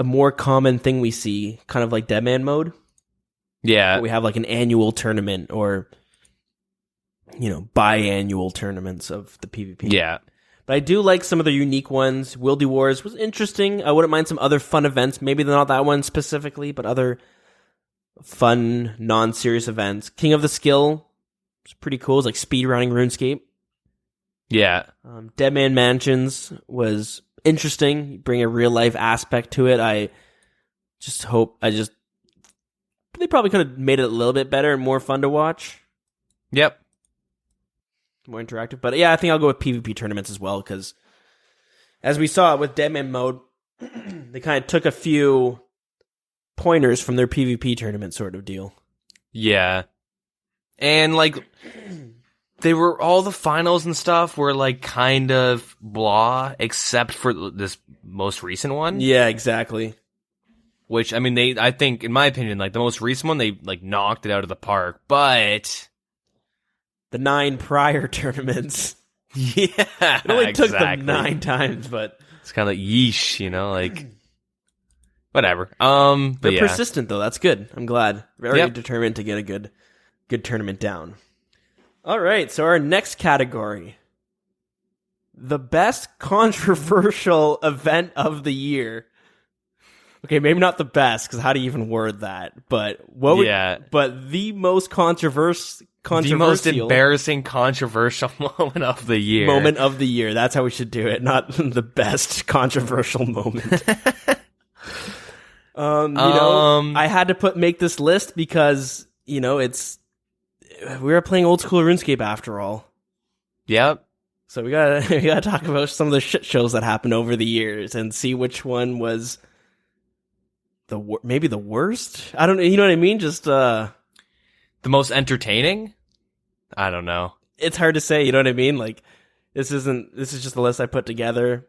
more common thing we see, kind of like Dead Man Mode. Yeah. We have like an annual tournament or, biannual tournaments of the PvP. Yeah. But I do like some of the unique ones. Wildy Wars was interesting. I wouldn't mind some other fun events. Maybe not that one specifically, but other fun, non-serious events. King of the Skill was pretty cool. It's like speedrunning RuneScape. Yeah. Dead Man Mansions was interesting. You bring a real-life aspect to it. They probably could have made it a little bit better and more fun to watch. Yep. More interactive. But yeah, I think I'll go with PvP tournaments as well, because as we saw with Dead Man Mode, they kind of took a few pointers from their PvP tournament sort of deal. Yeah. And like, they were, all the finals and stuff were like kind of blah, except for this most recent one. Yeah, exactly. Which, I mean, I think, in my opinion, like the most recent one, they like knocked it out of the park, but the 9 prior tournaments. Yeah, It only took them 9 times, but it's kind of like yeesh, you know, like whatever. They're persistent though. That's good. I'm glad. Very determined to get a good tournament down. All right, so our next category, the best controversial event of the year. Okay, maybe not the best, because how do you even word that? But but the most controversial, the most embarrassing controversial moment of the year. Moment of the year. That's how we should do it. Not the best controversial moment. I had to make this list because we were playing old school RuneScape after all. Yep. So we gotta talk about some of the shit shows that happened over the years and see which one was maybe the worst. I don't know. You know what I mean? Just the most entertaining. I don't know. It's hard to say. You know what I mean? Like this is just the list I put together.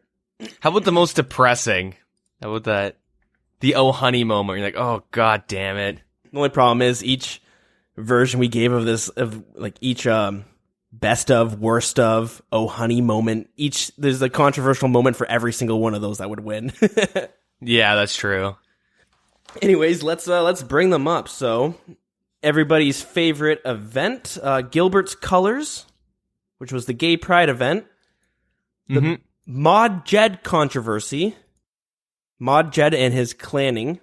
How about the most depressing? How about that? The oh honey moment. You're like, oh god damn it. The only problem is each version we gave of this, each best of, worst of, oh honey moment. There's a controversial moment for every single one of those that would win. Yeah, that's true. Anyways, let's bring them up. So, everybody's favorite event, Gilbert's Colors, which was the gay pride event. The Mod Jed controversy. Mod Jed and his clanning.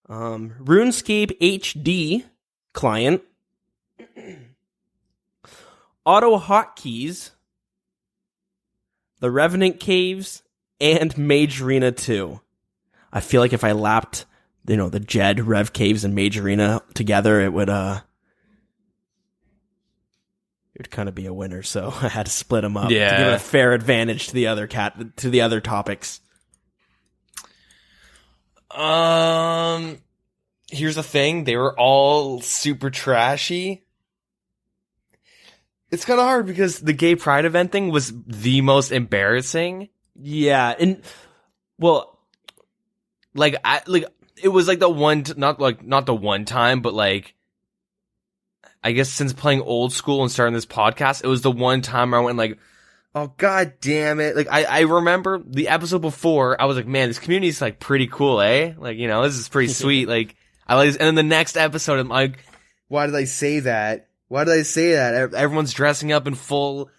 RuneScape HD client. Auto hotkeys. The Revenant Caves. And Mage Arena 2. I feel like if I lapped, the Jed, Rev Caves, and Mage Arena together, it would kind of be a winner. So I had to split them up to give it a fair advantage to the other topics. Here's the thing: they were all super trashy. It's kind of hard because the gay pride event thing was the most embarrassing. Yeah, and well. It was like the one, not the one time, but I guess since playing Old School and starting this podcast, it was the one time I went oh god damn it. I remember the episode before, I was like, man, this community is pretty cool, eh? This is pretty sweet. I like this. And then the next episode, I'm like, why did I say that? Everyone's dressing up in full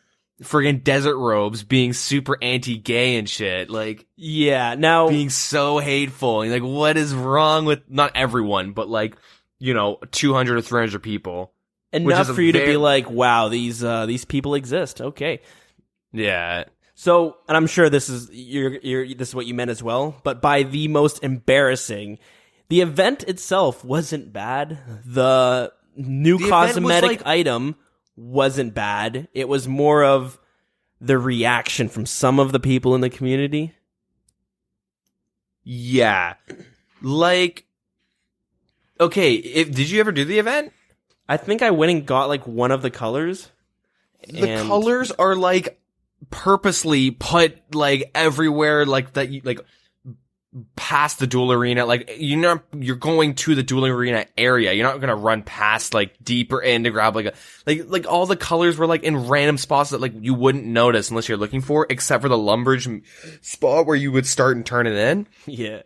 friggin' desert robes, being super anti-gay and shit. Now being so hateful. And what is wrong with not everyone, but 200 or 300 people. Enough for you to be like, wow, these people exist. Okay. Yeah. So, and I'm sure this is this is what you meant as well, but by the most embarrassing, the event itself wasn't bad. The new cosmetic item wasn't bad. It was more of the reaction from some of the people in the community. Yeah. Okay, did you ever do the event? I think I went and got one of the colors. The colors are purposely put everywhere that past the duel arena. You're going to the duel arena area. You're not gonna run past deeper in to grab all the colors were in random spots that you wouldn't notice unless you're looking for, except for the Lumbridge spot where you would start and turn it in. Yeah.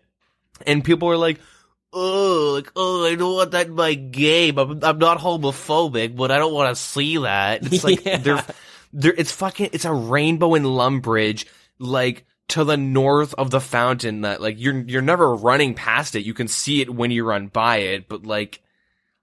And people were I don't want that in my game. I'm not homophobic, but I don't want to see that. It's it's a rainbow in Lumbridge, to the north of the fountain that you're never running past it. You can see it when you run by it, but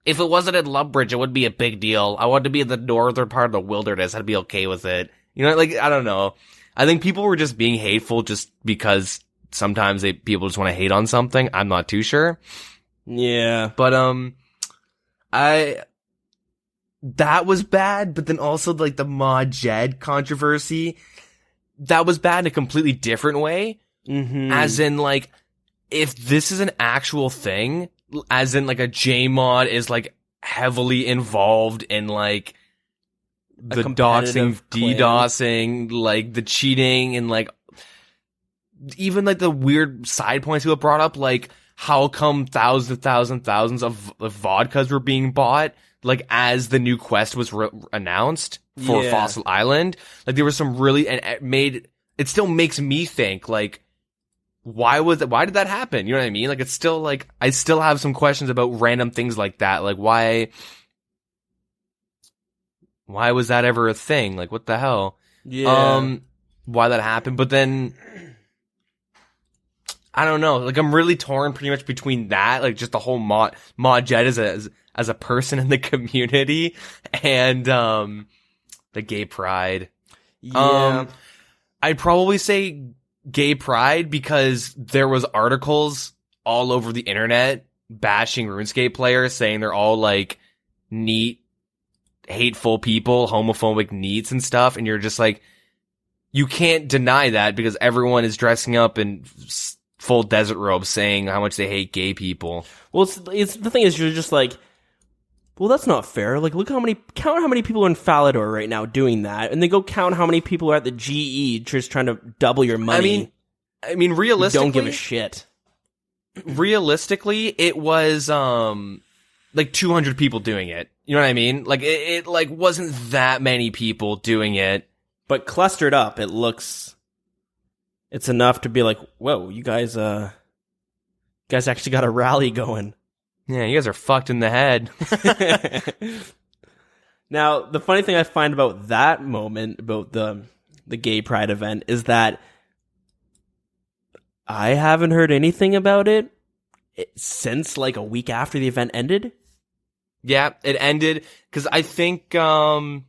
if it wasn't in Lumbridge, it wouldn't be a big deal. I wanted to be in the northern part of the wilderness. I'd be okay with it. I don't know. I think people were just being hateful just because sometimes people just want to hate on something. I'm not too sure. Yeah. But, that was bad, but then also the Mod Jed controversy, that was bad in a completely different way. Mm-hmm. As in, if this is an actual thing, as in, a J-mod is, heavily involved in, the doxing, DDoSing, the cheating, and, even, the weird side points people brought up, how come thousands of vodkas were being bought? like as the new quest was announced for Yeah. Fossil Island. Like there was some really, and it still makes me think like, why did that happen? You know what I mean? Like it's still like, I still have some questions about random things like that. Like why was that ever a thing? Like what the hell? Yeah. Why that happened? But then I don't know. Like I'm really torn pretty much between that, like just the whole Mod Jed as a person in the community, and the gay pride. Yeah. I'd probably say gay pride because there was articles all over the internet bashing RuneScape players, saying they're all like neat, hateful people, homophobic neats and stuff, and you're just like, you can't deny that because everyone is dressing up in full desert robes saying how much they hate gay people. Well, it's the thing is, you're just like, well, that's not fair. Like, count how many people are in Falador right now doing that, and then go count how many people are at the GE just trying to double your money. I mean, realistically, don't give a shit. Realistically, it was like 200 people doing it. You know what I mean? Like it like wasn't that many people doing it, but clustered up, it's enough to be like, whoa, you guys actually got a rally going. Yeah, you guys are fucked in the head. Now, the funny thing I find about that moment, about the gay pride event, is that I haven't heard anything about it since like a week after the event ended. Yeah, it ended because I think everyone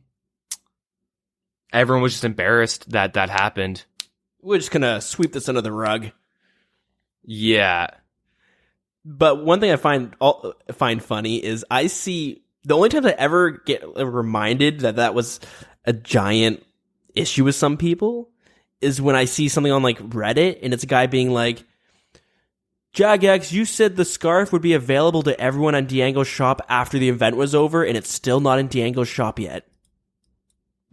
was just embarrassed that happened. We're just gonna sweep this under the rug. Yeah. But one thing I find funny is I see the only times I ever get reminded that was a giant issue with some people is when I see something on like Reddit and it's a guy being like, Jagex, you said the scarf would be available to everyone on Diango's shop after the event was over, and it's still not in Diango's shop yet.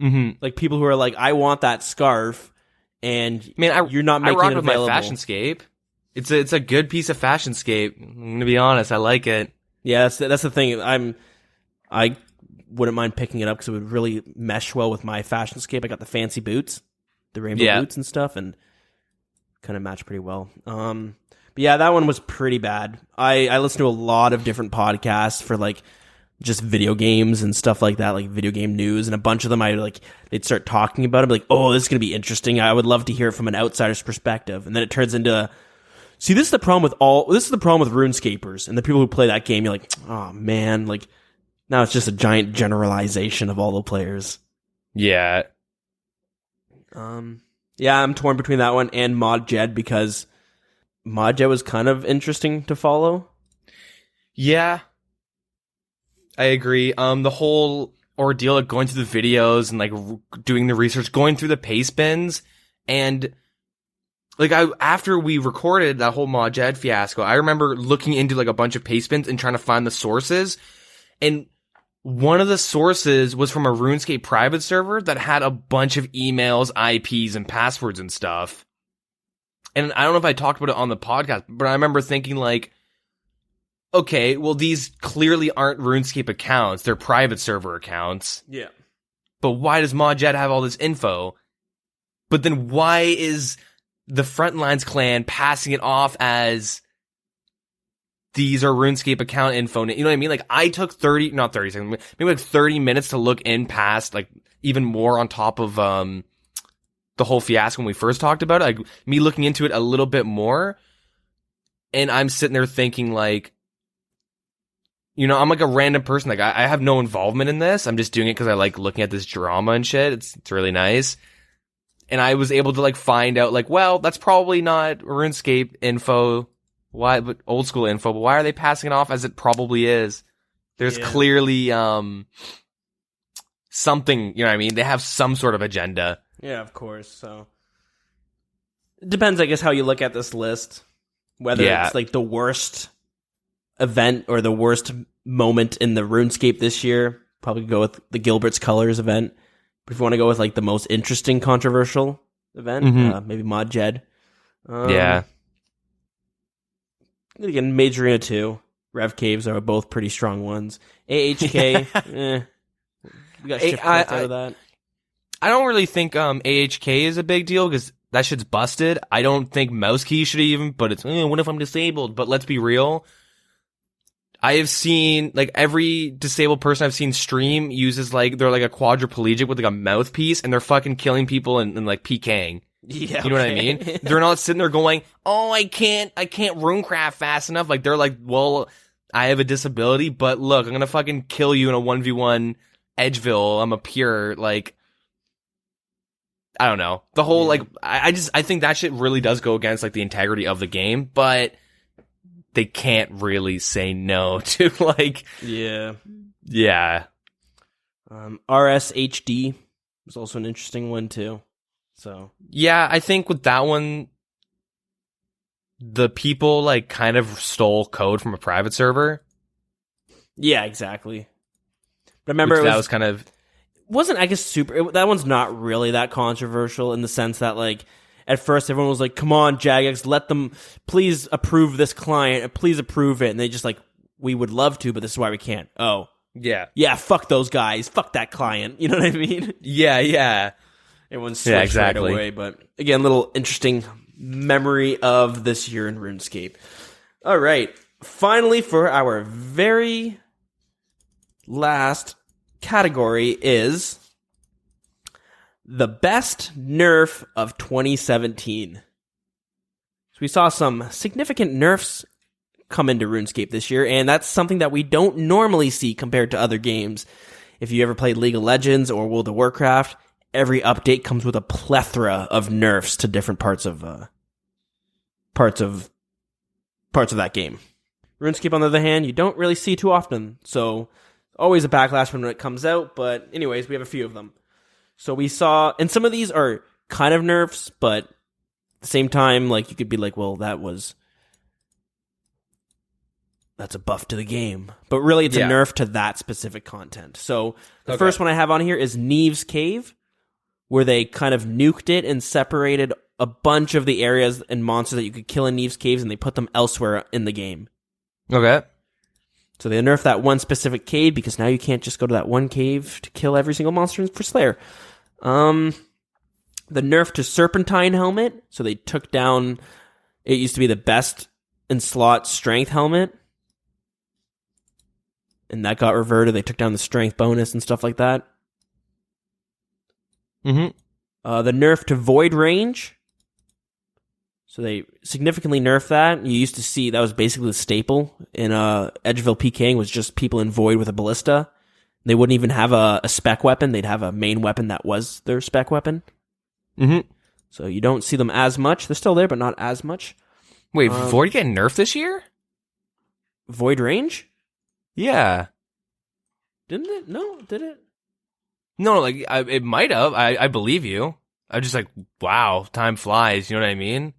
Mm-hmm. Like people who are like, I want that scarf, and you're not making it available. I rock with my Fashionscape. It's a good piece of Fashionscape. I'm gonna be honest, I like it. Yeah, that's the thing. I wouldn't mind picking it up because it would really mesh well with my Fashionscape. I got the fancy boots, the rainbow boots and stuff, and kind of match pretty well. But yeah, that one was pretty bad. I listened to a lot of different podcasts for like just video games and stuff like that, like video game news, and a bunch of them they'd start talking about it, like, oh, this is gonna be interesting. I would love to hear it from an outsider's perspective, and then it turns into, see, this is the problem with RuneScapers and the people who play that game. You're like, oh man, like now it's just a giant generalization of all the players. Yeah. Yeah, I'm torn between that one and Mod Jed because Mod Jed was kind of interesting to follow. Yeah. I agree. The whole ordeal of going through the videos and like doing the research, going through the paste bins, and like after we recorded that whole Mod Jed fiasco, I remember looking into like a bunch of paste bins and trying to find the sources, and one of the sources was from a RuneScape private server that had a bunch of emails, IPs, and passwords and stuff. And I don't know if I talked about it on the podcast, but I remember thinking like, okay, well, these clearly aren't RuneScape accounts. They're private server accounts. Yeah. But why does Mod Jed have all this info? But then why is the Frontlines clan passing it off as these are RuneScape account info? You know what I mean? Like, I took 30 seconds, maybe like 30 minutes to look in past, like, even more on top of the whole fiasco when we first talked about it. Like, me looking into it a little bit more, and I'm sitting there thinking, like, you know, I'm like a random person. Like, I have no involvement in this. I'm just doing it because I like looking at this drama and shit. It's really nice. And I was able to like find out, like, well, that's probably not RuneScape info. Why, but old school info. But why are they passing it off as it probably is? There's clearly something. You know what I mean? They have some sort of agenda. Yeah, of course. So it depends, I guess, how you look at this list. Whether it's like the worst event or the worst moment in the RuneScape this year, probably go with the Gilbert's Colors event. But if you want to go with like the most interesting, controversial event, maybe Mod Jed. Yeah. Again, Majorina 2. Rev Caves are both pretty strong ones. AHK, we got shift out of that. I don't really think AHK is a big deal because that shit's busted. I don't think mouse keys should even, but it's, what if I'm disabled? But let's be real. I have seen, like, every disabled person I've seen stream uses, like, they're like a quadriplegic with like a mouthpiece and they're fucking killing people and like PKing. Yeah, you know what I mean? They're not sitting there going, "Oh, I can't runecraft fast enough." Like, they're like, "Well, I have a disability, but look, I'm gonna fucking kill you in a 1v1 Edgeville. I'm a pure, like, I don't know." The whole, like, I think that shit really does go against, like, the integrity of the game, but they can't really say no to, like, yeah. RSHD was also an interesting one too. So yeah, I think with that one, the people, like, kind of stole code from a private server. Yeah, exactly. But remember, that was kind of wasn't, I guess, super. That one's not really that controversial in the sense that, like, at first everyone was like, "Come on, Jagex, let them please approve this client, please approve it," and they just like, "We would love to, but this is why we can't." Oh, yeah, fuck those guys, fuck that client. You know what I mean? Yeah. Everyone switched right away, but again, little interesting memory of this year in RuneScape. All right, finally for our very last category is the best nerf of 2017. So we saw some significant nerfs come into RuneScape this year, and that's something that we don't normally see compared to other games. If you ever played League of Legends or World of Warcraft, every update comes with a plethora of nerfs to different parts of that game. RuneScape, on the other hand, you don't really see too often, so always a backlash when it comes out, but anyways, we have a few of them. So we saw, and some of these are kind of nerfs, but at the same time, like, you could be like, well, that's a buff to the game. But really, it's a nerf to that specific content. So the first one I have on here is Neve's Cave, where they kind of nuked it and separated a bunch of the areas and monsters that you could kill in Neve's Caves, and they put them elsewhere in the game. Okay. So they nerfed that one specific cave because now you can't just go to that one cave to kill every single monster for Slayer. The nerf to Serpentine Helmet. So they took down, it used to be the best in slot strength helmet, and that got reverted. They took down the strength bonus and stuff like that. Mm-hmm. The nerf to Void Range. So they significantly nerfed that. You used to see that was basically the staple in Edgeville PKing, was just people in Void with a ballista. They wouldn't even have a spec weapon. They'd have a main weapon that was their spec weapon. Mm-hmm. So you don't see them as much. They're still there, but not as much. Wait, Void getting nerfed this year? Void Range? Yeah. Didn't it? No, did it? No, like, it might have. I believe you. I'm just like, wow, time flies. You know what I mean?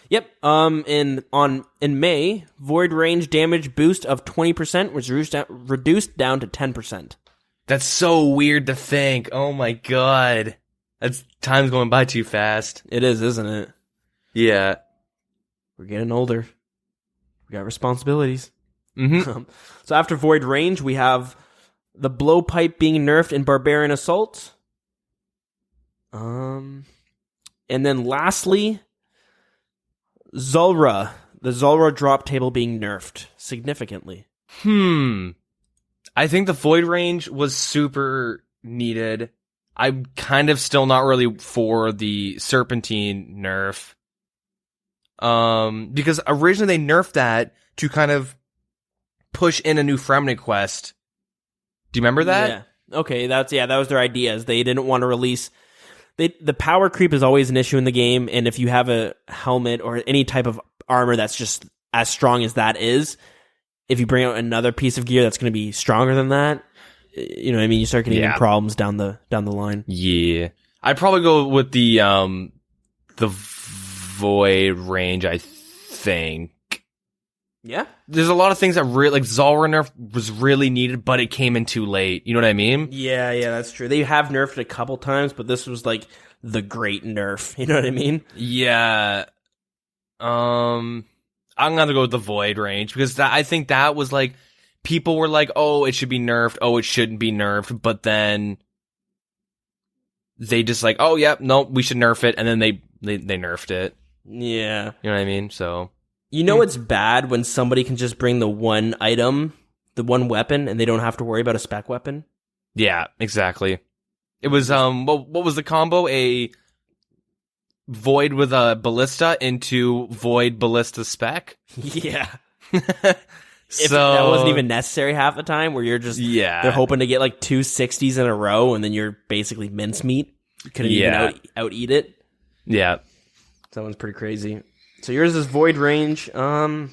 Yep. In May, Void Range damage boost of 20% was reduced down to 10%. That's so weird to think. Oh my god. Time's going by too fast. It is, isn't it? Yeah. We're getting older. We got responsibilities. Mm-hmm. So after Void Range, we have the Blowpipe being nerfed in Barbarian Assault. And then lastly, Zulrah. The Zulrah drop table being nerfed significantly. I think the Void Range was super needed. I'm kind of still not really for the Serpentine nerf. Because originally they nerfed that to kind of push in a new Fremnant quest. Do you remember that? Yeah. Okay, that was their ideas. They didn't want to release. The power creep is always an issue in the game, and if you have a helmet or any type of armor that's just as strong as that is, if you bring out another piece of gear that's going to be stronger than that, you know what I mean? You start getting problems down the line. Yeah. I'd probably go with the Void Range, I think. Yeah. There's a lot of things that really, like, Zulrah nerf was really needed, but it came in too late. You know what I mean? Yeah, that's true. They have nerfed it a couple times, but this was like the great nerf. You know what I mean? Yeah. I'm gonna go with the Void range because I think that was like people were like, oh, it should be nerfed, oh, it shouldn't be nerfed, but then they just like, oh, yeah, no, we should nerf it, and then they nerfed it. Yeah. You know what I mean? So you know it's bad when somebody can just bring the one item, the one weapon, and they don't have to worry about a spec weapon. Yeah, exactly. It was what was the combo? A Void with a ballista into Void ballista spec. Yeah. So if that wasn't even necessary half the time, where you're just they're hoping to get like 2 60s in a row, and then you're basically mincemeat. You couldn't even out eat it. Yeah, that one's pretty crazy. So yours is Void range. I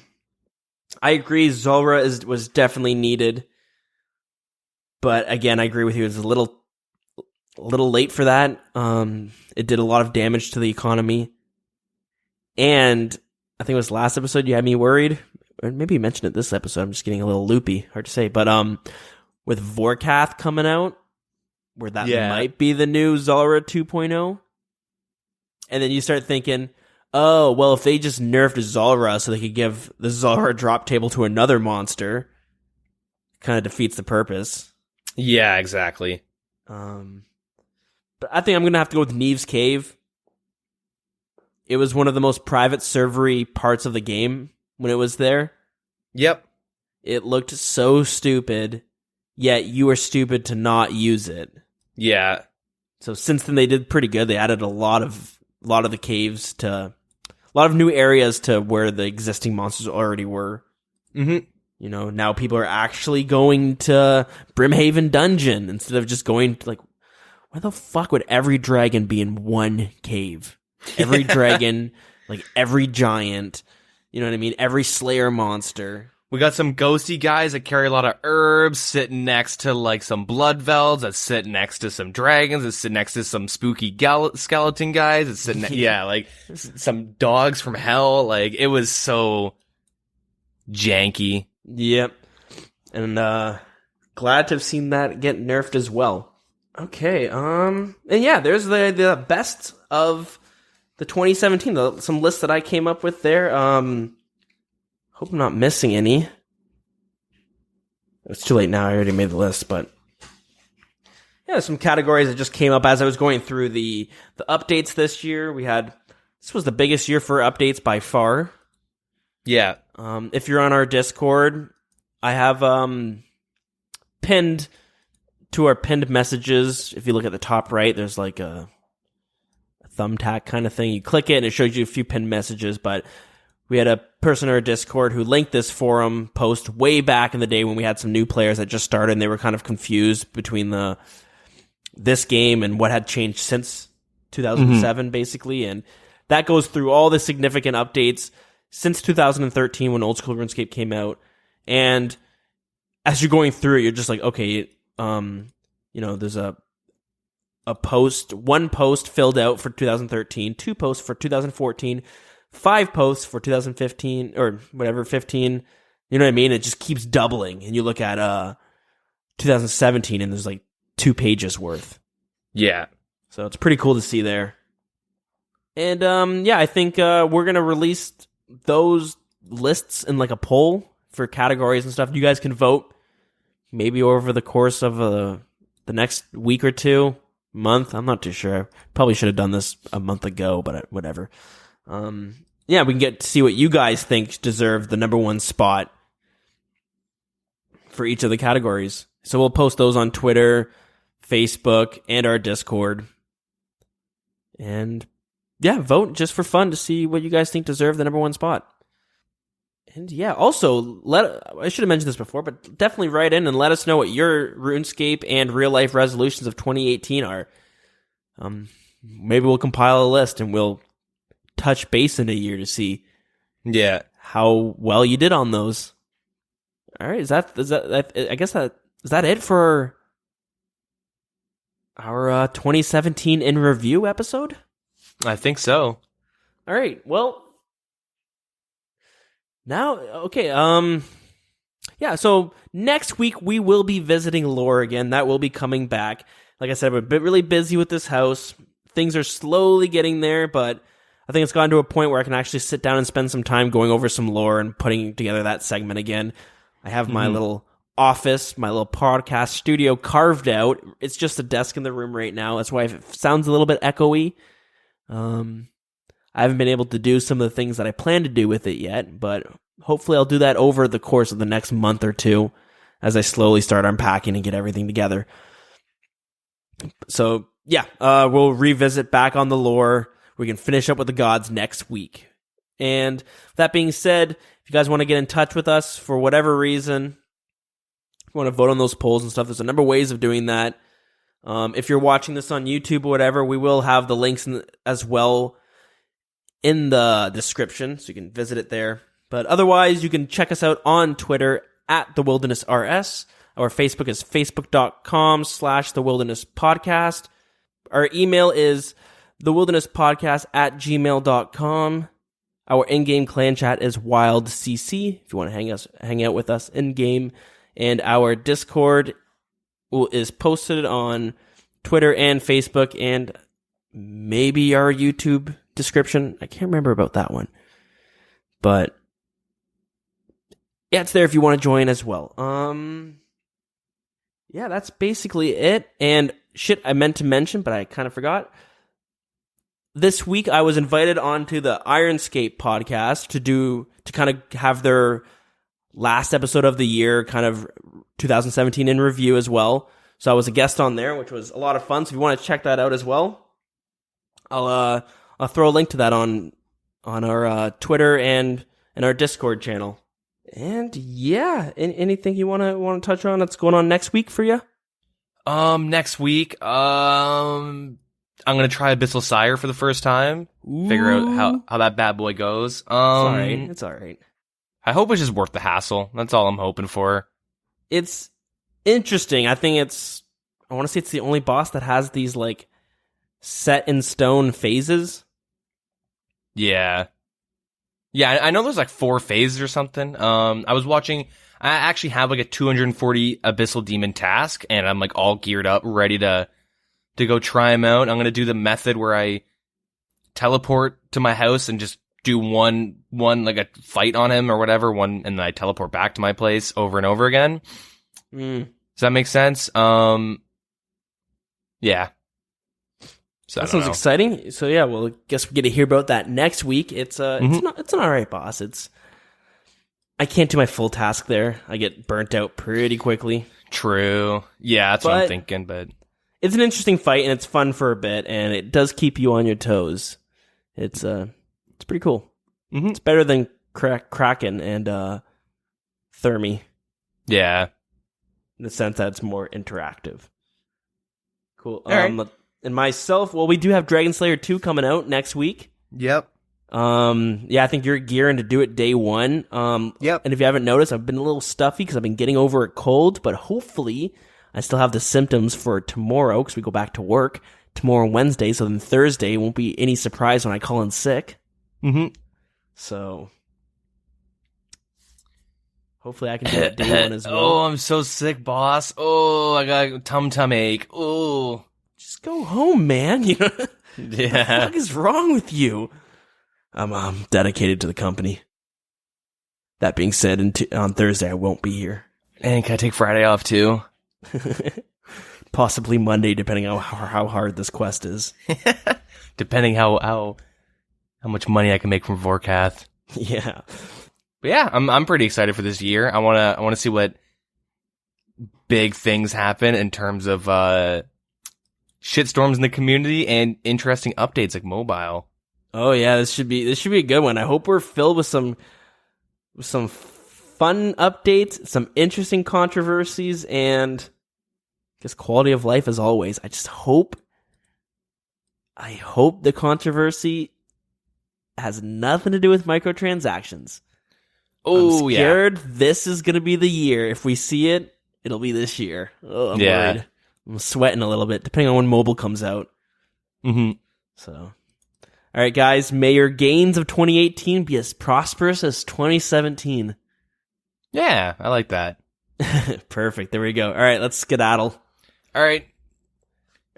agree. Zulrah was definitely needed, but again, I agree with you. It's a little late for that. It did a lot of damage to the economy, and I think it was last episode you had me worried. Or maybe you mentioned it this episode. I'm just getting a little loopy. Hard to say. But with Vorkath coming out, where that might be the new Zulrah 2.0, and then you start thinking, oh, well, if they just nerfed Zulrah so they could give the Zulrah drop table to another monster, kind of defeats the purpose. Yeah, exactly. But I think I'm going to have to go with Neve's Cave. It was one of the most private servery parts of the game when it was there. Yep. It looked so stupid, yet you were stupid to not use it. Yeah. So since then they did pretty good. They added a lot of the caves to a lot of new areas to where the existing monsters already were. Mm-hmm. You know, now people are actually going to Brimhaven Dungeon instead of just going to, like, why the fuck would every dragon be in one cave? Every dragon, like every giant, you know what I mean? Every Slayer monster. We got some ghosty guys that carry a lot of herbs sitting next to like some blood velds that sit next to some dragons that sit next to some spooky skeleton guys that sit like some dogs from hell. Like it was so janky. Yep. And glad to have seen that get nerfed as well. Okay, and yeah, there's the best of the 2017, some lists that I came up with there. Hope I'm not missing any. It's too late now, I already made the list, but yeah, some categories that just came up as I was going through the updates this year. This was the biggest year for updates by far. Yeah. If you're on our Discord, I have pinned to our pinned messages. If you look at the top right, there's like a thumbtack kind of thing. You click it and it shows you a few pinned messages, but we had a person in our Discord who linked this forum post way back in the day when we had some new players that just started and they were kind of confused between this game and what had changed since 2007, basically. And that goes through all the significant updates since 2013 when Oldschool RuneScape came out. And as you're going through it, you're just like, okay, there's one post filled out for 2013, 2 posts for 2014, 5 posts for 2015 or whatever, 15. You know what I mean? It just keeps doubling. And you look at 2017 and there's like 2 pages worth. Yeah. So it's pretty cool to see there. And I think we're going to release those lists in like a poll for categories and stuff. You guys can vote maybe over the course of the next week or 2, month. I'm not too sure. Probably should have done this a month ago, but whatever. We can get to see what you guys think deserve the number 1 spot for each of the categories. So we'll post those on Twitter, Facebook, and our Discord. And yeah, vote just for fun to see what you guys think deserve the number 1 spot. And yeah, also, I should have mentioned this before, but definitely write in and let us know what your RuneScape and real-life resolutions of 2018 are. Maybe we'll compile a list and we'll touch base in a year to see how well you did on those. All right, is that it for our 2017 in review episode? I think so. All right, well, now, okay, so next week we will be visiting Lore again. That will be coming back. Like I said, we're really busy with this house. Things are slowly getting there, but I think it's gotten to a point where I can actually sit down and spend some time going over some lore and putting together that segment again. I have my little office, my little podcast studio carved out. It's just a desk in the room right now. That's why it sounds a little bit echoey. I haven't been able to do some of the things that I plan to do with it yet, but hopefully I'll do that over the course of the next month or two as I slowly start unpacking and get everything together. So, yeah, we'll revisit back on the lore. We can finish up with the gods next week. And that being said, if you guys want to get in touch with us for whatever reason, if you want to vote on those polls and stuff, there's a number of ways of doing that. If you're watching this on YouTube or whatever, we will have the links as well in the description, so you can visit it there. But otherwise, you can check us out on Twitter at The Wilderness RS. Our Facebook is facebook.com/TheWildernessPodcast. Our email is thewildernesspodcast@gmail.com. Our in-game clan chat is WildCC, if you want to hang out with us in-game. And our Discord is posted on Twitter and Facebook and maybe our YouTube description. I can't remember about that one. But yeah, it's there if you want to join as well. Yeah, that's basically it. And shit, I meant to mention, but I kind of forgot. This week, I was invited onto the Runescape podcast to kind of have their last episode of the year, kind of 2017 in review as well. So I was a guest on there, which was a lot of fun. So if you want to check that out as well, I'll throw a link to that on our Twitter and our Discord channel. And yeah, anything you want to touch on that's going on next week for you? Next week, I'm gonna try Abyssal Sire for the first time. Ooh. Figure out how that bad boy goes. It's all right. I hope it's just worth the hassle. That's all I'm hoping for. It's interesting. I want to say it's the only boss that has these like set in stone phases. Yeah. Yeah, I know there's like 4 phases or something. I actually have like a 240 Abyssal Demon task, and I'm like all geared up, ready to go try him out. I'm going to do the method where I teleport to my house and just do one like a fight on him or whatever, and then I teleport back to my place over and over again. Does that make sense? Yeah. So that sounds exciting. So yeah, well, I guess we get to hear about that next week. It's an alright boss. I can't do my full task there. I get burnt out pretty quickly. True. Yeah, that's what I'm thinking, but it's an interesting fight and it's fun for a bit and it does keep you on your toes. It's pretty cool. Mm-hmm. It's better than Kraken and Thermi. Yeah. In the sense that it's more interactive. Cool. All right. And myself, well, we do have Dragon Slayer 2 coming out next week. Yep. Yeah, I think you're gearing to do it day one. Yep. And if you haven't noticed, I've been a little stuffy because I've been getting over a cold, but hopefully I still have the symptoms for tomorrow because we go back to work tomorrow, Wednesday. So then Thursday won't be any surprise when I call in sick. Mm-hmm. So hopefully I can do it day one as well. Oh, I'm so sick, boss. Oh, I got a tum ache. Oh. Just go home, man. You know? Yeah. What the fuck is wrong with you? I'm dedicated to the company. That being said, on Thursday I won't be here. And can I take Friday off too? Possibly Monday, depending on how hard this quest is. Depending how much money I can make from Vorkath. Yeah. But yeah, I'm pretty excited for this year. I wanna see what big things happen in terms of shitstorms in the community and interesting updates like mobile. Oh yeah, this should be a good one. I hope we're filled with some fun updates, some interesting controversies, and just quality of life as always. I hope the controversy has nothing to do with microtransactions. Oh, I'm scared this is going to be the year. If we see it, it'll be this year. Oh, I'm worried. I'm sweating a little bit, depending on when mobile comes out. Mm-hmm. So, all right, guys, may your gains of 2018 be as prosperous as 2017. Yeah, I like that. Perfect. There we go. All right, let's skedaddle. All right.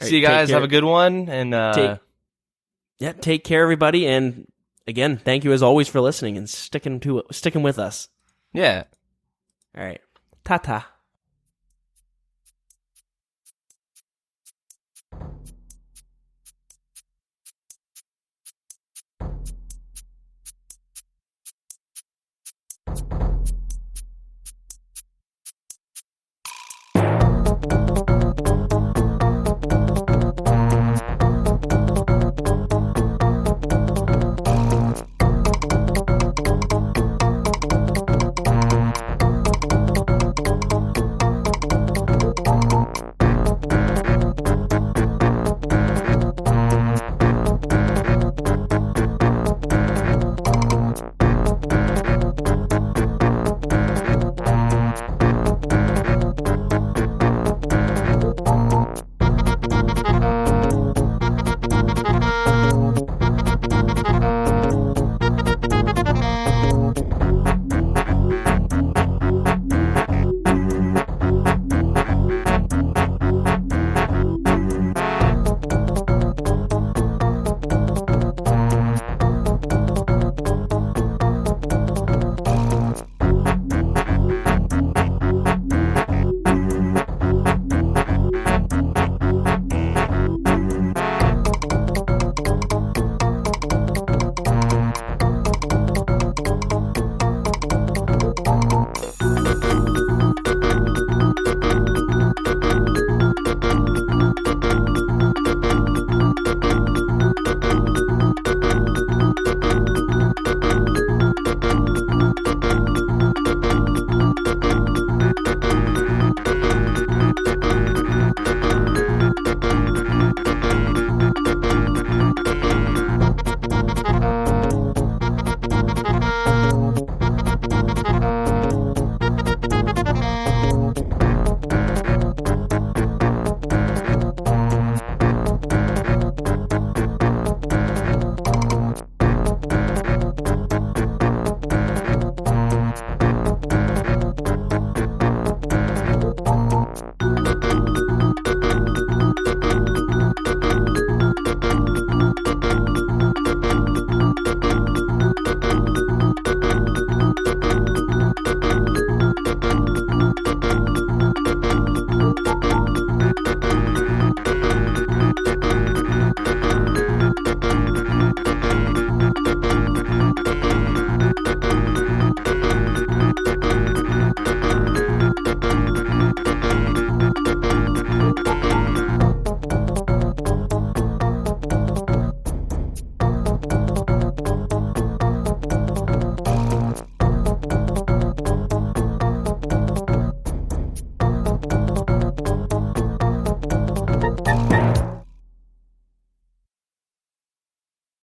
See you guys. Have a good one. And Yeah, take care, everybody, and again, thank you as always for listening and sticking with us. Yeah. All right. Ta-ta.